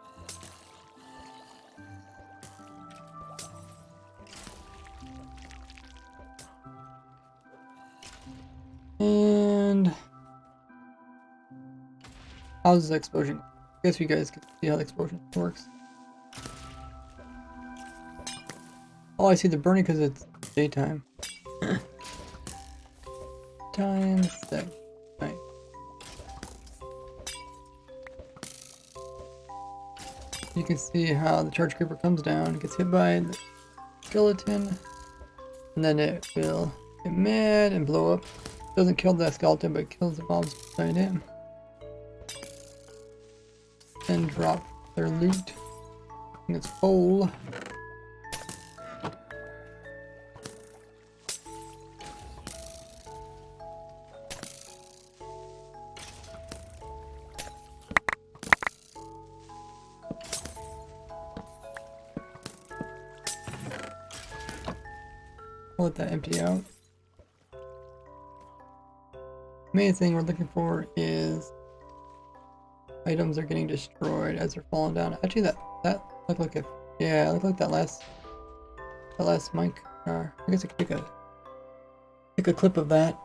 And how's the explosion? I guess you guys can see how the explosion works. Oh, I see the burning because it's daytime. Time sec. Night. You can see how the charge creeper comes down, gets hit by the skeleton, and then it will get mad and blow up. Doesn't kill that skeleton, but kills the mobs beside it. And drop their loot in its hole. We'll let that empty out. Main thing we're looking for is items are getting destroyed as they're falling down. Actually, that looked like a yeah, it looked like that last mic. I guess I could take a clip of that.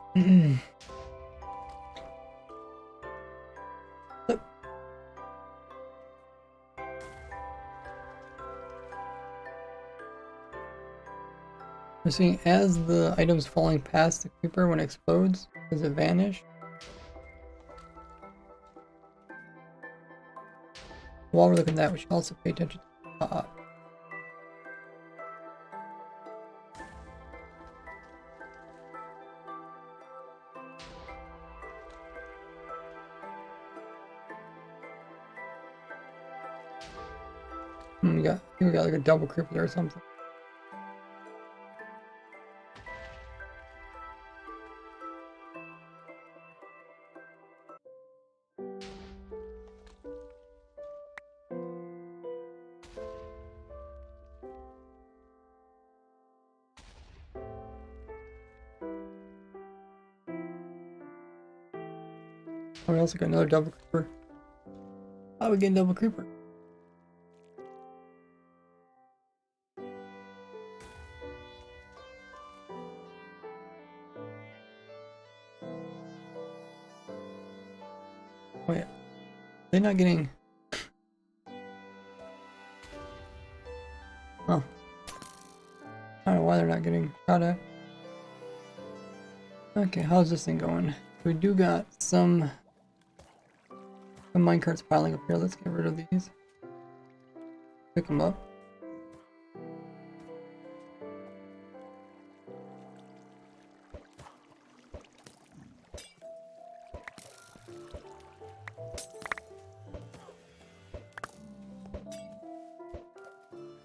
We're seeing as the items falling past the creeper when it explodes, does it vanish? While we're looking at that, we should also pay attention to the top. We got like a double creeper there or something. Oh, we also got another double creeper. How are we getting double creeper? Wait, they're not getting. Oh, I don't know why they're not getting shot at. Okay, how's this thing going? We do got some minecarts piling up here. Let's get rid of these. Pick them up.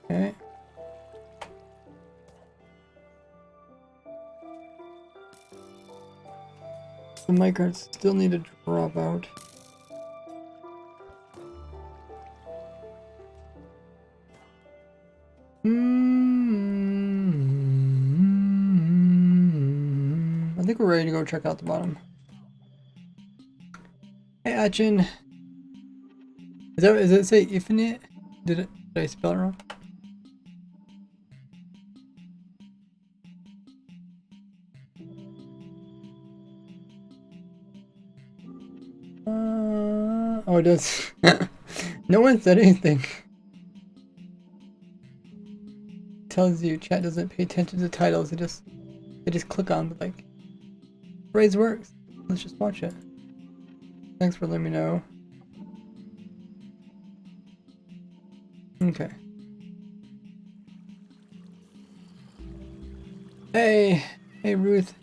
Okay. The minecarts still need to drop out. I think we're ready to go check out the bottom. Hey Achin, does it say IFINITE? Did I spell it wrong? Oh, it does. No one said anything. Tells you chat doesn't pay attention to titles. They just click on, but like, phrase works. Let's just watch it. Thanks for letting me know. Okay. Hey Ruth.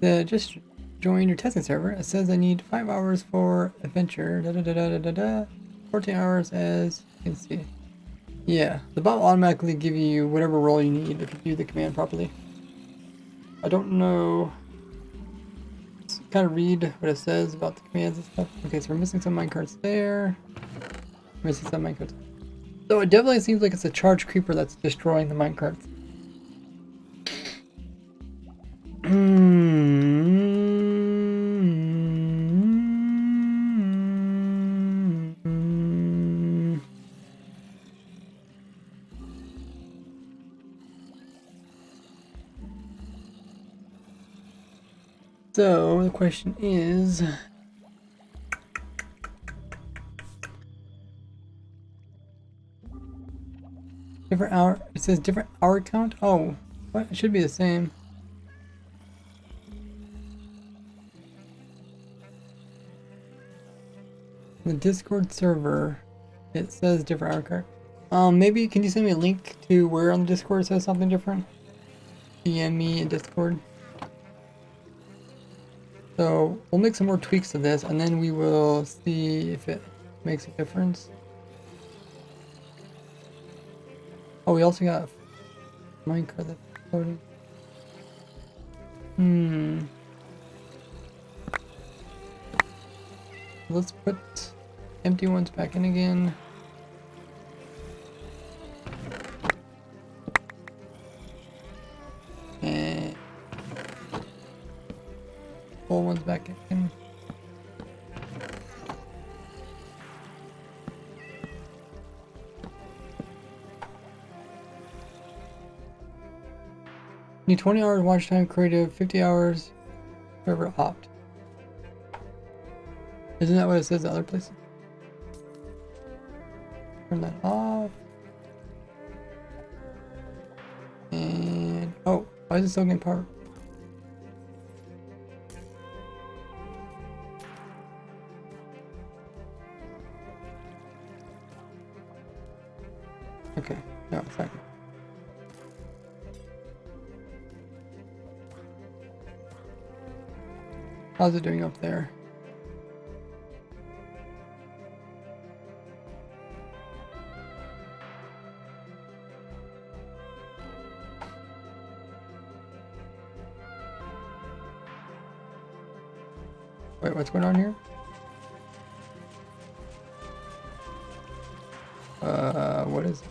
Just join your testing server. It says I need 5 hours for adventure. 14 hours as you can see. Yeah, the bot will automatically give you whatever role you need if you do the command properly. I don't know. Let's kind of read what it says about the commands and stuff. Okay, so we're missing some minecarts there. Missing some minecarts. So it definitely seems like it's a charged creeper that's destroying the minecarts. So the question is, different hour. It says different hour count. Oh, what? It should be the same. The Discord server, it says different hour count. Maybe can you send me a link to where on the Discord it says something different? DM me in Discord. So we'll make some more tweaks to this, and then we will see if it makes a difference. Oh, we also got a minecart that's floating. Let's put empty ones back in again. old ones back in. Need 20 hours watch time, creative, 50 hours, whatever, opt. Isn't that what it says in other places? Turn that off. And, oh, why is it still getting power? Okay, no, it's not. How's it doing up there? Wait, what's going on here? What is it?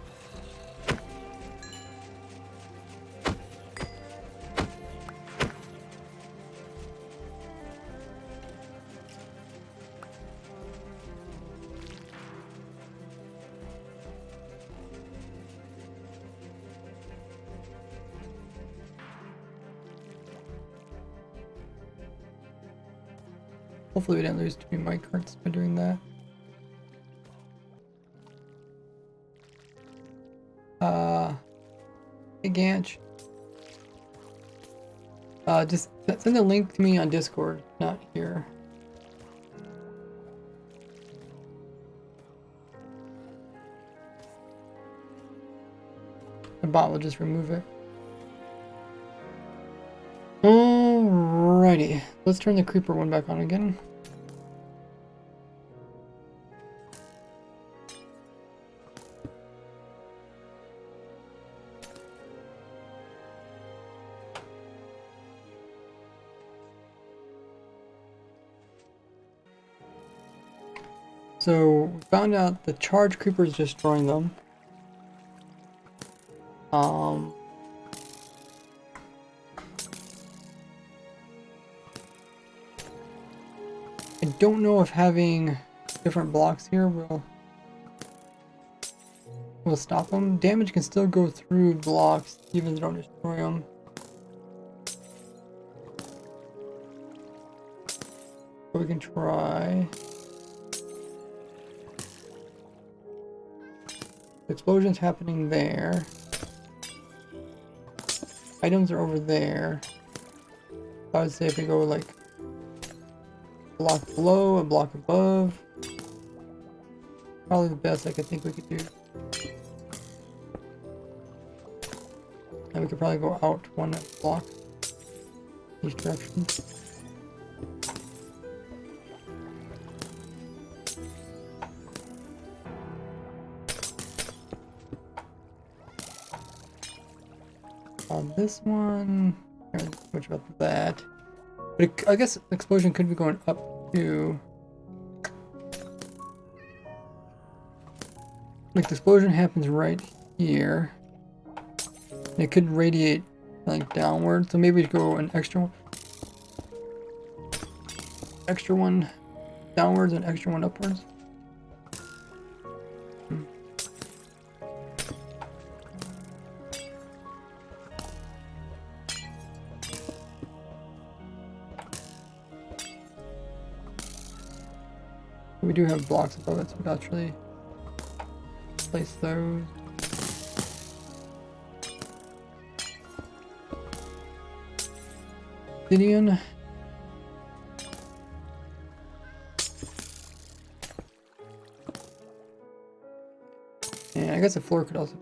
Hopefully we didn't lose too many mic cards by doing that. Hey Ganch. Just send a link to me on Discord, not here. The bot will just remove it. Alrighty, let's turn the creeper one back on again. So we found out the charge creeper is destroying them. I don't know if having different blocks here will stop them. Damage can still go through blocks even if they don't destroy them. But we can try. Explosions happening there. Items are over there. I would say if we go like a block below, a block above. Probably the best I could think we could do. And we could probably go out one block each direction. On this one, much about that. But I guess the explosion could be going up too. Like the explosion happens right here. And it could radiate like downward, so maybe go an extra one downwards and extra one upwards. We do have blocks above it, so we can actually place those. Obsidian. And I guess the floor could also.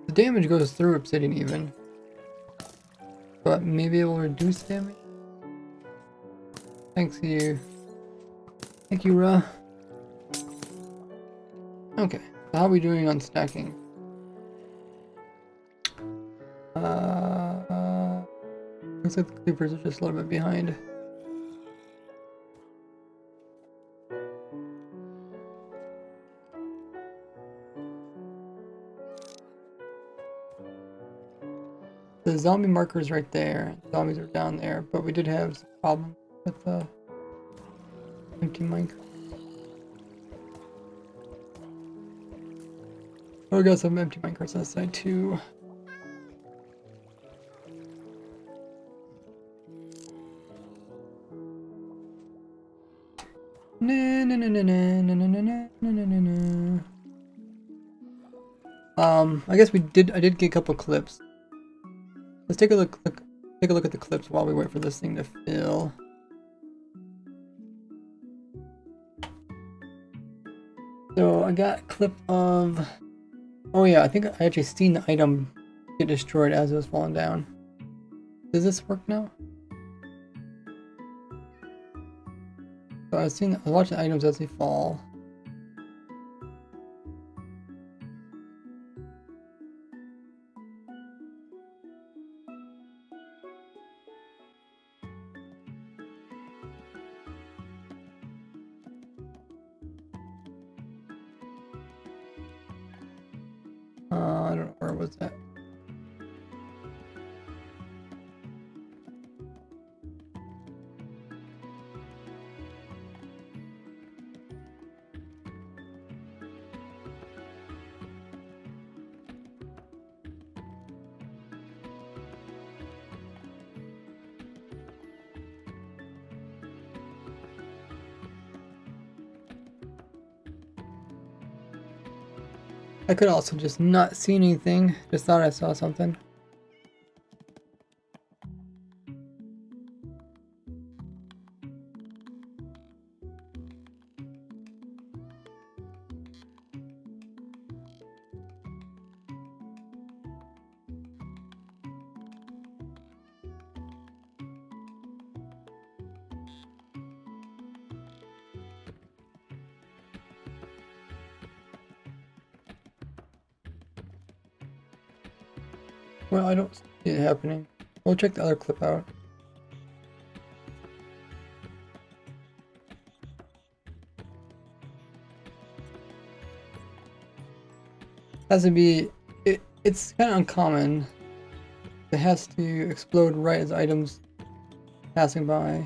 The damage goes through obsidian even. But maybe it will reduce damage? Thanks to you. Thank you, Ra. Okay, so how are we doing on stacking? Looks like the creepers are just a little bit behind. the zombie markers right there. Zombies are down there, but we did have some problems with the empty minecart. Oh, we got some empty minecarts on that side too. Na, na, na, na, na, na, na, na, na, na, na, na. I guess I did get a couple clips. Let's take a look at the clips while we wait for this thing to fill. So I got a clip of, oh yeah, I think I actually seen the item get destroyed as it was falling down. Does this work now? So I was watching the items as they fall. I don't know, where was that? I could also just not see anything, just thought I saw something. Well, I don't see it happening. We'll check the other clip out. Has to be, it's kind of uncommon. It has to explode right as items passing by.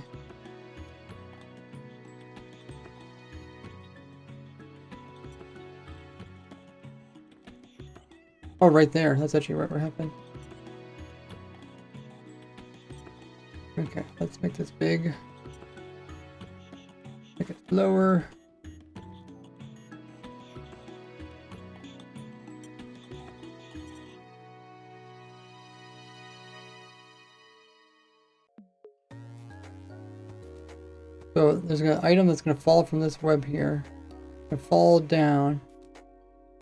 Oh, right there. That's actually right where it happened. Okay, let's make this big. Make it lower. So there's an item that's going to fall from this web here. Gonna fall down.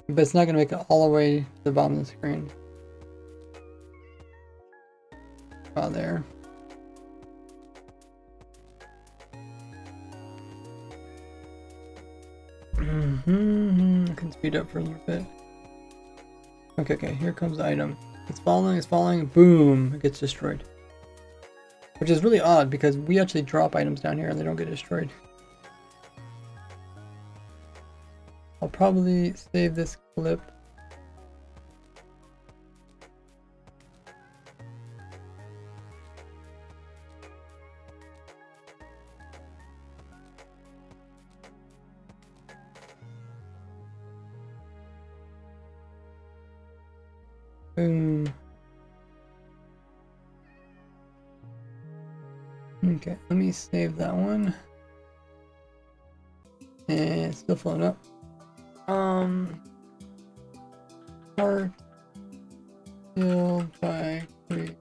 But it's not going to make it all the way to the bottom of the screen. About there. I can speed up for a little bit. Okay, here comes the item. It's falling, boom, it gets destroyed. Which is really odd because we actually drop items down here and they don't get destroyed. I'll probably save this clip. Boom. Okay, let me save that one. And it's still filling up. Heart filled by free.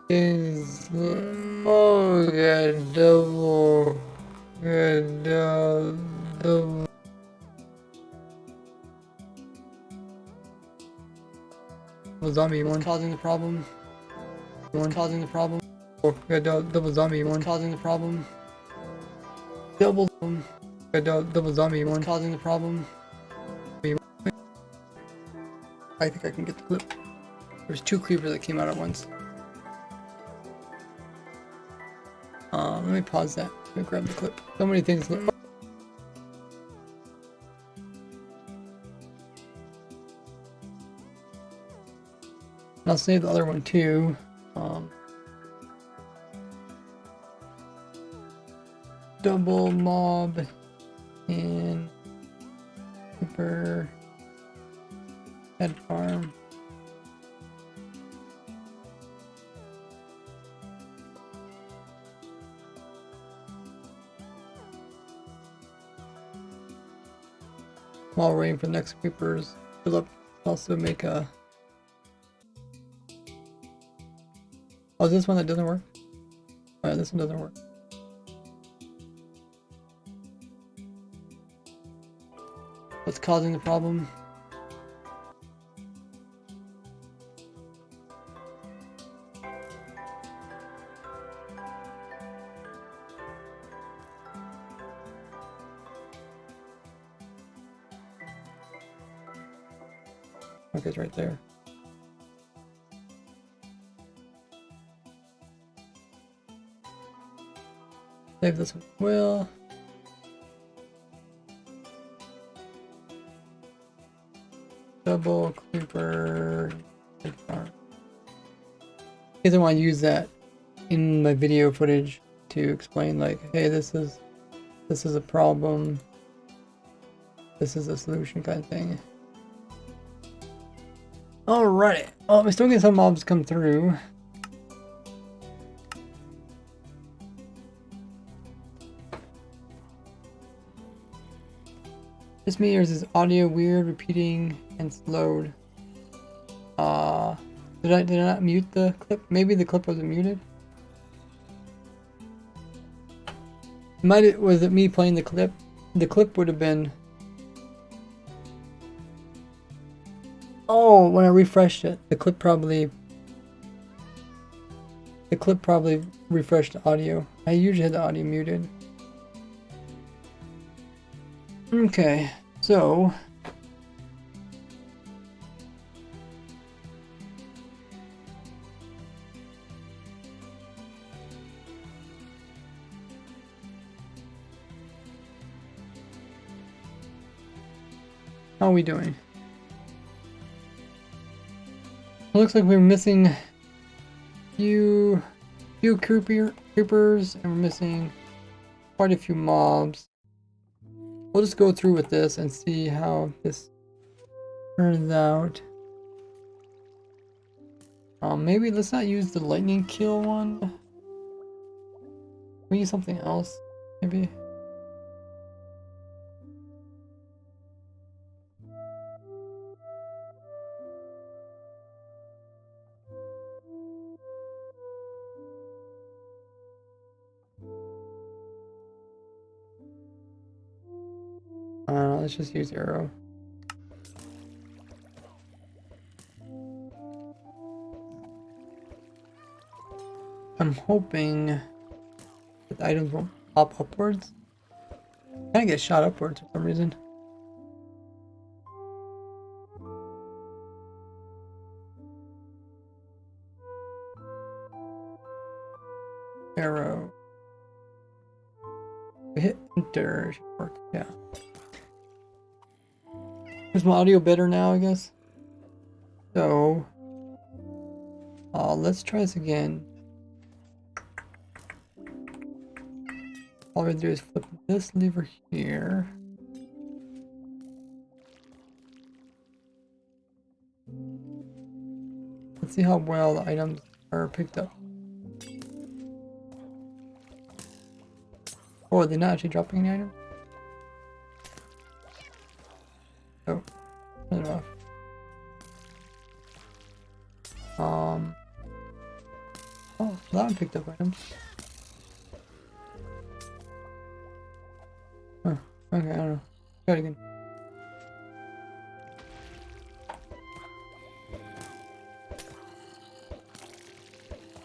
Is oh yeah, double zombie one causing the problem. One causing the problem. Oh, yeah, double zombie one causing the problem. Double zombie one causing the problem. I think I can get the clip. There's two creepers that came out at once. Let me pause that. Let me grab the clip. So many things. I'll save the other one too. Double mob in Super Head Farm. While waiting for the next creepers, Philip also make a. Oh, is this one that doesn't work? Oh, yeah, this one doesn't work. What's causing the problem? Okay, it's right there. Save this one. Well. Double creeper. In case I want to use that in my video footage to explain, like, hey, this is a problem. This is a solution, kind of thing. Alright. Well, we're still getting some mobs come through. Just me, or is this audio weird, repeating, and slowed? Did I not mute the clip? Maybe the clip wasn't muted. Was it me playing the clip? The clip would have been. Oh, when I refreshed it, the clip probably refreshed the audio. I usually had the audio muted. Okay, so how are we doing? It looks like we're missing few creepers, and we're missing quite a few mobs. We'll just go through with this and see how this turns out. Maybe let's not use the lightning kill one. We use something else, maybe. Let's just use arrow. I'm hoping that the items won't pop upwards. I kind of get shot upwards for some reason. Arrow. We hit enter. Should work. Yeah. Is my audio better now, I guess? So, let's try this again. All we do is flip this lever here. Let's see how well the items are picked up. Oh, are they not actually dropping any items? Oh, turn it off. Oh, that one picked up items. Huh, okay, I don't know. Try it again.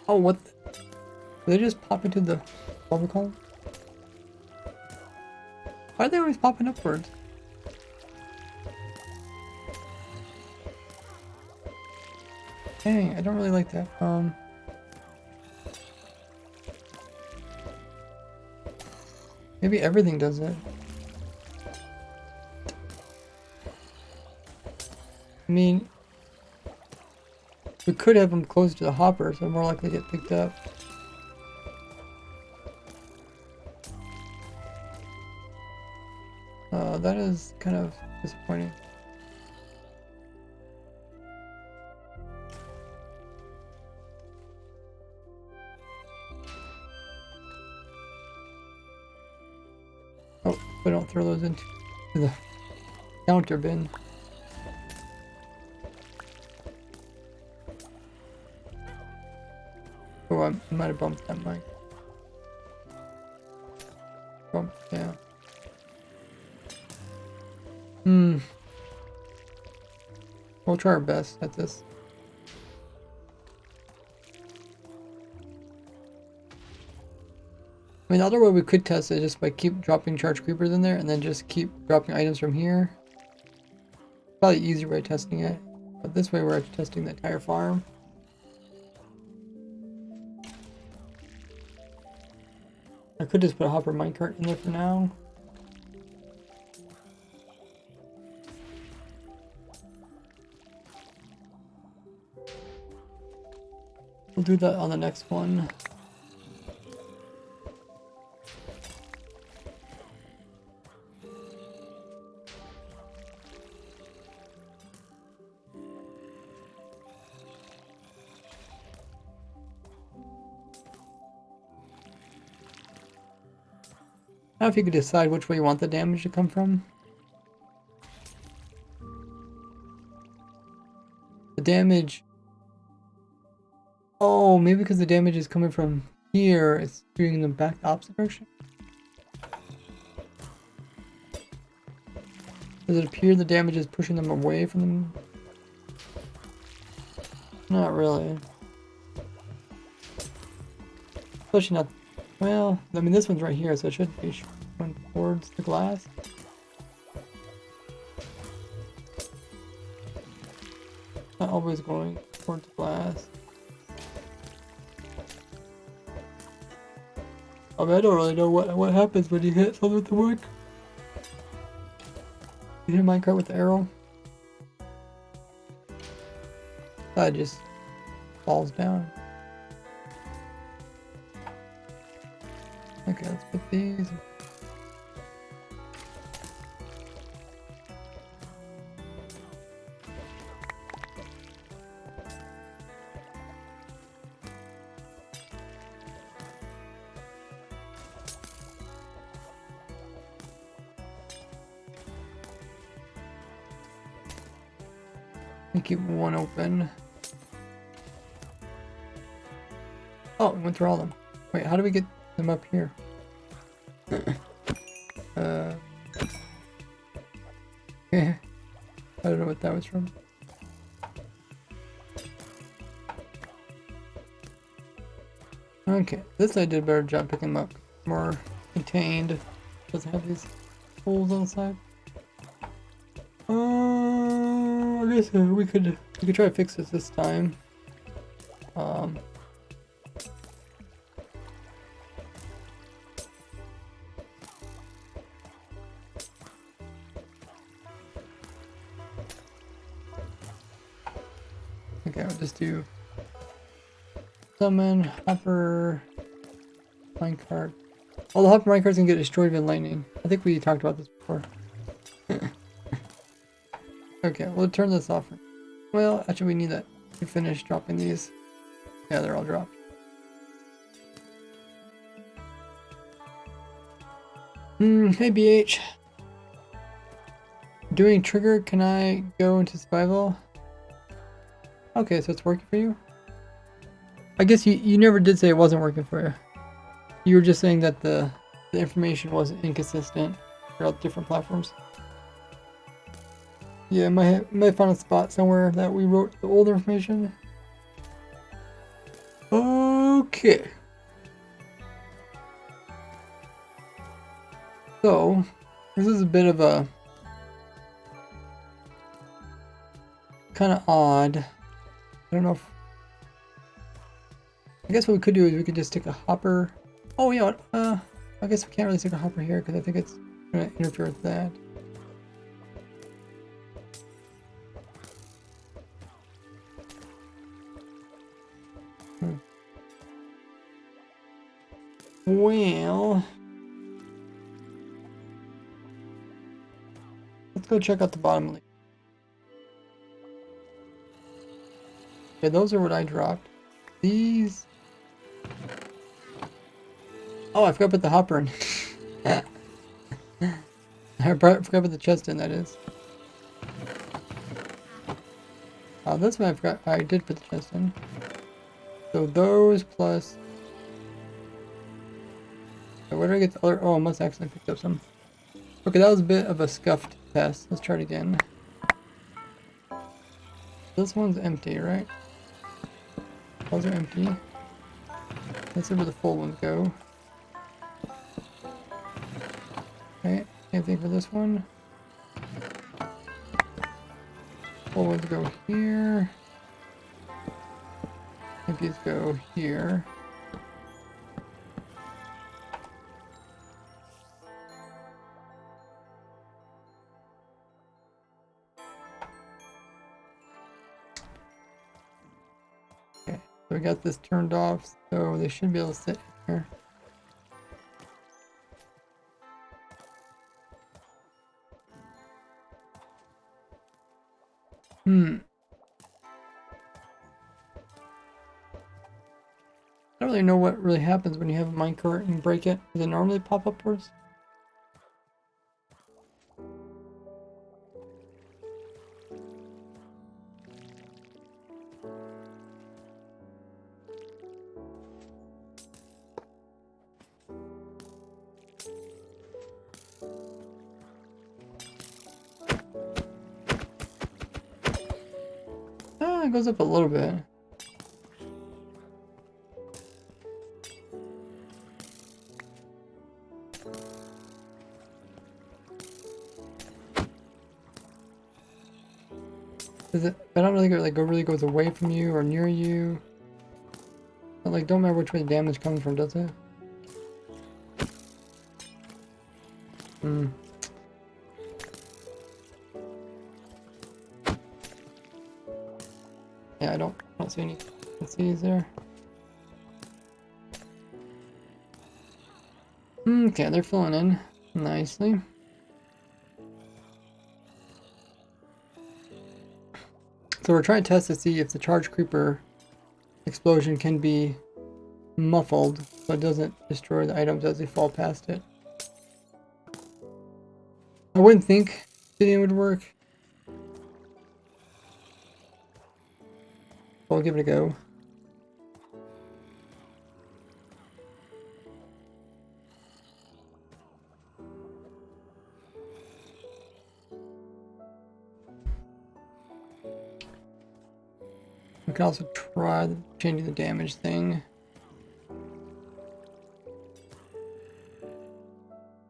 Oh, what? Did they just pop into the bubble column? Why are they always popping upwards? Dang, I don't really like that. Maybe everything does it. I mean, we could have them close to the hopper, so more likely to get picked up. That is kind of disappointing. Oh, we don't throw those into the counter bin. Oh, I might have bumped that mic. Bump, yeah. We'll try our best at this. I mean, the other way we could test it just by keep dropping charge creepers in there and then just keep dropping items from here. Probably an easier way of testing it. But this way we're testing the entire farm. I could just put a hopper minecart in there for now. We'll do that on the next one. I don't know if you could decide which way you want the damage to come from. The damage... Oh, maybe because the damage is coming from here, it's doing the back opposite direction? Does it appear the damage is pushing them away from them? Not really. Especially not... Well, I mean this one's right here, so it should be going towards the glass. Not always going towards the glass. I mean, I don't really know what happens when you hit something with the wood. You hit a minecart with the arrow. That just falls down. Okay, let's put these. We keep one open. Oh, we went through all of them. Wait, how do we get them up here? I don't know what that was from. Okay, this I did a better job picking them up. More contained. Doesn't have these holes on the side. I guess we could try to fix this time. Okay, I'll just do summon, hopper, minecart. All the hopper minecarts can get destroyed by lightning. I think we talked about this before. Okay, we'll turn this off. Well, actually we need that to finish dropping these. Yeah, they're all dropped. Hey BH. Doing trigger, can I go into survival? Okay, so it's working for you? I guess you never did say it wasn't working for you. You were just saying that the information was inconsistent throughout different platforms. Yeah, might find a spot somewhere that we wrote the old information. Okay. So, this is a bit of a kind of odd. I don't know if... I guess what we could do is we could just take a hopper. Oh, you know what? I guess we can't really stick a hopper here because I think it's going to interfere with that. Well, let's go check out the bottom leaf. Okay, those are what I dropped. These... Oh, I forgot to put the hopper in. I forgot to put the chest in, that is. Oh, this one I forgot. I did put the chest in. So those plus... Where do I get the other? Oh, I must accidentally picked up some. Okay, that was a bit of a scuffed test. Let's try it again. This one's empty, right? Those are empty. Let's see where the full ones go. Okay, same thing for this one. Full ones go here. Empties go here. Okay, so we got this turned off, so they should be able to sit here. I don't really know what really happens when you have a minecart and break it. Does it normally pop upwards? Ah, it goes up a little bit. Does it? I don't really go like really goes away from you or near you. But like, don't matter which way the damage comes from, does it? Hmm. Yeah, I don't see any C's there. Okay, they're filling in nicely. So we're trying to test to see if the charge creeper explosion can be muffled so it doesn't destroy the items as they fall past it. I wouldn't think obsidian would work. I'll give it a go. We can also try changing the damage thing.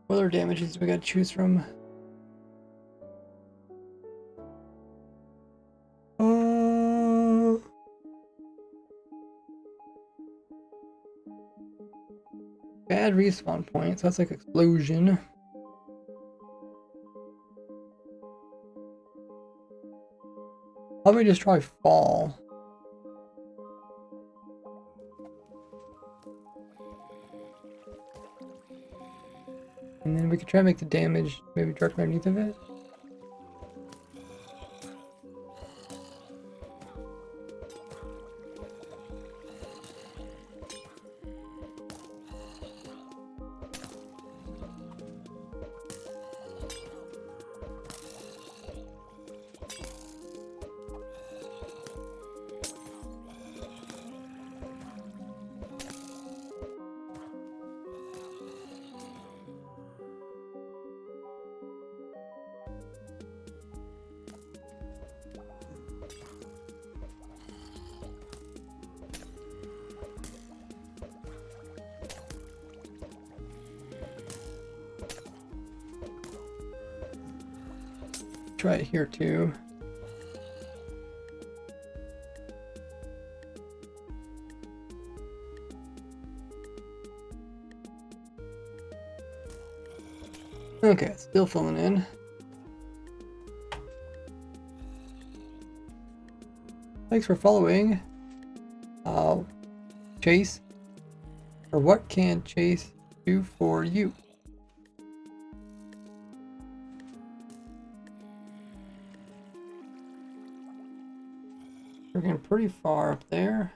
What other damages do we gotta choose from? Bad respawn points. That's like explosion. Probably just try fall. And then we could try to make the damage maybe directly underneath of it. Try it here too. Okay, still filling in. Thanks for following. Chase. Or what can Chase do for you? We're getting pretty far up there.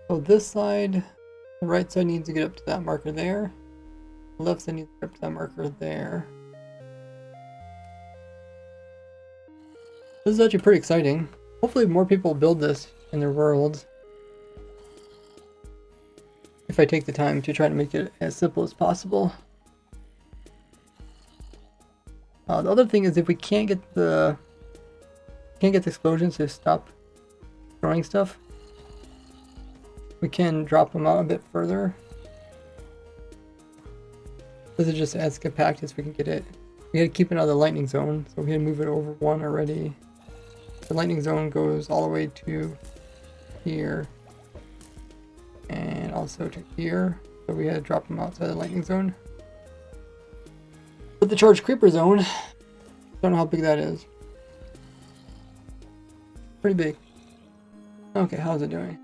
So this side, the right side needs to get up to that marker there. The left side needs to get up to that marker there. This is actually pretty exciting. Hopefully more people build this in their worlds. If I take the time to try to make it as simple as possible. The other thing is if we can't get the explosions to stop throwing stuff, we can drop them out a bit further. This is just as compact as we can get it. We had to keep it out of the lightning zone, so we had to move it over one already. The lightning zone goes all the way to here and also to here, so we had to drop them outside the lightning zone. But the charged creeper zone, don't know how big that is. Pretty big. Okay, how's it doing?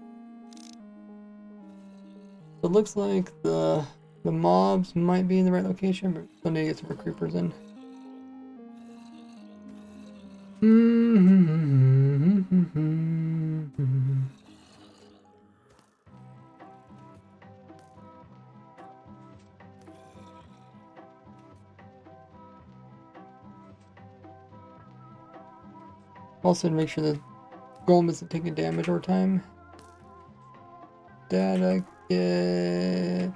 So it looks like the mobs might be in the right location, but still need to get some more creepers in. Also to make sure the golem isn't taking damage over time. Data get...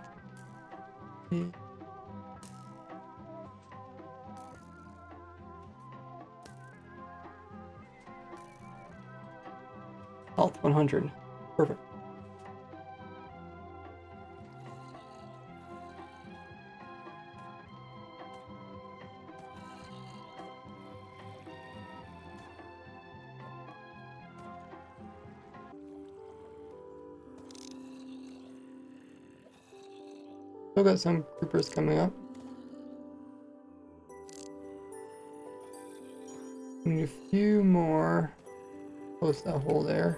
Health 100. Perfect. Still got some creepers coming up. Need a few more. Close that hole there.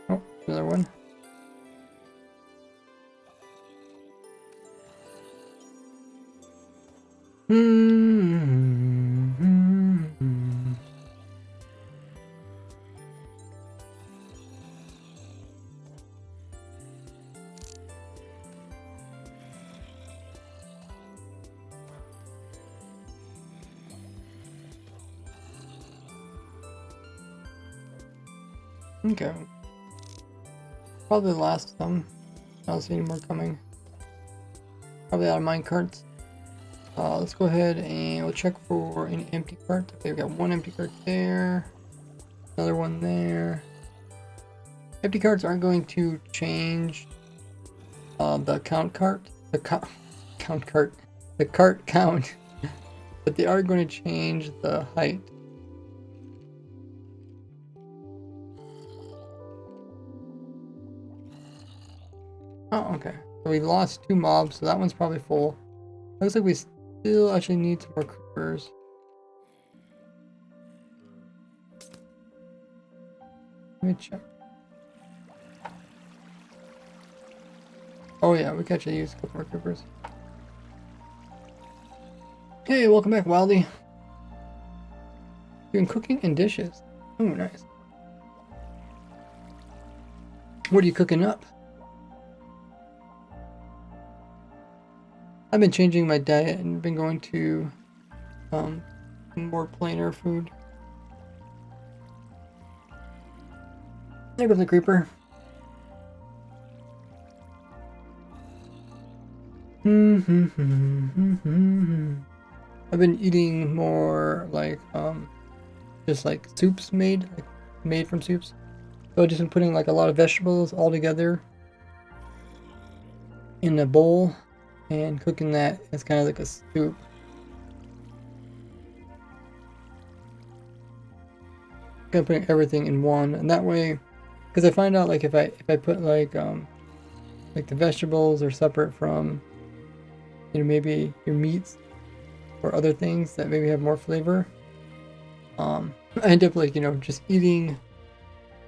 Oh, another one. Okay. Probably the last of them. I don't see any more coming. Probably out of mine carts. Let's go ahead and we'll check for any empty carts. Okay, we've got one empty cart there. Another one there. Empty carts aren't going to change the cart count, but they are going to change the height. Oh, okay. So we've lost 2 mobs, so that one's probably full. Looks like we still actually need some more creepers. Let me check. Oh yeah, we can actually use a couple more creepers. Hey, welcome back, Wildy. Doing cooking and dishes. Oh, nice. What are you cooking up? I've been changing my diet and been going to more plainer food. There goes the creeper. I've been eating more like just like soups made from soups. So I've just been putting like a lot of vegetables all together in a bowl and cooking that as kind of like a soup. kind of putting everything in one, and that way, because I find out like if I put like the vegetables are separate from, you know, maybe your meats or other things that maybe have more flavor. I end up like, you know, just eating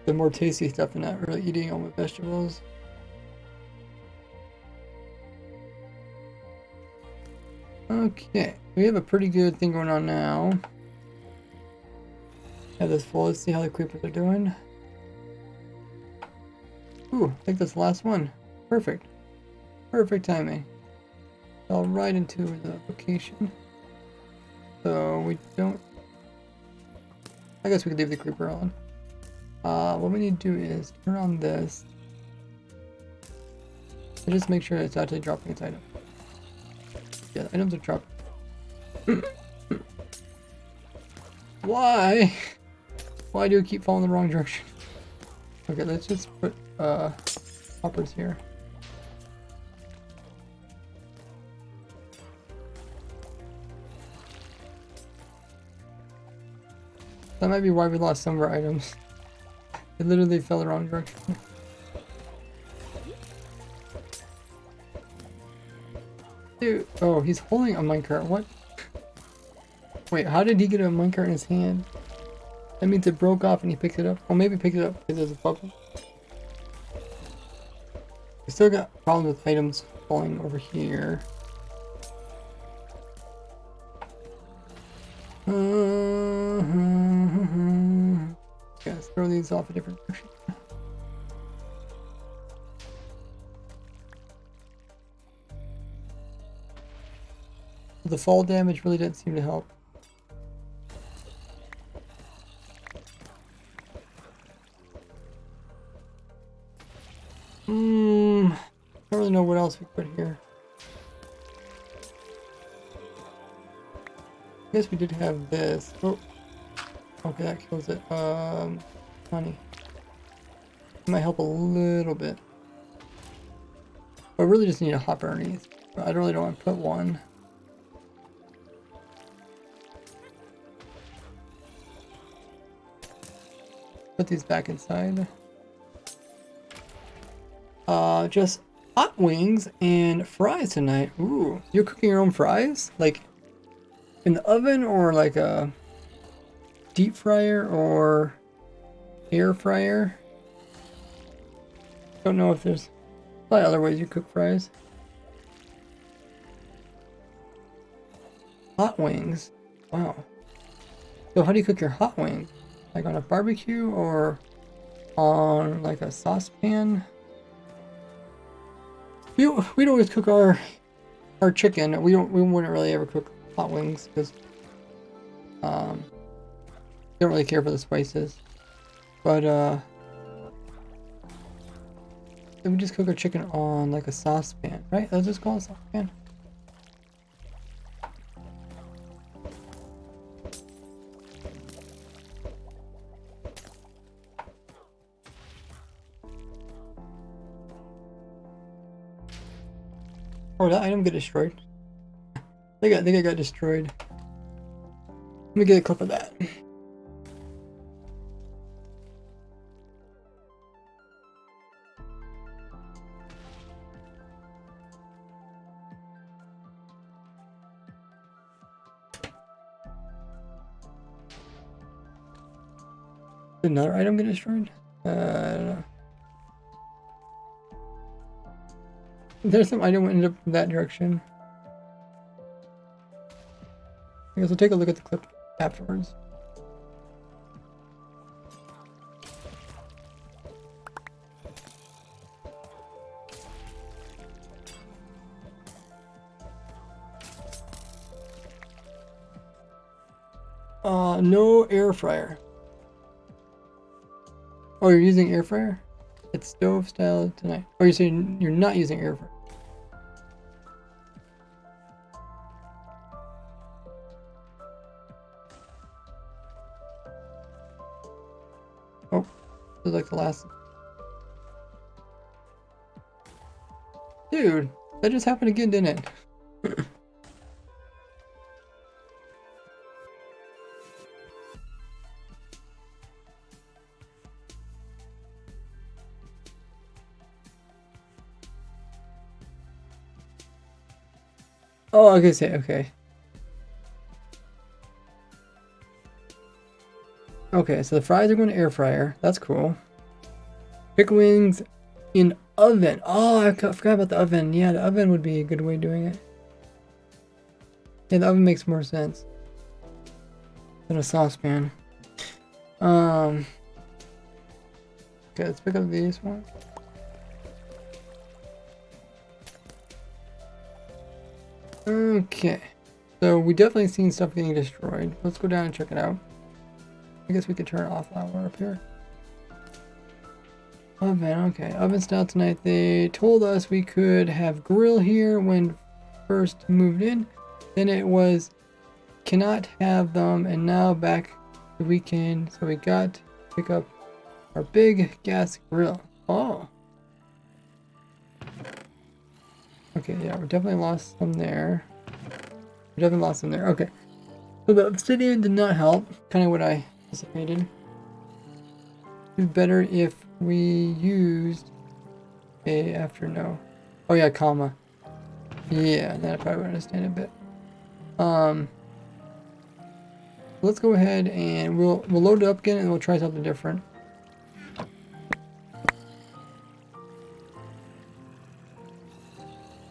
the more tasty stuff and not really eating all my vegetables. Okay, we have a pretty good thing going on now. Have this full. Let's see how the creepers are doing. Ooh, I think that's the last one. Perfect. Perfect timing. Fell right into the location. So we don't... I guess we could leave the creeper on. What we need to do is turn on this. And just make sure it's actually dropping its item. Yeah, the items are dropping. Why? Why do you keep falling the wrong direction? Okay, let's just put hoppers here. That might be why we lost some of our items. It literally fell the wrong direction. Dude, oh, he's holding a minecart. What? Wait, how did he get a minecart in his hand? That means it broke off and he picked it up. Well, maybe picked it up because there's a bubble. We still got problems with items falling over here. Yeah, let's throw these off a different direction. The fall damage really didn't seem to help. I don't really know what else we put here. I guess we did have this. Oh, okay, that kills it. Honey. It might help a little bit. But I really just need a hopper underneath. I really don't want to put one. Put these back inside. Just hot wings and fries tonight. Ooh, you're cooking your own fries? Like in the oven or like a deep fryer or air fryer? Don't know if there's probably other ways you cook fries. Hot wings. Wow. So how do you cook your hot wings? Like on a barbecue or on like a saucepan? We'd always cook our chicken. We wouldn't really ever cook hot wings because don't really care for the spices. But we just cook our chicken on like a saucepan, right? Let's just call it a saucepan. Oh, that item got destroyed. I think it got destroyed. Let me get a clip of that. Did another item get destroyed? I don't know. There's some item ended up in that direction. I guess we'll take a look at the clip afterwards. No air fryer. Oh, you're using air fryer? It's stove style tonight. Oh, you're saying you're not using air fryer? Oh, this is like the last. Dude, that just happened again, didn't it? Oh, I can say, okay. Okay, so the fries are going to air fryer. That's cool. Chicken wings in oven. Oh, I forgot about the oven. Yeah, the oven would be a good way of doing it. Yeah, the oven makes more sense than a saucepan. Okay, let's pick up these ones. Okay, so we definitely seen stuff getting destroyed. Let's go down and check it out. I guess we could turn it off while we're up here. Oven, okay. Oven style tonight. They told us we could have grill here when first moved in. Then it was cannot have them, and now back the weekend. So we got to pick up our big gas grill. Oh. Okay, yeah, we definitely lost some there. We definitely lost some there. Okay. So the obsidian did not help. Kind of what I anticipated. It would be better if we used a after no. Oh yeah, comma. Yeah, then I probably would understand a bit. Let's go ahead and we'll load it up again and we'll try something different.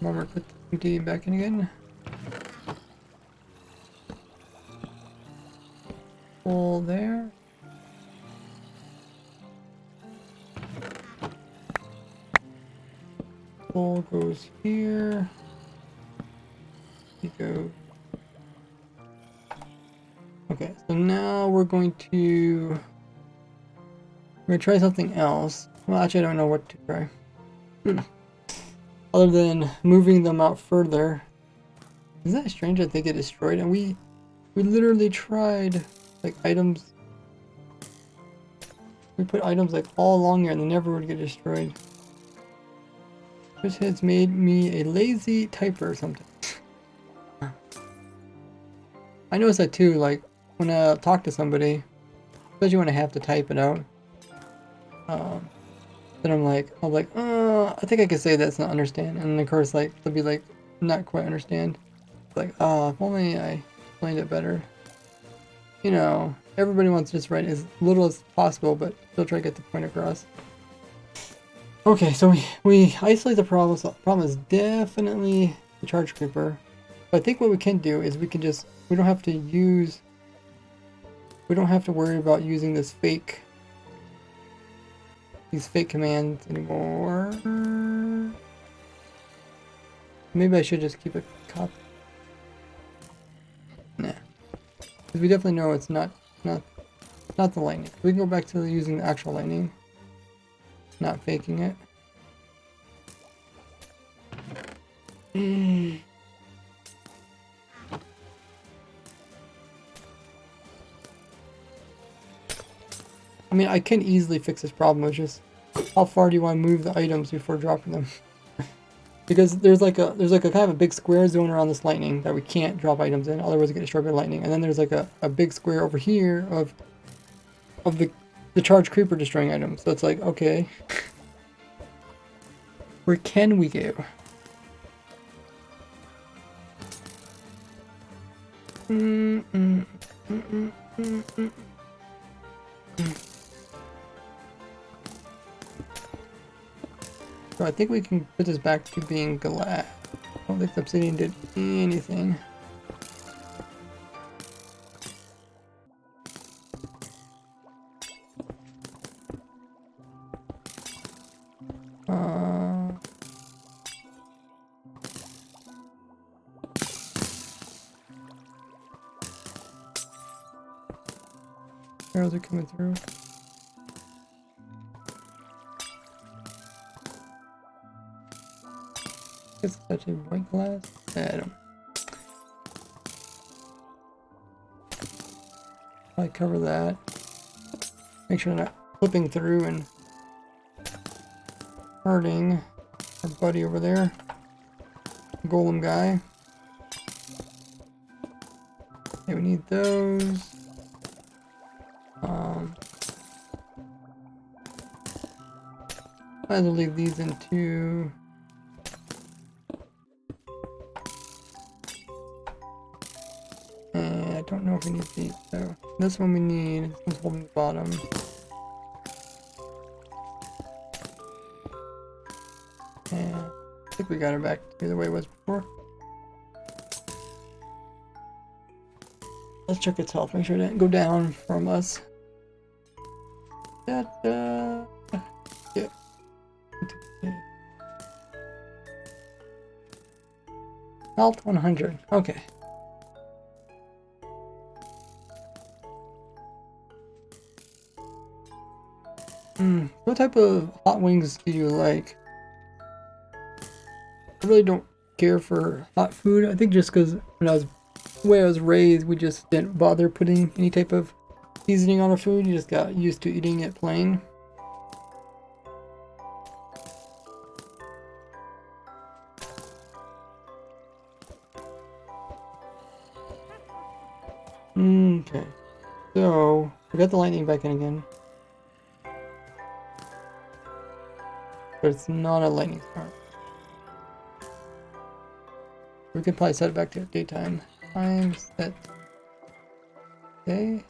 Remember, put the empty back in again. Pull there. Pull goes here. You go. Okay, so now we're going to try something else. Well, actually, I don't know what to try. Other than moving them out further. Isn't that strange that they get destroyed? And we literally tried like items. We put items like all along here and they never would get destroyed. This has made me a lazy typer or something. I noticed that too, like when I talk to somebody, especially when I have to type it out. Then I'm like, I think I could say that's not understand. And of course, like, they'll be like, not quite understand. Like, oh, if only I explained it better. You know, everybody wants to just write as little as possible, but still try to get the point across. Okay, so we isolate the problem. So the problem is definitely the charge creeper. But I think what we can do is we don't have to worry about using these fake commands anymore. Maybe I should just keep a copy. Nah, because we definitely know it's not the lightning. We can go back to using the actual lightning, not faking it. I mean, I can easily fix this problem, which is how far do you want to move the items before dropping them? Because there's like a kind of a big square zone around this lightning that we can't drop items in, otherwise we get destroyed by lightning. And then there's like a big square over here of the charged creeper destroying items. So it's like, okay, where can we go? So I think we can put this back to being glass. I don't think the obsidian did anything. Arrows are coming through. It's such a white glass. I don't. I cover that. Make sure they're not flipping through and hurting our buddy over there. Golem guy. Okay, we need those. Might as well leave these into. don't know if we need these. So this one we need. This one's holding the bottom. And I think we got it back to the way it was before. Let's check its health. Make sure it didn't go down from us. That yeah. Health 100. Okay. What type of hot wings do you like? I really don't care for hot food. I think just because the way I was raised, we just didn't bother putting any type of seasoning on our food. You just got used to eating it plain. Okay. So, we got the lightning back in again. But it's not a lightning storm. We could probably set it back to daytime. Time set. Okay.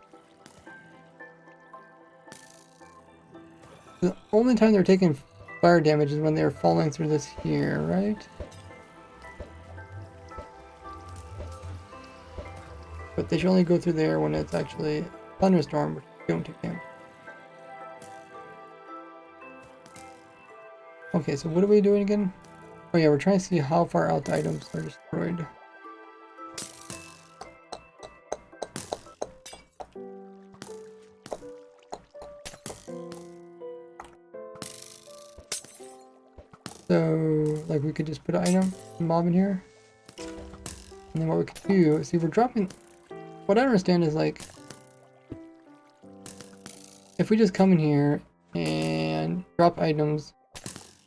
The only time they're taking fire damage is when they're falling through this here, right? But they should only go through there when it's actually a thunderstorm, which don't take damage. Okay, so what are we doing again? Oh yeah, we're trying to see how far out the items are destroyed. So, like, we could just put an item, mob in here. And then what we could do is, see, we're dropping... What I understand is, like, if we just come in here and drop items,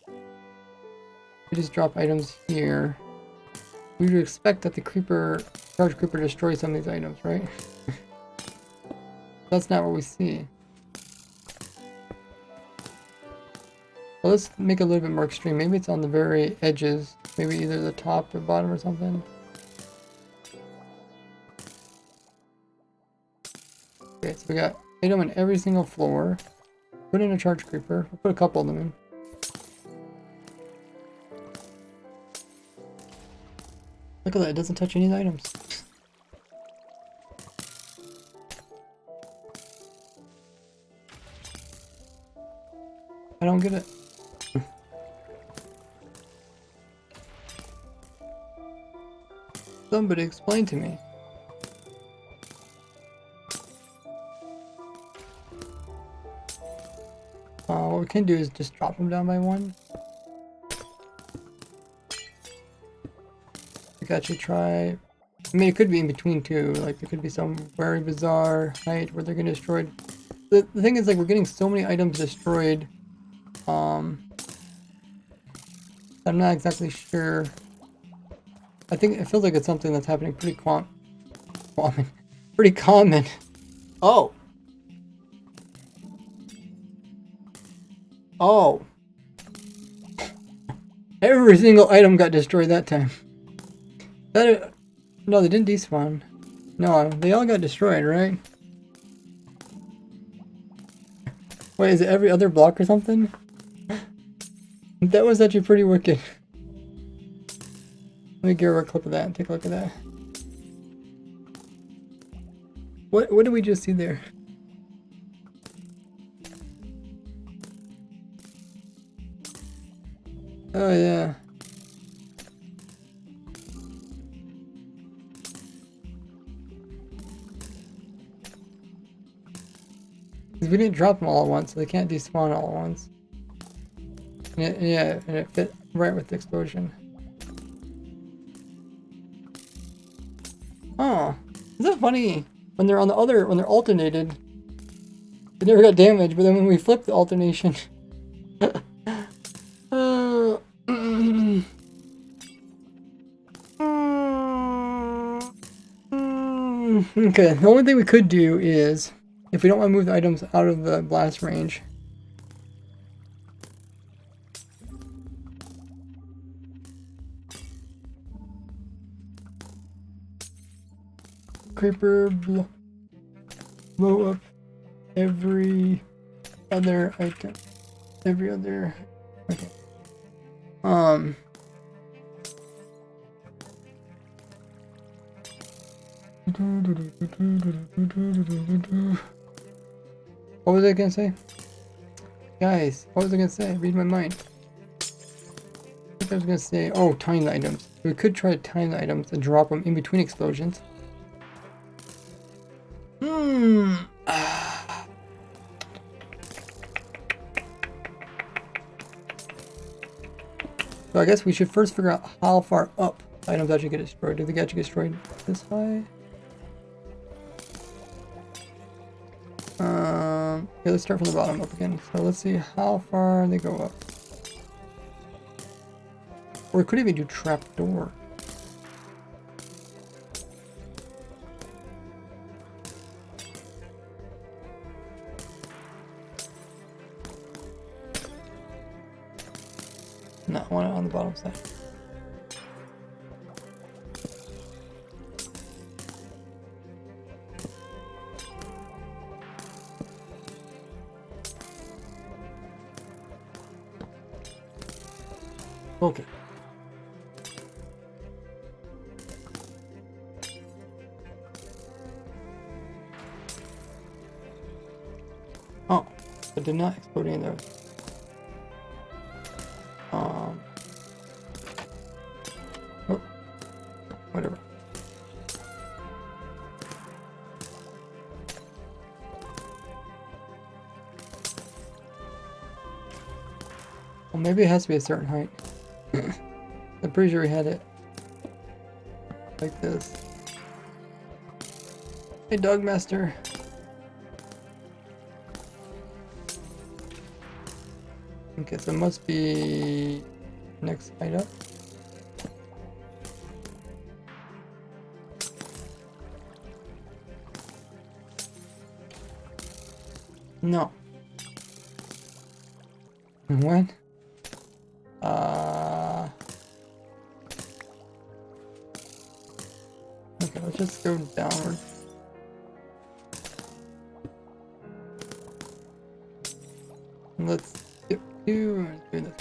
we just drop items here, we would expect that the charge creeper destroys some of these items, right? That's not what we see. Well, let's make it a little bit more extreme. Maybe it's on the very edges. Maybe either the top or bottom or something. Okay, so we got item on every single floor. Put in a charge creeper. We'll put a couple of them in. Look at that, it doesn't touch any of the items. I don't get it. Somebody explain to me. What we can do is just drop them down by one. We could actually try... I mean, it could be in between two. Like, there could be some very bizarre height where they're getting destroyed. The thing is, like, we're getting so many items destroyed. I'm not exactly sure. I think it feels like it's something that's happening pretty pretty common. Oh. Oh. Every single item got destroyed that time. No, they didn't despawn. No, they all got destroyed, right? Wait, is it every other block or something? That was actually pretty wicked. Let me get a clip of that and take a look at that. What did we just see there? Oh yeah. Because we didn't drop them all at once, so they can't despawn all at once. And it fit right with the explosion. Oh, isn't that funny? When they're when they're alternated, they never got damaged, but then when we flip the alternation... Okay, the only thing we could do is, if we don't want to move the items out of the blast range, creeper blow up every other item. Every other. Okay. What was I gonna say? Guys, what was I gonna say? Read my mind. I think I was gonna say, oh, time the items. We could try to time the items and drop them in between explosions. So I guess we should first figure out how far up items actually get destroyed. Do they actually get destroyed this high? Okay, let's start from the bottom up again. So let's see how far they go up. Or we could even do trapdoor. No, I want it on the bottom side. Okay. Oh, it did not explode any of those. Oh, whatever. Well, maybe it has to be a certain height. I'm pretty sure we had it like this. Hey, Dog Master. Okay, so it must be next height up. No. What? Okay, let's just go downward. Let's skip to and do this.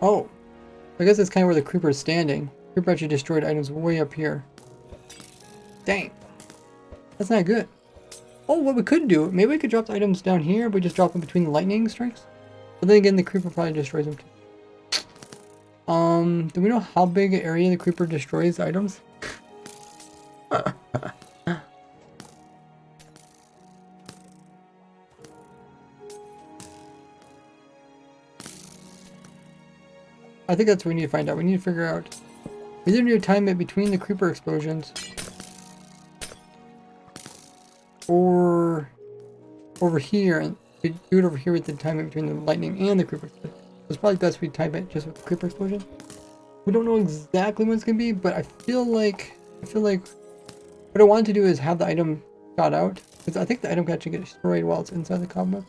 Oh, I guess that's kind of where the creeper is standing. Creeper actually destroyed items way up here. Dang, that's not good. Oh, what we could do, maybe we could drop the items down here, but just drop them between the lightning strikes. But then again, the creeper probably destroys them too. Do we know how big an area the creeper destroys items? I think that's what we need to find out. We need to figure out. We either need to time it between the creeper explosions, or over here, and we do it over here with the time it between the lightning and the creeper explosion. It's probably best we time it just with the creeper explosion. We don't know exactly what it's gonna be, but I feel like what I wanted to do is have the item shot out, because I think the item can actually get destroyed while it's inside the cobweb.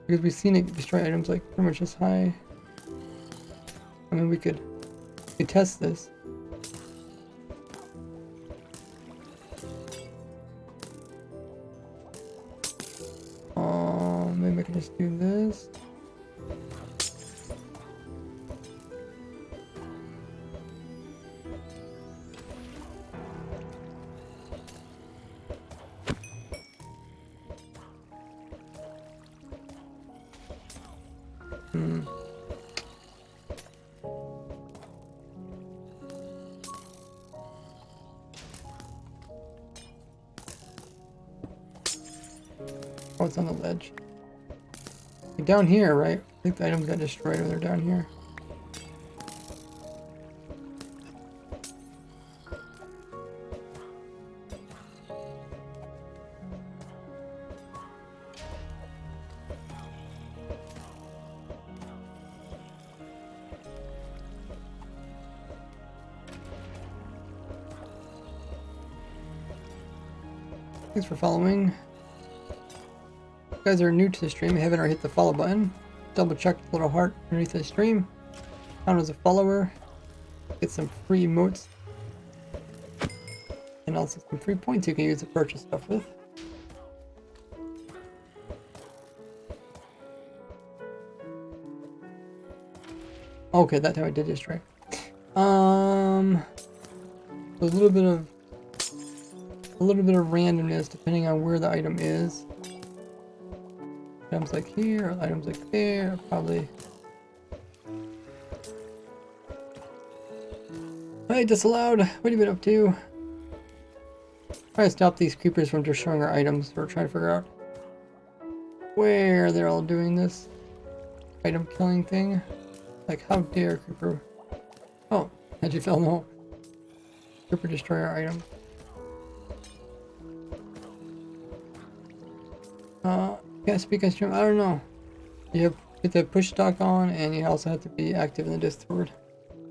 Because we've seen it destroy items like pretty much this high. I mean, we could test this. Maybe I can just do this. Oh, it's on the ledge. Down here, right? I think the items got destroyed or they're down here. Thanks for following. If you guys are new to the stream, haven't already hit the follow button. double check the little heart underneath the stream. Count as a follower. Get some free emotes. And also some free points you can use to purchase stuff with. Okay, that time I did destroy. So a little bit of randomness depending on where the item is. Items like here, items like there, probably. Hey, disallowed. What have you been up to? Try to stop these creepers from destroying our items. We're trying to figure out where they're all doing this item killing thing. Like, how dare creeper? Oh, as you fell in the hole. Creeper destroy our item. Can't speak on stream. I don't know. You have to get the push talk on, and you also have to be active in the Discord.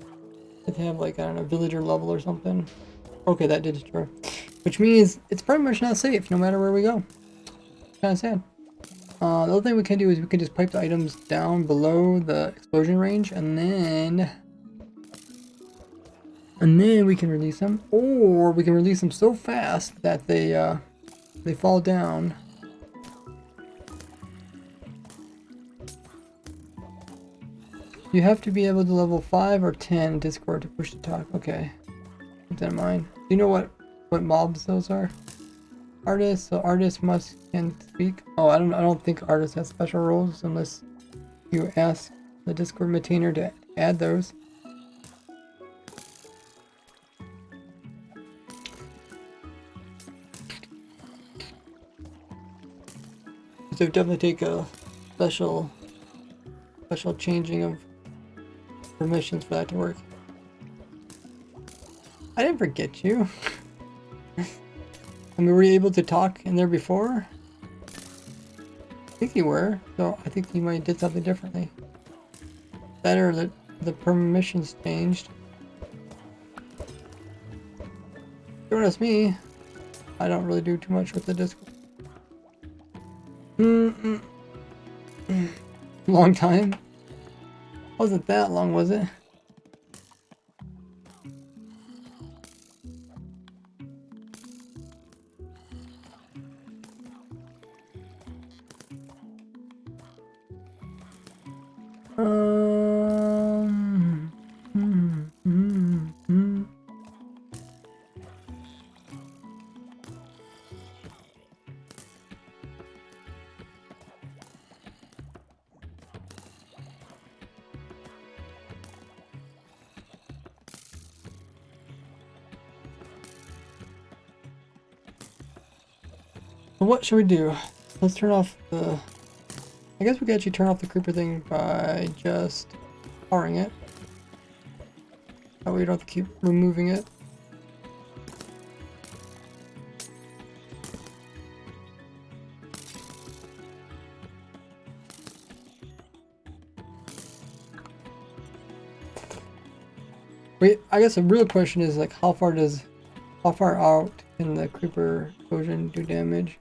You have to have, like, I don't know, villager level or something. Okay, that did destroy. Which means it's pretty much not safe no matter where we go. Kind of sad. The other thing we can do is we can just pipe the items down below the explosion range, and then we can release them, or we can release them so fast that they fall down. You have to be able to level 5 or 10 Discord to push the talk. Okay, keep that in mind. Do you know what mobs those are? Artists. So artists can speak. Oh, I don't think artists have special roles unless you ask the Discord maintainer to add those. So definitely take a special changing of permissions for that to work. I didn't forget you. I mean, were you able to talk in there before? I think you were, so I think you might have did something differently. Better that the permissions changed. Don't ask me. I don't really do too much with the Discord. Long time? Wasn't that long, was it? What should we do? Let's turn off the... I guess we could actually turn off the creeper thing by just powering it. That way we don't have to keep removing it. Wait, I guess the real question is like how far out can the creeper explosion do damage?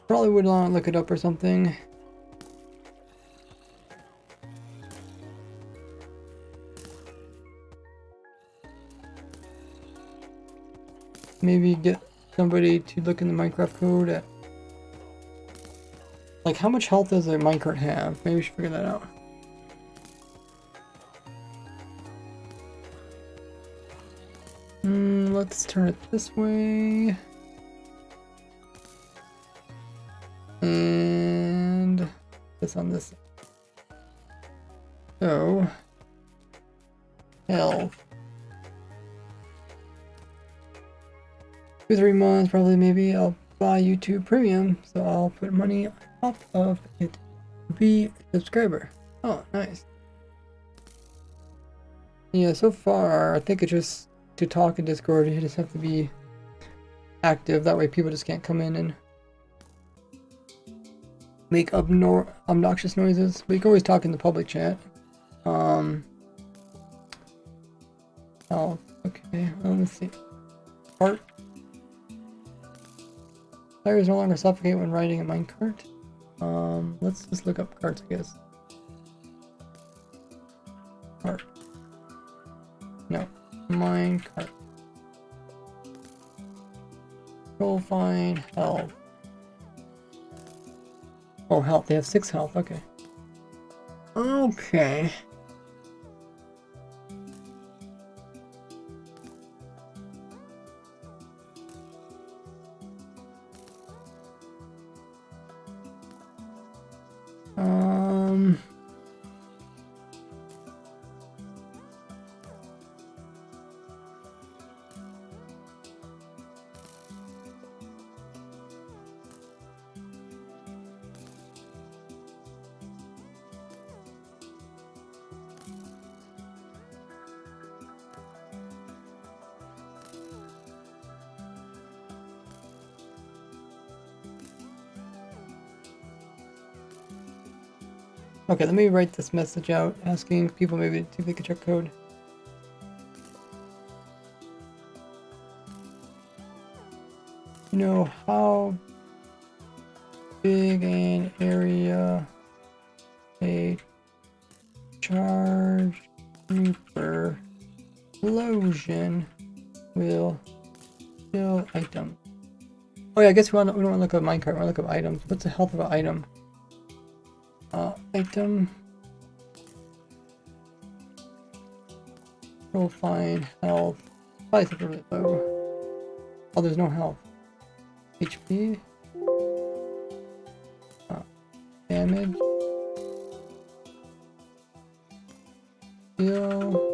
Probably would want to look it up or something. Maybe get somebody to look in the Minecraft code at like how much health does a minecart have? Maybe we should figure that out. Let's turn it this way. And this on this. So health. 2-3 months probably, maybe I'll buy YouTube Premium, so I'll put money on top of it to be a subscriber. Oh, nice. Yeah, so far I think it's just to talk in Discord you just have to be active, that way people just can't come in and make obnoxious noises. But you can always talk in the public chat. Oh, okay. Let me see. Cart. Players no longer suffocate when riding a minecart. Let's just look up carts, I guess. Cart. No. Minecart. Go find health. Oh, health. They have 6 health. Okay. Okay. Okay, let me write this message out, asking people maybe to see if they could check code. You know how big an area a charge trooper explosion will kill item? Oh yeah, I guess we don't want to look up minecart, we want to look up items. What's the health of an item? Item. We'll find health. Probably something really low. Oh, there's no health. HP. Damage. Heal.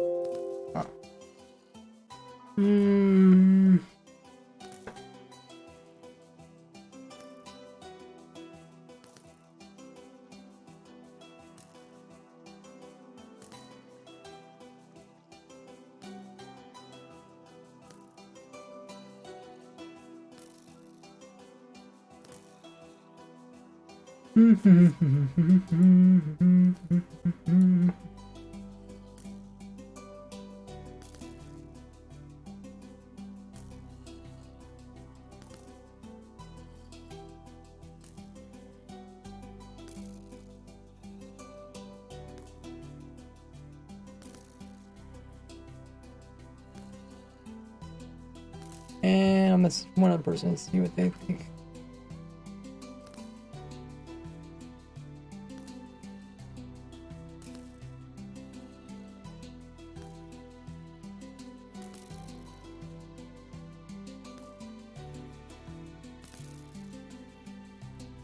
And I'm gonna one other person to see what they think.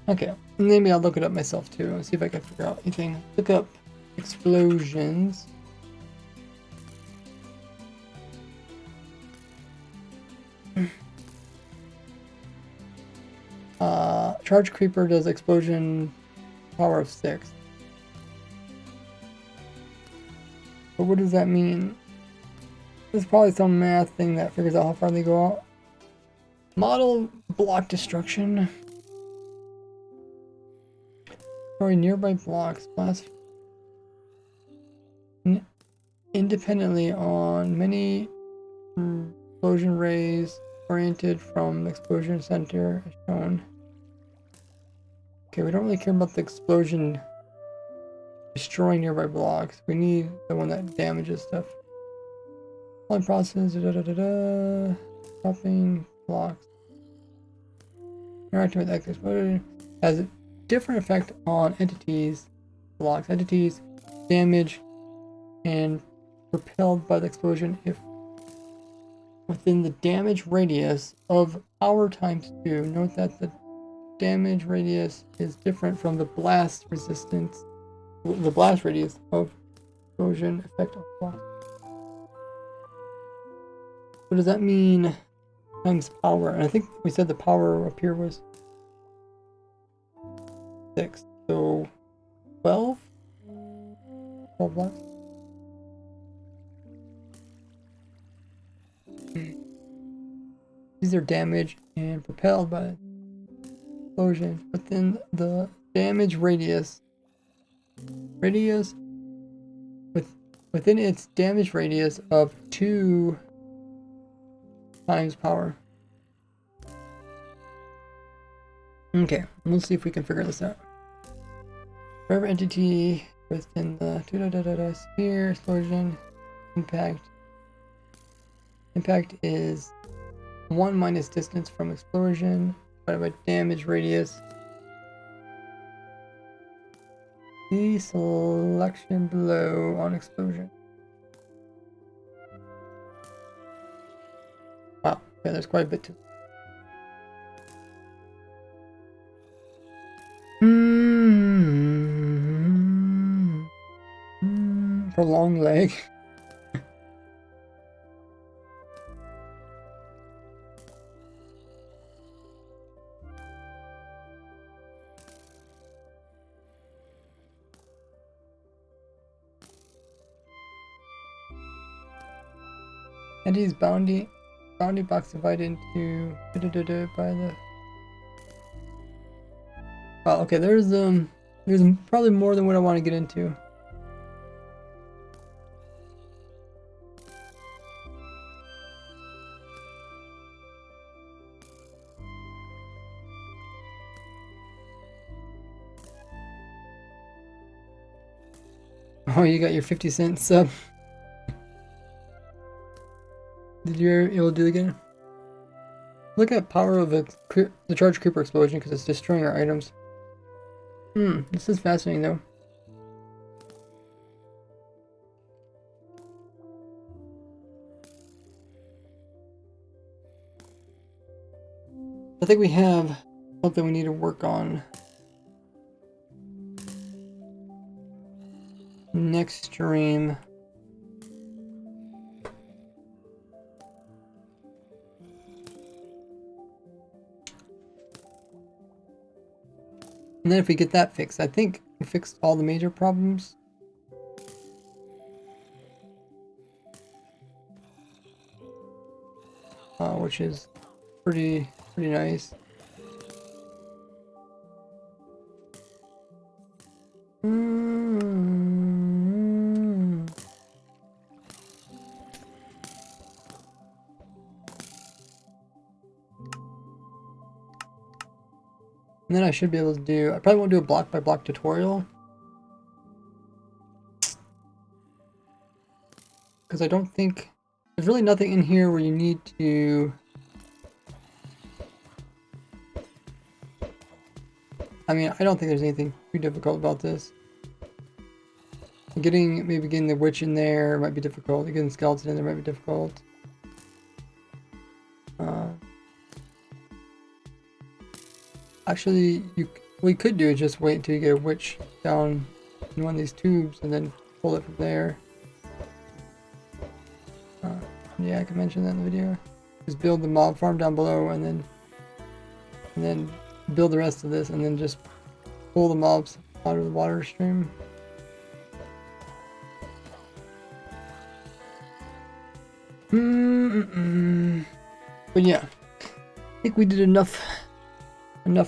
Okay, maybe I'll look it up myself too and see if I can figure out anything. Look up explosions. Charge creeper does explosion power of 6. But what does that mean? There's probably some math thing that figures out how far they go out. Model block destruction. Destroy nearby blocks. Blast independently on many explosion rays oriented from the explosion center as shown. Okay, we don't really care about the explosion destroying nearby blocks. We need the one that damages stuff. One process, stopping blocks. Interacting with X explosion has a different effect on entities, blocks, entities, damage, and repelled by the explosion if within the damage radius of power times 2. Note that the damage radius is different from the blast resistance, the blast radius of explosion effect on blocks. What does that mean times power? And I think we said the power up here was 6, so 12? 12 blocks? These are damaged and propelled by explosion within the damage radius within its damage radius of 2 times power. Okay, we'll see if we can figure this out. Forever entity within the sphere, explosion, impact. Impact is 1 minus distance from explosion, divided by damage radius. The selection below on explosion. Wow, yeah, there's quite a bit to it. For long leg. And he's bounding box divided into by the. Wow, okay, there's probably more than what I want to get into. Oh, you got your 50-cent sub. Did you able to do it again? Look at power of the charge creeper explosion because it's destroying our items. This is fascinating though. I think we have something we need to work on next stream. And then if we get that fixed, I think we fixed all the major problems. Which is pretty nice. And then I should be able to do, I probably won't do a block by block tutorial. Because I don't think, there's really nothing in here where you need to, I mean, I don't think there's anything too difficult about this. Maybe getting the witch in there might be difficult, getting the skeleton in there might be difficult. Actually, what you could do is just wait until you get a witch down in one of these tubes and then pull it from there. Yeah, I can mention that in the video. Just build the mob farm down below and then build the rest of this and then just pull the mobs out of the water stream. But yeah, I think we did enough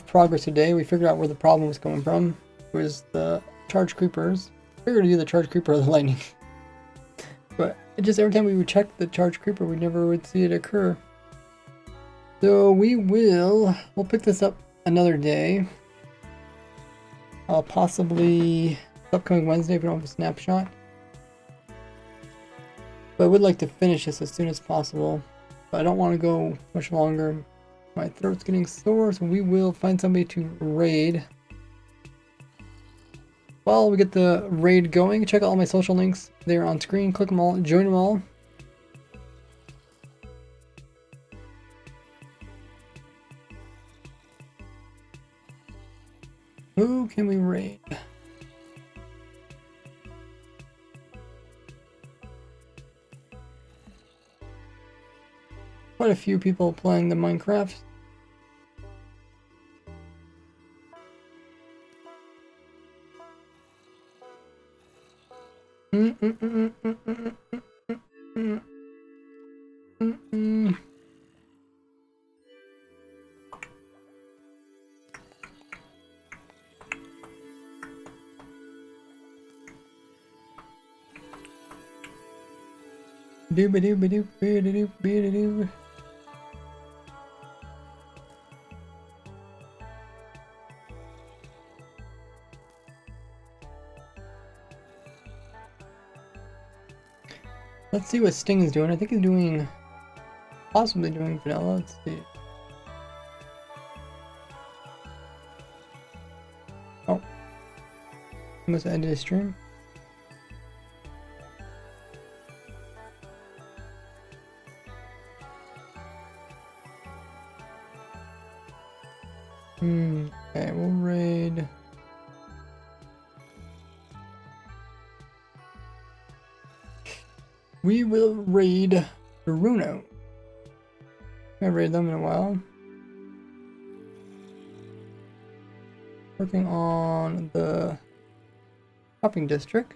progress today. We figured out where the problem was coming from. It was the charge creepers. I figured to do the charge creeper or the lightning. But it just every time we would check the charge creeper, we never would see it occur. So we'll pick this up another day. Possibly upcoming Wednesday if we don't have a snapshot. But I would like to finish this as soon as possible. But I don't want to go much longer. My throat's getting sore, so we will find somebody to raid. While we get the raid going, check out all my social links. They're on screen. Click them all. Join them all. Who can we raid? Quite a few people playing the Minecraft. Doo-ba-doo-ba-doo-ba-doo-ba-doo. Let's see what Sting is doing. I think he's doing, possibly doing vanilla. Let's see. Oh, he must have ended his stream. Okay, we'll raid. We will raid Bruno. I haven't raided them in a while. Working on the shopping district.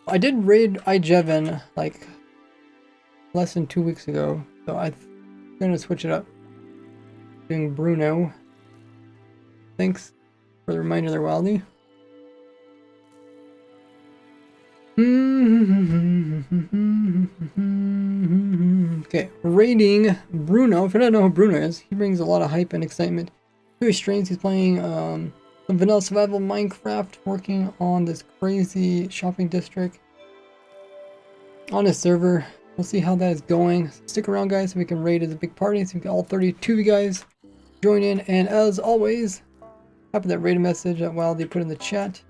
I did raid Ijevin like less than 2 weeks ago, so I'm gonna switch it up. Doing Bruno. Thanks for the reminder there, Wildy. Okay, raiding Bruno. If you don't know who Bruno is, he brings a lot of hype and excitement to his streams. He's playing some vanilla survival Minecraft, working on this crazy shopping district on his server. We'll see how that is going. Stick around, guys, so we can raid as a big party. So we can all 32 of you guys join in. And as always, copy that raid message that Wildy put in the chat.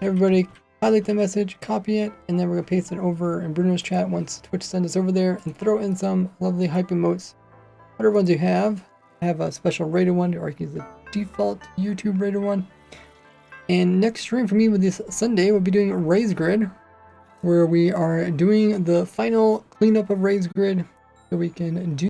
Everybody, highlight the message, copy it, and then we're gonna paste it over in Bruno's chat once Twitch sends us over there, and throw in some lovely hype emotes. Whatever ones you have a special rated one, or you can use the default YouTube rated one. And next stream for me with this Sunday, we'll be doing Raise Grid, where we are doing the final cleanup of Raise Grid, so we can do